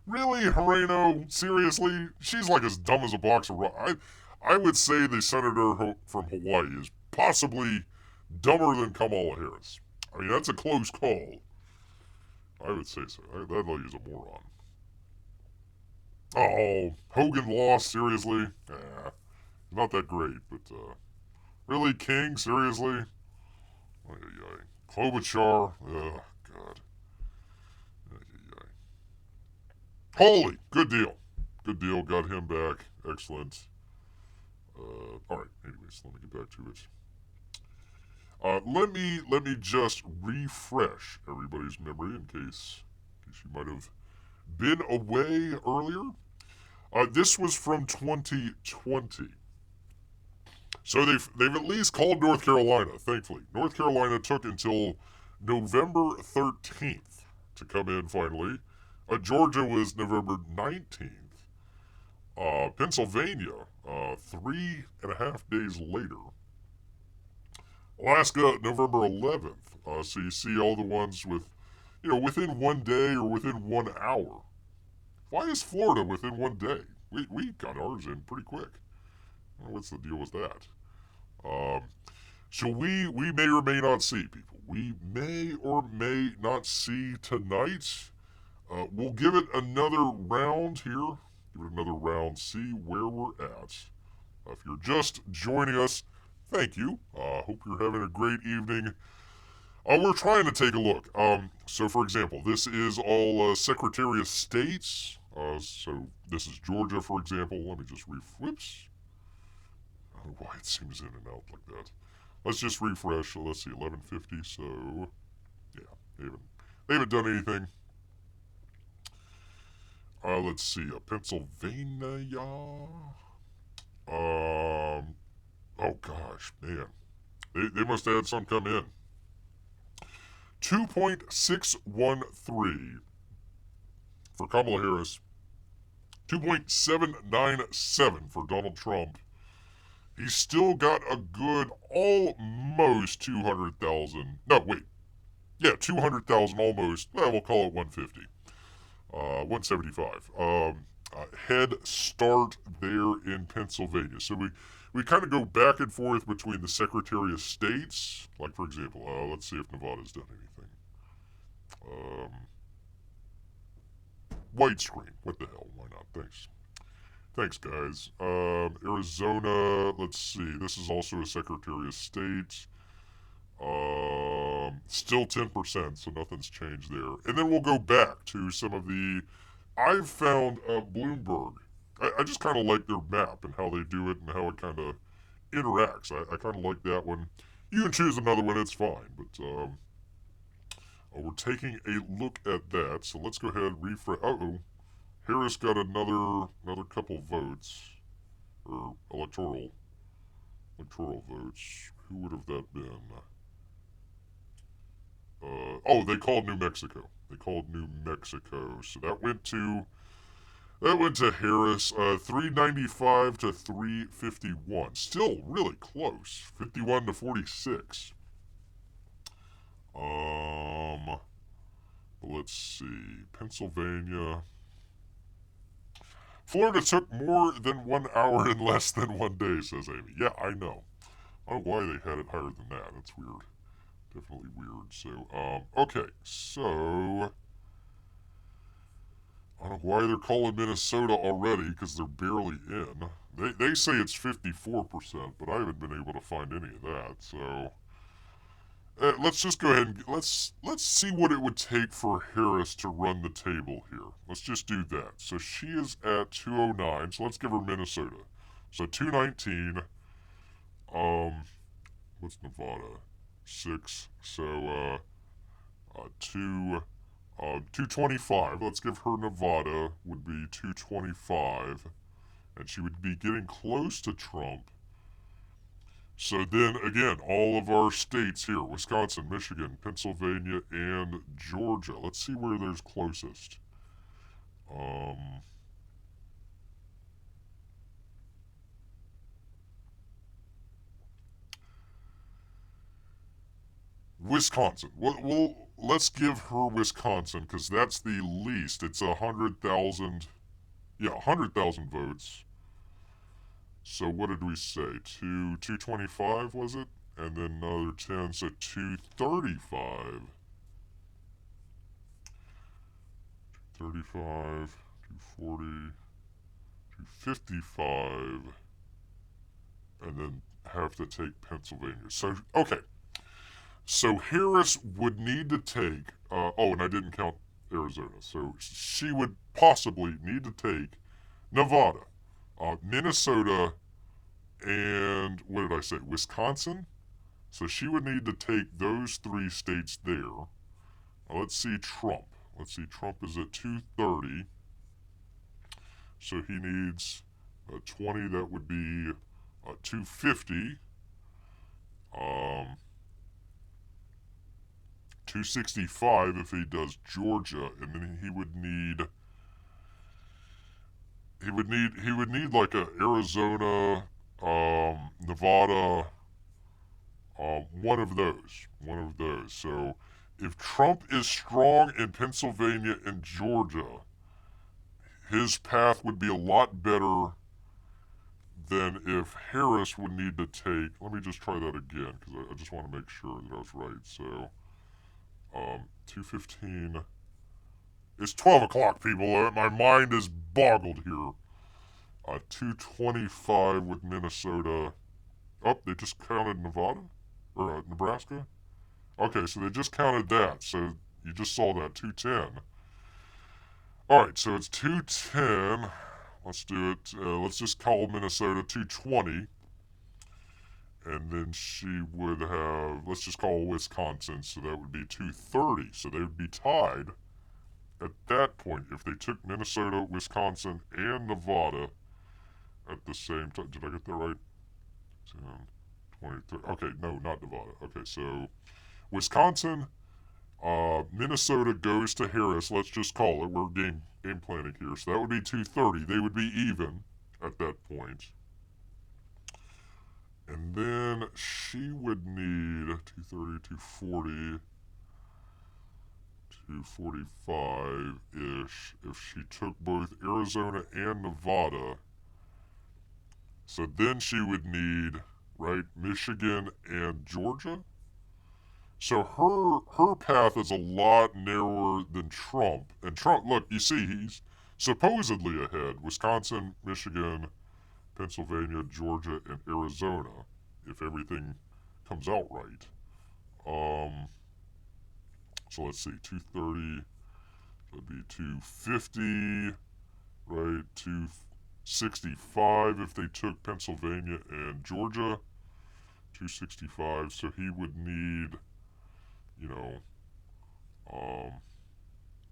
Really, Moreno? Seriously? She's like as dumb as a box of rocks. I would say the senator from Hawaii is possibly dumber than Kamala Harris. I mean, that's a close call. I would say so. That lady's a moron. Oh, Hogan lost, seriously? Not that great, but, really, King, seriously? Klobuchar, ugh, God. Holy, good deal. Good deal, got him back. Excellent. Alright, anyways, let me get back to it. Let me just refresh everybody's memory in case you might have been away earlier. This was from 2020. So they've at least called North Carolina, thankfully. North Carolina took until November 13th to come in finally. Georgia was November 19th. Pennsylvania, 3.5 days later. Alaska, November 11th. So you see all the ones with, within 1 day or within 1 hour. Why is Florida within 1 day? We got ours in pretty quick. What's the deal with that? So we may or may not see, people. We may or may not see tonight We'll give it another round here. Give it another round, see where we're at. If you're just joining us, thank you. Hope you're having a great evening. We're trying to take a look. So, for example, this is all Secretary of States. So this is Georgia, for example. Let me just whoops. I don't know why it seems in and out like that. Let's just refresh. So let's see, 1150. So, yeah, they haven't done anything. Let's see, Pennsylvania. Oh gosh, man. They must have had some come in. 2.613 for Kamala Harris. 2.797 for Donald Trump. He's still got a good almost 200,000. No, wait. Yeah, 200,000 almost. Well, we'll call it 150. 175. Head start there in Pennsylvania. So we kind of go back and forth between the Secretary of States. Like, for example, let's see if Nevada's done anything. White screen. What the hell? Why not? Thanks. Thanks, guys. Arizona, let's see. This is also a Secretary of State. Still 10%, so nothing's changed there. And then we'll go back to some of the... I've found Bloomberg. I just kind of like their map and how they do it and how it kind of interacts. I kind of like that one. You can choose another one, it's fine. But we're taking a look at that. So let's go ahead and refresh. Uh-oh. Harris got another couple votes. Or electoral votes. Who would have that been? Oh, they called New Mexico. So that went to Harris. 395 to 351. Still really close. 51 to 46. Let's see. Pennsylvania. Florida took more than 1 hour in less than 1 day, says Amy. Yeah, I know. I don't know why they had it higher than that. That's weird. Definitely weird. So, okay. So, I don't know why they're calling Minnesota already, because they're barely in. They say it's 54%, but I haven't been able to find any of that. So, let's just go ahead and let's see what it would take for Harris to run the table here. Let's just do that. So she is at 209. So let's give her Minnesota. So 219. What's Nevada? 6. So 225. Let's give her Nevada would be 225, and she would be getting close to Trump. So then, again, all of our states here, Wisconsin, Michigan, Pennsylvania, and Georgia. Let's see where there's closest. Wisconsin. Let's give her Wisconsin, because that's the least. It's 100,000. Yeah, 100,000 votes. So what did we say? 225 was it? And then another 10, so 235. 235, 240, 255. And then have to take Pennsylvania. So, okay. So Harris would need to take, and I didn't count Arizona. So she would possibly need to take Nevada, Minnesota, and what did I say? Wisconsin? So she would need to take those 3 states there. Let's see Trump. Trump is at 230. So he needs 20. That would be 250. 265 if he does Georgia, and then he would need like a Arizona, Nevada, one of those. So if Trump is strong in Pennsylvania and Georgia, his path would be a lot better than if Harris would need to take. Let me just try that again, because I just want to make sure that I was right. So 215 It's 12 o'clock, people. My mind is boggled here. 225 with Minnesota. Oh, they just counted Nevada? Or Nebraska? Okay, so they just counted that. So you just saw that, 210. Alright, so it's 210. Let's do it. Let's just call Minnesota 220. And then she would have, let's just call Wisconsin, so that would be 230. So they would be tied at that point if they took Minnesota, Wisconsin, and Nevada at the same time. Did I get that right? 10, 20, 30. Okay, no, not Nevada. Okay, so Wisconsin, Minnesota goes to Harris. Let's just call it. We're game planning here. So that would be 230. They would be even at that point. And then she would need 230, 240, 245-ish if she took both Arizona and Nevada. So then she would need, right, Michigan and Georgia. So her path is a lot narrower than Trump. And Trump, look, you see, he's supposedly ahead. Wisconsin, Michigan, Pennsylvania, Georgia, and Arizona, if everything comes out right. So let's see, 230, that'd be 250, right, 265 if they took Pennsylvania and Georgia, 265, so he would need,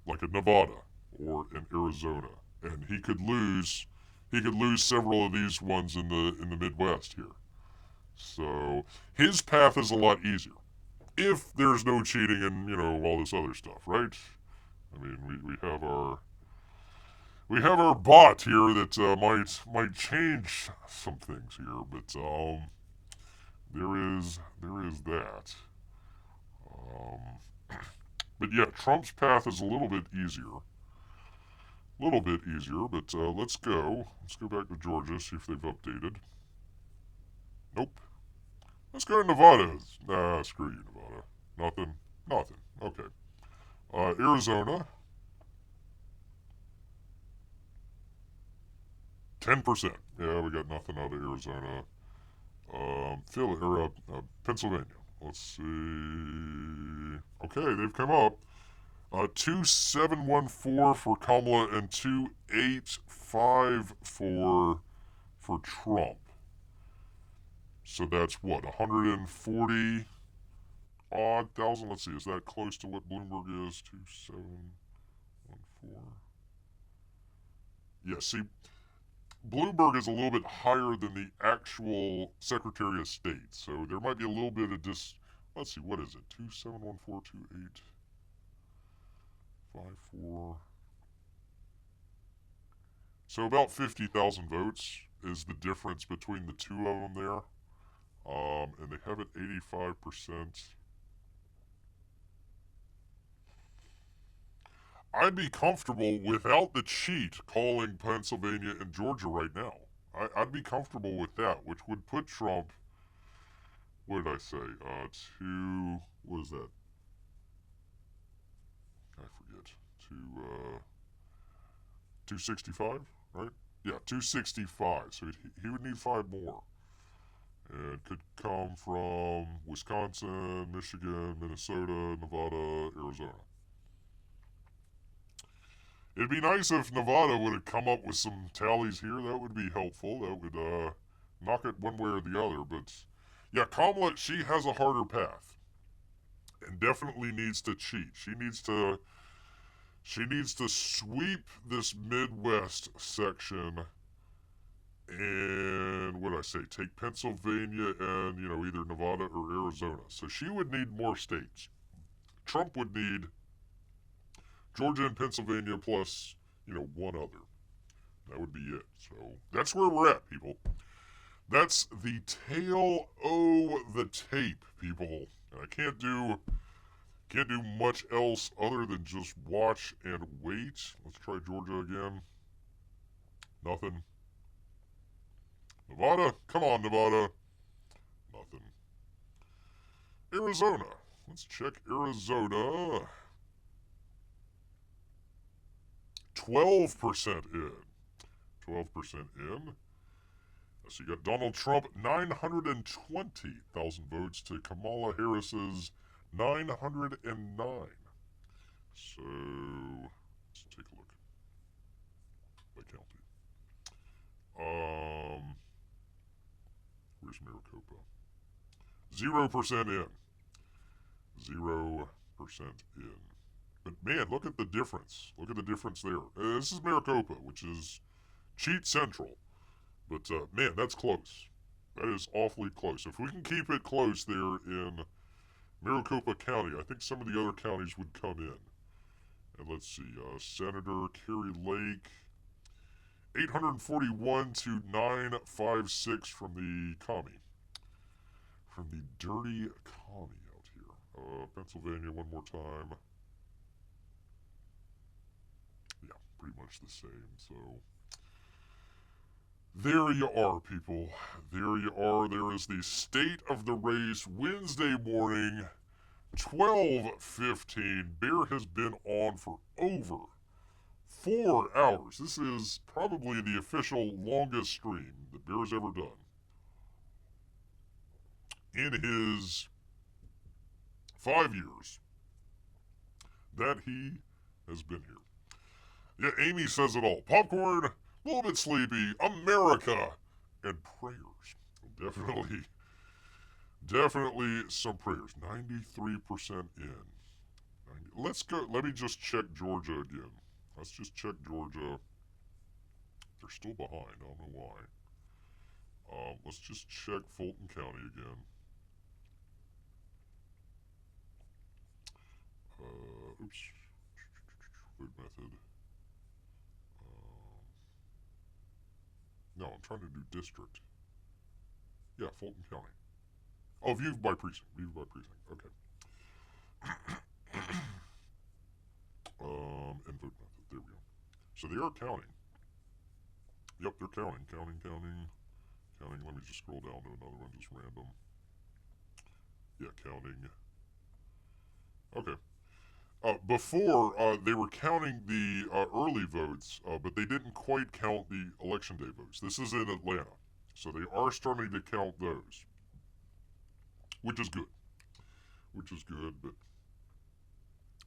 like a Nevada or an Arizona, and he could lose several of these ones in the Midwest here. So his path is a lot easier if there's no cheating and all this other stuff, right? I mean, we have our bot here that might change some things here, but there is that. But yeah, Trump's path is a little bit easier. But let's go back to Georgia, see if they've updated. Nope. Let's go to Nevada. Nah, screw you, Nevada. Nothing. Okay. Arizona. 10%. Yeah, we got nothing out of Arizona. Pennsylvania. Let's see. Okay, they've come up. 2714 for Kamala and 285 for Trump. So that's what, 140 odd thousand? Let's see, is that close to what Bloomberg is? 2714. Yeah, see, Bloomberg is a little bit higher than the actual Secretary of State, so there might be a little bit of let's see, what is it? 27142854. So about 50,000 votes is the difference between the two of them there. And they have it 85%. I'd be comfortable without the cheat calling Pennsylvania and Georgia right now. I'd be comfortable with that, which would put Trump, what did I say, what is that? I forget. 265, right? Yeah, 265. So he would need 5 more. And could come from Wisconsin, Michigan, Minnesota, Nevada, Arizona. It'd be nice if Nevada would have come up with some tallies here. That would be helpful. That would knock it one way or the other. But yeah, Kamala, she has a harder path, and definitely needs to cheat. She needs to sweep this Midwest section. And what did I say? Take Pennsylvania and either Nevada or Arizona. So she would need more states. Trump would need Georgia and Pennsylvania plus, one other. That would be it. So that's where we're at, people. That's the tail o' the tape, people. And I can't do much else other than just watch and wait. Let's try Georgia again. Nothing. Nevada? Come on, Nevada. Nothing. Arizona. Let's check Arizona. 12% in. 12% in. So you got Donald Trump, 920,000 votes to Kamala Harris's 909. So, let's take a look by county. Where's Maricopa? 0% in. 0% in. But man, look at the difference. Look at the difference there. This is Maricopa, which is cheat central. But man, that's close. That is awfully close. If we can keep it close there in Maricopa County, I think some of the other counties would come in. And let's see, Senator Kerry Lake, 841 to 956 from the commie. From the dirty commie out here. Pennsylvania one more time. Yeah, pretty much the same, so... There you are, people. There you are. There is the state of the race Wednesday morning, 12:15. Bear has been on for over 4 hours. This is probably the official longest stream that Bear's ever done in his 5 years that he has been here. Yeah, Amy says it all. Popcorn, a little bit sleepy, America, and prayers. Definitely some prayers. 93% in. Let's go. Let me just check Georgia again. Let's just check Georgia. They're still behind. I don't know why. Let's just check Fulton County again. Oops. Vote method. No, I'm trying to do district. Yeah, Fulton County. Oh, viewed by precinct. Viewed by precinct. Okay. And vote method. There we go. So they are counting. Yep, they're counting. Counting. Let me just scroll down to another one, just random. Yeah, counting. Okay. Before, they were counting the early votes, but they didn't quite count the election day votes. This is in Atlanta, so they are starting to count those, which is good. But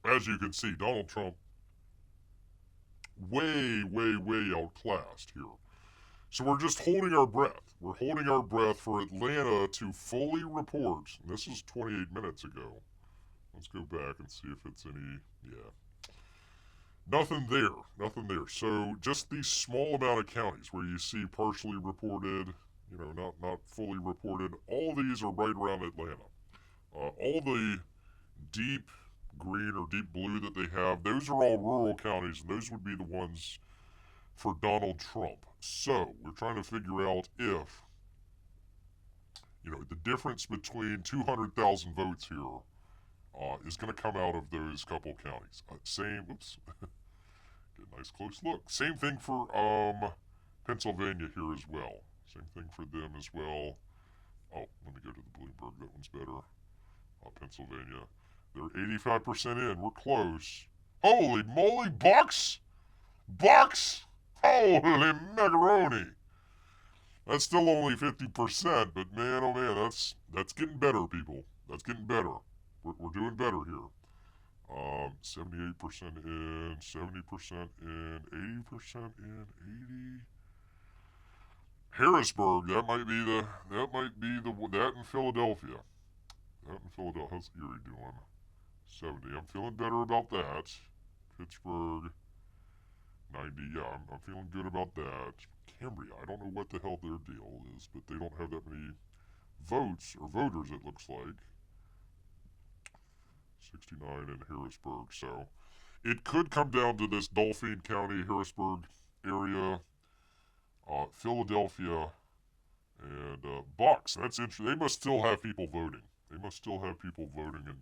as you can see, Donald Trump way outclassed here. So we're just holding our breath. We're holding our breath for Atlanta to fully report. And this is 28 minutes ago. Let's go back and see if it's any, yeah. Nothing there. So just these small amount of counties where you see partially reported, not fully reported. All these are right around Atlanta. All the deep green or deep blue that they have, those are all rural counties, and those would be the ones for Donald Trump. So we're trying to figure out if, the difference between 200,000 votes here is going to come out of those couple counties. Oops, get a nice close look. Same thing for Pennsylvania here as well. Same thing for them as well. Oh, let me go to the Bloomberg. That one's better. Pennsylvania. They're 85% in. We're close. Holy moly, Bucks! Holy macaroni! That's still only 50%, but man, oh man, that's getting better, people. That's getting better. We're doing better here. 78% in, 70% in, 80% in, 80. Harrisburg, that might be the that in Philadelphia. How's Erie doing? 70. I'm feeling better about that. Pittsburgh, 90. Yeah, I'm feeling good about that. Cambria, I don't know what the hell their deal is, but they don't have that many votes or voters, it looks like. 69 in Harrisburg. So it could come down to this Dauphin County, Harrisburg area, Philadelphia, and Bucks. That's interesting. They must still have people voting. And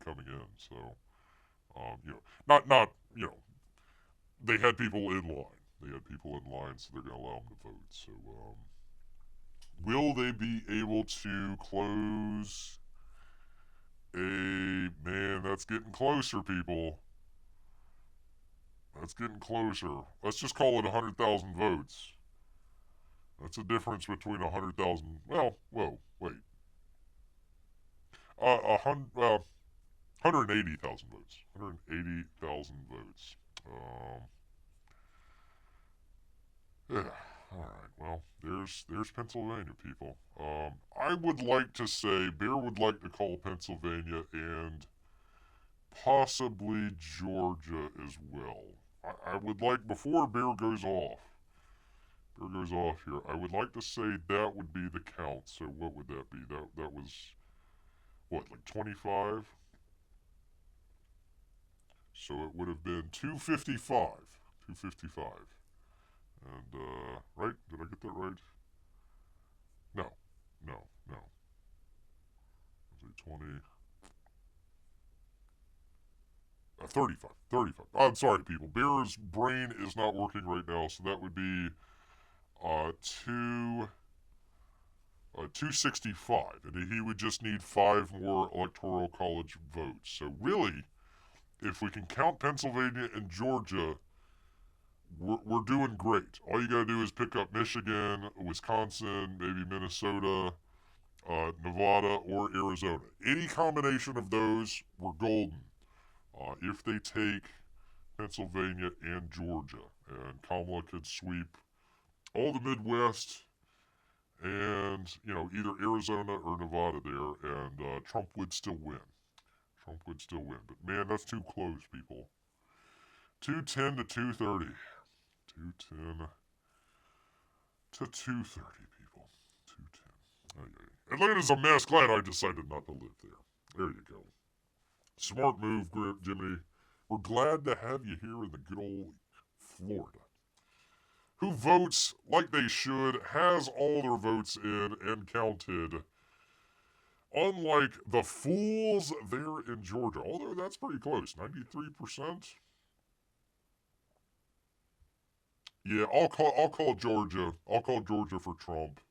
coming in. So, not they had people in line. So they're going to allow them to vote. So, will they be able to close? Man, that's getting closer, people. That's getting closer. Let's just call it 100,000 votes. That's the difference between 100,000. Well, whoa, wait. 180,000 votes. 180,000 votes. Yeah. All right. Well, there's Pennsylvania, people. I would like to say Bear would like to call Pennsylvania and possibly Georgia as well. I would like before Bear goes off. Bear goes off here. I would like to say that would be the count. So what would that be? That was what, like 25? So it would have been 255. 255. And right? Did I get that right? No. No. No. Was it 20? 35. 35. I'm sorry, people. Bear's brain is not working right now, so that would be uh, 2, 265. And he would just need 5 more Electoral College votes. So really, if we can count Pennsylvania and Georgia, we're doing great. All you gotta do is pick up Michigan, Wisconsin, maybe Minnesota, Nevada, or Arizona. Any combination of those, we're golden. If they take Pennsylvania and Georgia, and Kamala could sweep all the Midwest and, either Arizona or Nevada there, and Trump would still win. Trump would still win. But man, that's too close, people. 210 to 230. 210 to 230, people. 210. Okay. Atlanta's a mess. Glad I decided not to live there. There you go. Smart move, Jimmy. We're glad to have you here in the good old Florida. Who votes like they should, has all their votes in and counted. Unlike the fools there in Georgia. Although that's pretty close. 93%. Yeah, I'll call Georgia. I'll call Georgia for Trump.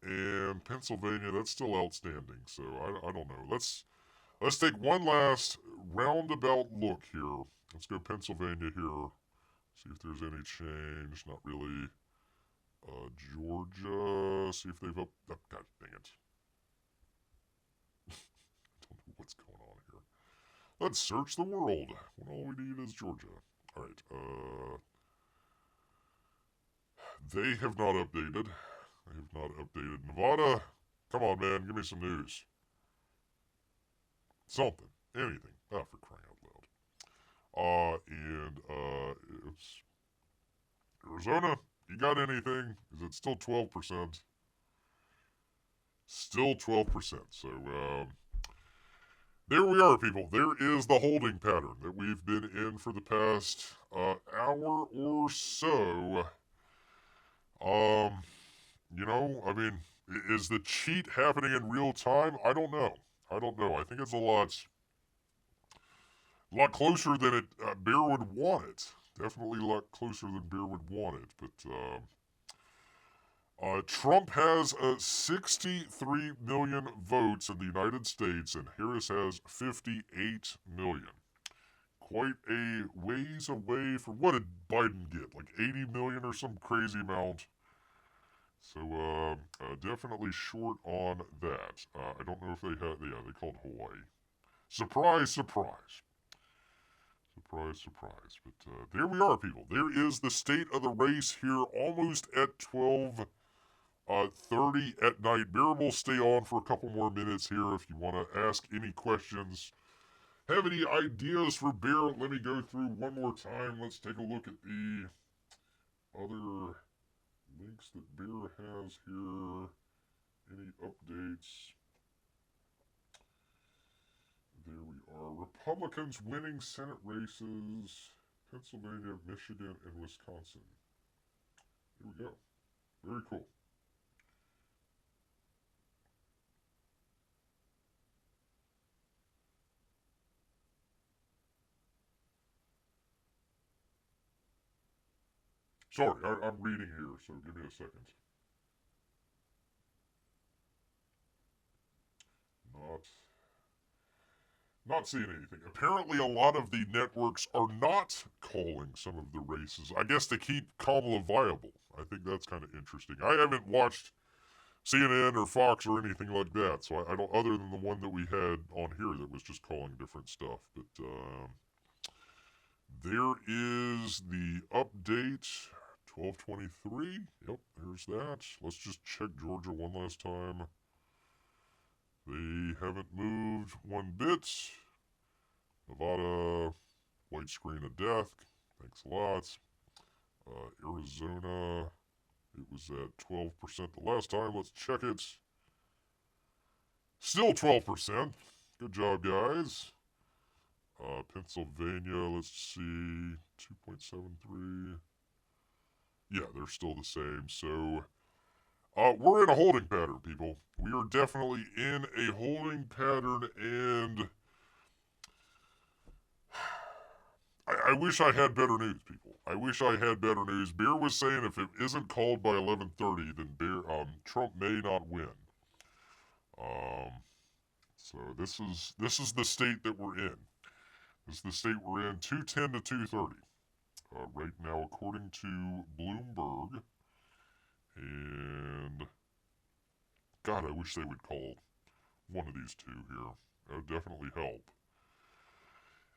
And Pennsylvania, that's still outstanding. So I don't know. Let's take one last roundabout look here. Let's go Pennsylvania here. See if there's any change. Not really. Georgia. See if they've up. Oh, God dang it. I don't know what's going on here. Let's search the world when all we need is Georgia. All right. They have not updated. They have not updated. Nevada. Come on, man. Give me some news. Something. Anything. Ah, for crying out loud. It's Arizona. You got anything? Is it still 12%? Still 12%. So, there we are, people. There is the holding pattern that we've been in for the past hour or so. I mean, is the cheat happening in real time? I don't know. I think it's a lot closer than Bear would want it. Definitely a lot closer than Bear would want it. But Trump has 63 million votes in the United States, and Harris has 58 million. Quite a ways away from what did Biden get? Like 80 million or some crazy amount. So definitely short on that. I don't know if they had. Yeah, they called Hawaii. Surprise, surprise. Surprise, surprise. But there we are, people. There is the state of the race here, almost at 12:30 at night. Bear will stay on for a couple more minutes here if you want to ask any questions. Have any ideas for Bear? Let me go through one more time. Let's take a look at the other links that Bear has here. Any updates? There we are. Republicans winning Senate races. Pennsylvania, Michigan, and Wisconsin. Here we go. Very cool. Sorry, I'm reading here, so give me a second. Not seeing anything. Apparently, a lot of the networks are not calling some of the races. I guess to keep Kamala viable. I think that's kind of interesting. I haven't watched CNN or Fox or anything like that, so I don't. Other than the one that we had on here that was just calling different stuff, but there is the update. 12:23. Yep, there's that. Let's just check Georgia one last time. They haven't moved one bit. Nevada, white screen of death. Thanks a lot. Arizona, it was at 12% the last time. Let's check it. Still 12%. Good job, guys. Pennsylvania, let's see. 2.73. Yeah, they're still the same. So, we're in a holding pattern, people. We are definitely in a holding pattern, and I wish I had better news, people. I wish I had better news. Bear was saying if it isn't called by 11:30, then Trump may not win. So this is the state that we're in. This is the state we're in. 210 to 230 right now, according to Bloomberg. And God, I wish they would call one of these two here. That would definitely help.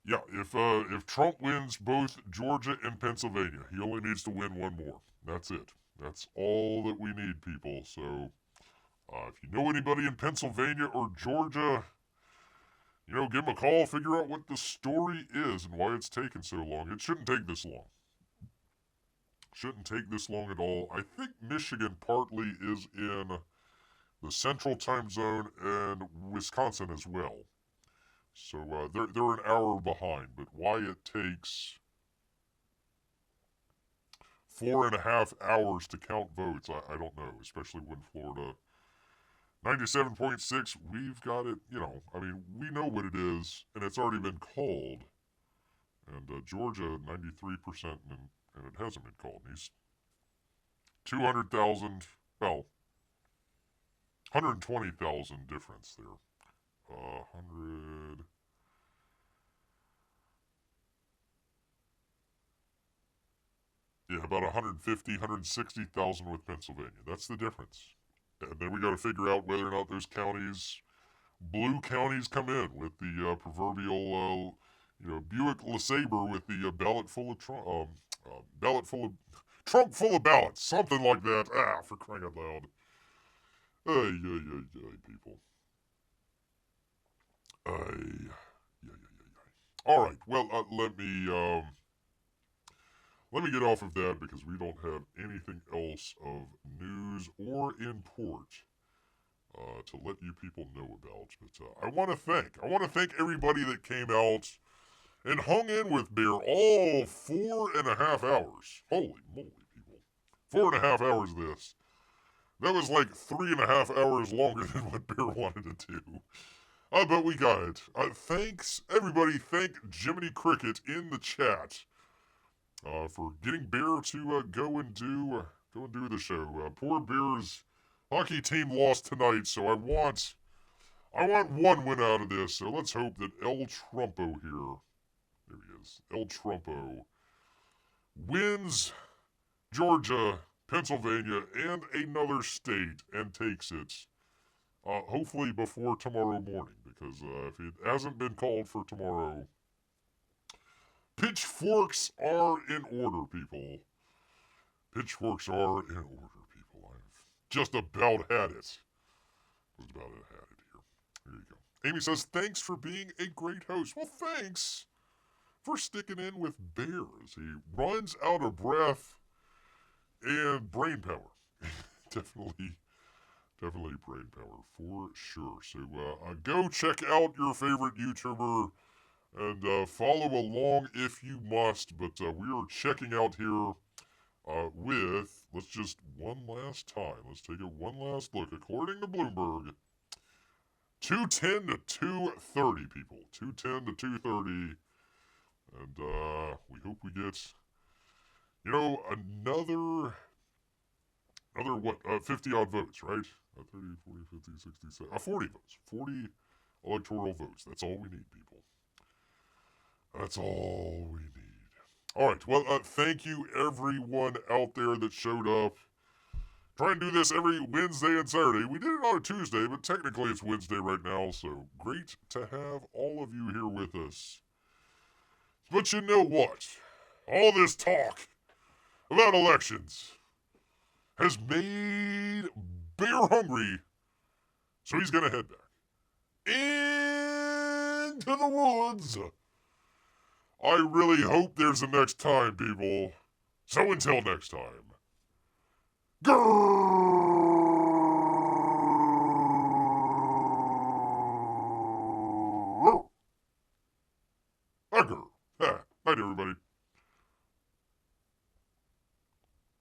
Yeah, if Trump wins both Georgia and Pennsylvania, he only needs to win one more. That's it. That's all that we need, people. So, if you know anybody in Pennsylvania or Georgia, give them a call, figure out what the story is and why it's taken so long. It shouldn't take this long. Shouldn't take this long at all. I think Michigan partly is in the central time zone and Wisconsin as well. So they're an hour behind, but why it takes 4.5 hours to count votes, I don't know, especially when Florida 97.6, we've got it, we know what it is, and it's already been called. And Georgia, 93%, and it hasn't been called. And he's 200,000, well, 120,000 difference there. 100... Yeah, about 150, 160,000 with Pennsylvania. That's the difference. And then we got to figure out whether or not those counties, blue counties, come in with the proverbial, Buick LeSabre with the ballot full of Trump, Trump full of ballots, something like that. For crying out loud. People. All right. Well, let me get off of that because we don't have anything else of news or import to let you people know about. But I want to thank everybody that came out and hung in with Bear all 4.5 hours. Holy moly, people! 4.5 hours of this. That was like 3.5 hours longer than what Bear wanted to do. But we got it. Thanks everybody. Thank Jiminy Cricket in the chat. For getting Bear to go and do the show. Poor Bear's hockey team lost tonight, so I want one win out of this. So let's hope that El Trumpo here, there he is, El Trumpo, wins Georgia, Pennsylvania, and another state and takes it. Hopefully before tomorrow morning, because if it hasn't been called for tomorrow, pitchforks are in order, people. Pitchforks are in order, people. I've just about had it. Just about had it here. There you go. Amy says, thanks for being a great host. Well, thanks for sticking in with Bear as he runs out of breath and brain power. Definitely brain power for sure. So go check out your favorite YouTuber and follow along if you must. But we are checking out here with, let's just one last time. Let's take one last look. According to Bloomberg, 210 to 230, people. 210 to 230. And we hope we get, another what, 50 odd votes, right? 30, 40, 50, 60, 70, 40 votes. electoral votes. That's all we need, people. That's all we need. All right. Well, thank you everyone out there that showed up. Try and do this every Wednesday and Saturday. We did it on a Tuesday, but technically it's Wednesday right now, so great to have all of you here with us. But you know what? All this talk about elections has made Bear hungry, so he's gonna head back into the woods. I really hope there's a next time, people. So until next time, Grrrrr!